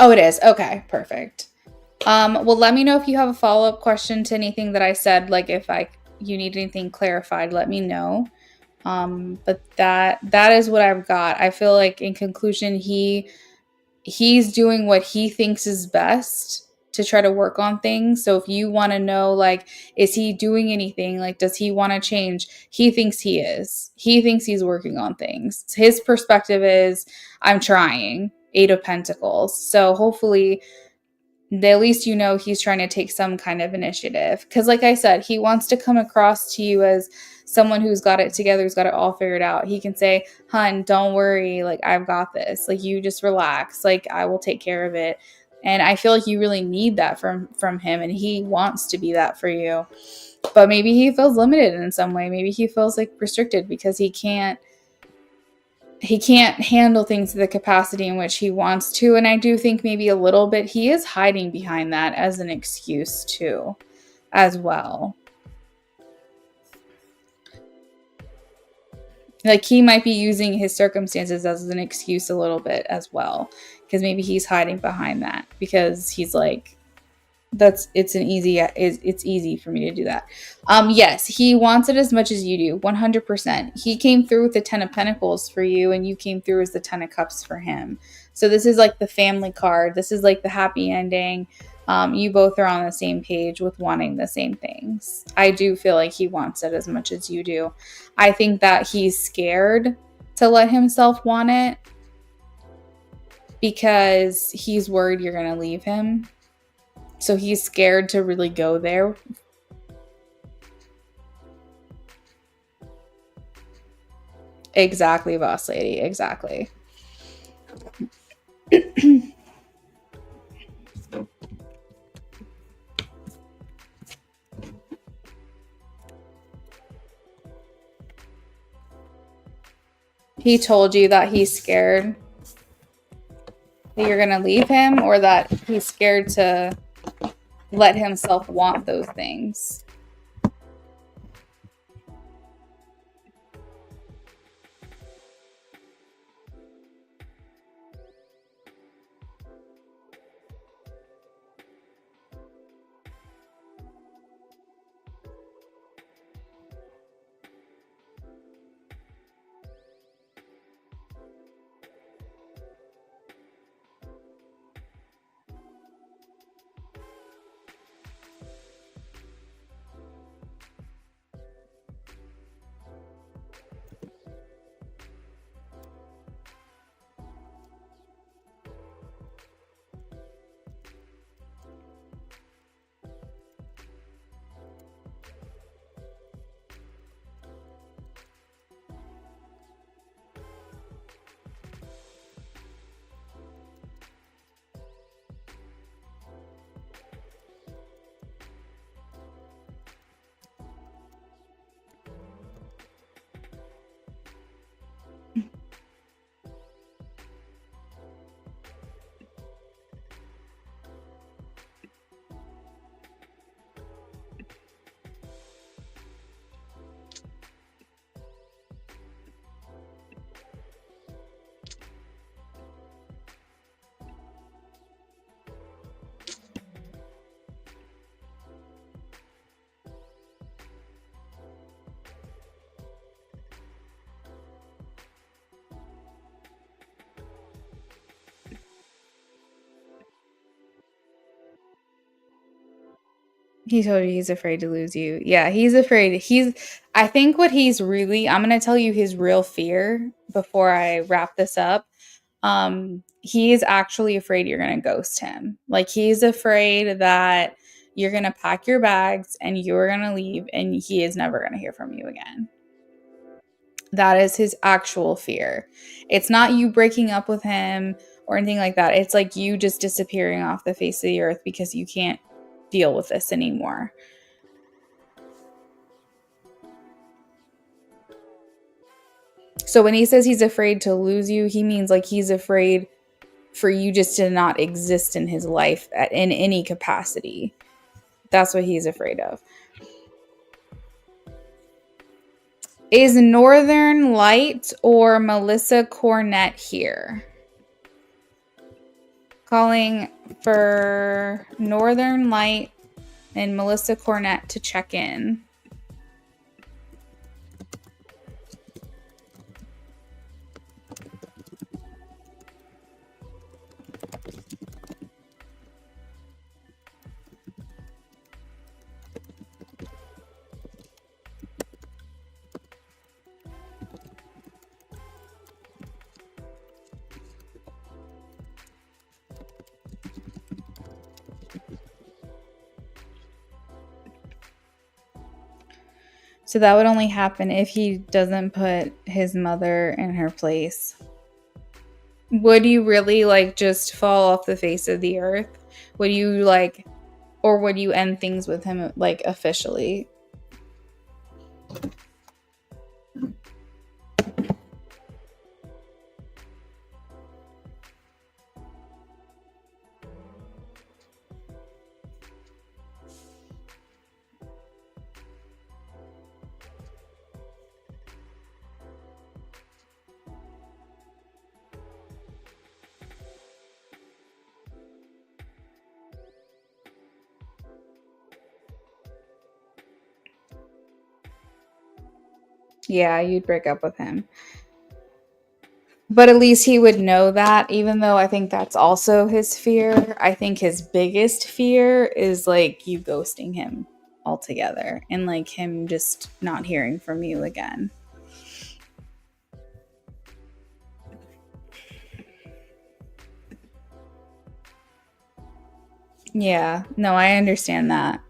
Oh, it is. Okay, perfect. Well, let me know if you have a follow-up question to anything that I said. Like if you need anything clarified, let me know. But that is what I've got. I feel like in conclusion, he's doing what he thinks is best to try to work on things. So if you want to know, like, is he doing anything? Like, does he want to change? He thinks he is. He thinks he's working on things. His perspective is, I'm trying. Eight of Pentacles. So hopefully at least you know he's trying to take some kind of initiative. Because like I said, he wants to come across to you as someone who's got it together, who's got it all figured out. He can say, hun, don't worry. Like, I've got this. Like, you just relax. Like, I will take care of it. And I feel like you really need that from him. And he wants to be that for you. But maybe he feels limited in some way. Maybe he feels like restricted because he can't handle things to the capacity in which he wants to. And I do think maybe a little bit he is hiding behind that as an excuse too, as well. Like he might be using his circumstances as an excuse a little bit as well, because maybe he's hiding behind that because he's like, it's easy for me to do that. Yes, he wants it as much as you do. 100%. He came through with the 10 of Pentacles for you, and you came through as the 10 of Cups for him. So this is like the family card. This is like the happy ending. You both are on the same page with wanting the same things. I do feel like he wants it as much as you do. I think that he's scared to let himself want it because he's worried you're going to leave him. So he's scared to really go there. Exactly, boss lady. Exactly. He told you that he's scared that you're going to leave him, or that he's scared to let himself want those things. He told you he's afraid to lose you. Yeah, he's afraid. I think what he's really, I'm going to tell you his real fear before I wrap this up. He is actually afraid you're going to ghost him. Like he's afraid that you're going to pack your bags and you're going to leave and he is never going to hear from you again. That is his actual fear. It's not you breaking up with him or anything like that. It's like you just disappearing off the face of the earth because you can't deal with this anymore. So when he says he's afraid to lose you, he means like he's afraid for you just to not exist in his life in any capacity. That's what he's afraid of. Is Northern Light or Melissa Cornett here? Calling for Northern Light and Melissa Cornett to check in. So that would only happen if he doesn't put his mother in her place. Would you really like just fall off the face of the earth? Would you like, or would you end things with him like officially? Yeah, you'd break up with him. But at least he would know that, even though I think that's also his fear. I think his biggest fear is like you ghosting him altogether and like him just not hearing from you again. Yeah, no, I understand that.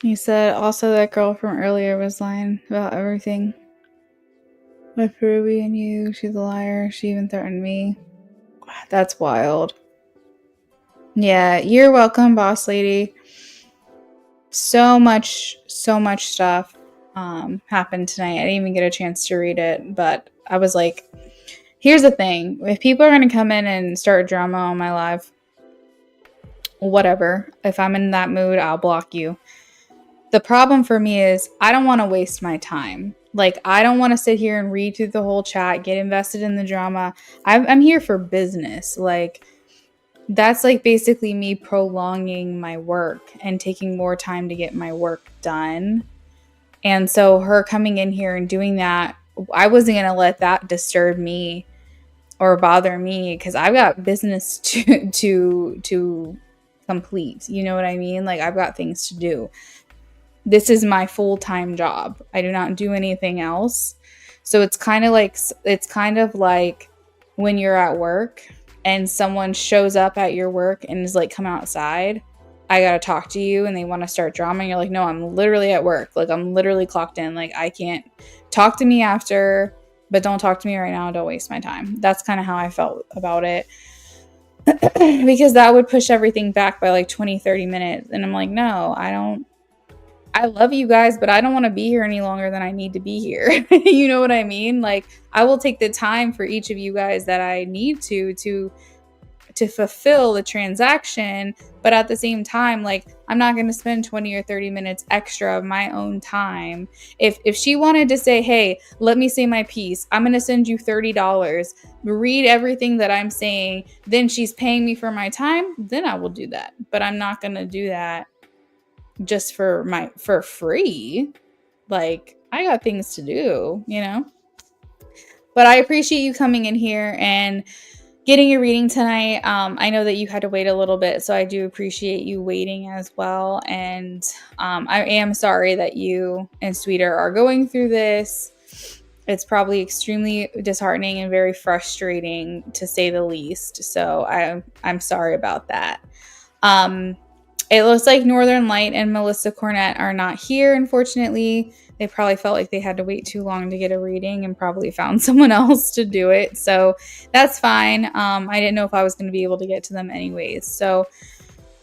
You said also that girl from earlier was lying about everything. My Peruvian you, she's a liar. She even threatened me. That's wild. Yeah, you're welcome, boss lady. So much stuff happened tonight. I didn't even get a chance to read it, but I was like, here's the thing. If people are going to come in and start drama on my live, whatever. If I'm in that mood, I'll block you. The problem for me is I don't want to waste my time. Like, I don't want to sit here and read through the whole chat, get invested in the drama. I'm here for business. Like, that's like basically me prolonging my work and taking more time to get my work done. And so her coming in here and doing that, I wasn't going to let that disturb me or bother me because I've got business to complete. You know what I mean? Like, I've got things to do. This is my full-time job. I do not do anything else. So it's kind of like when you're at work and someone shows up at your work and is like, come outside. I got to talk to you, and they want to start drama. And you're like, no, I'm literally at work. Like, I'm literally clocked in. Like, I can't talk to me after, but don't talk to me right now. Don't waste my time. That's kind of how I felt about it. Because that would push everything back by like 20, 30 minutes. And I'm like, no, I love you guys, but I don't want to be here any longer than I need to be here. You know what I mean? Like, I will take the time for each of you guys that I need to to fulfill the transaction, but at the same time, like, I'm not going to spend 20 or 30 minutes extra of my own time. If she wanted to say, hey, let me say my piece, I'm going to send you $30, read everything that I'm saying, then she's paying me for my time, then I will do that. But I'm not going to do that just for free. Like, I got things to do, you know? But I appreciate you coming in here and getting your reading tonight. I know that you had to wait a little bit, so I do appreciate you waiting as well. And I am sorry that you and Sweeter are going through this. It's probably extremely disheartening and very frustrating, to say the least. So I'm sorry about that. It looks like Northern Light and Melissa Cornett are not here, unfortunately. They probably felt like they had to wait too long to get a reading and probably found someone else to do it. So that's fine. I didn't know if I was going to be able to get to them anyways. So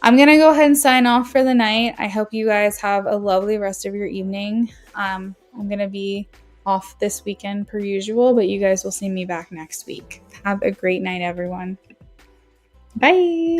I'm going to go ahead and sign off for the night. I hope you guys have a lovely rest of your evening. I'm going to be off this weekend per usual, but you guys will see me back next week. Have a great night, everyone. Bye.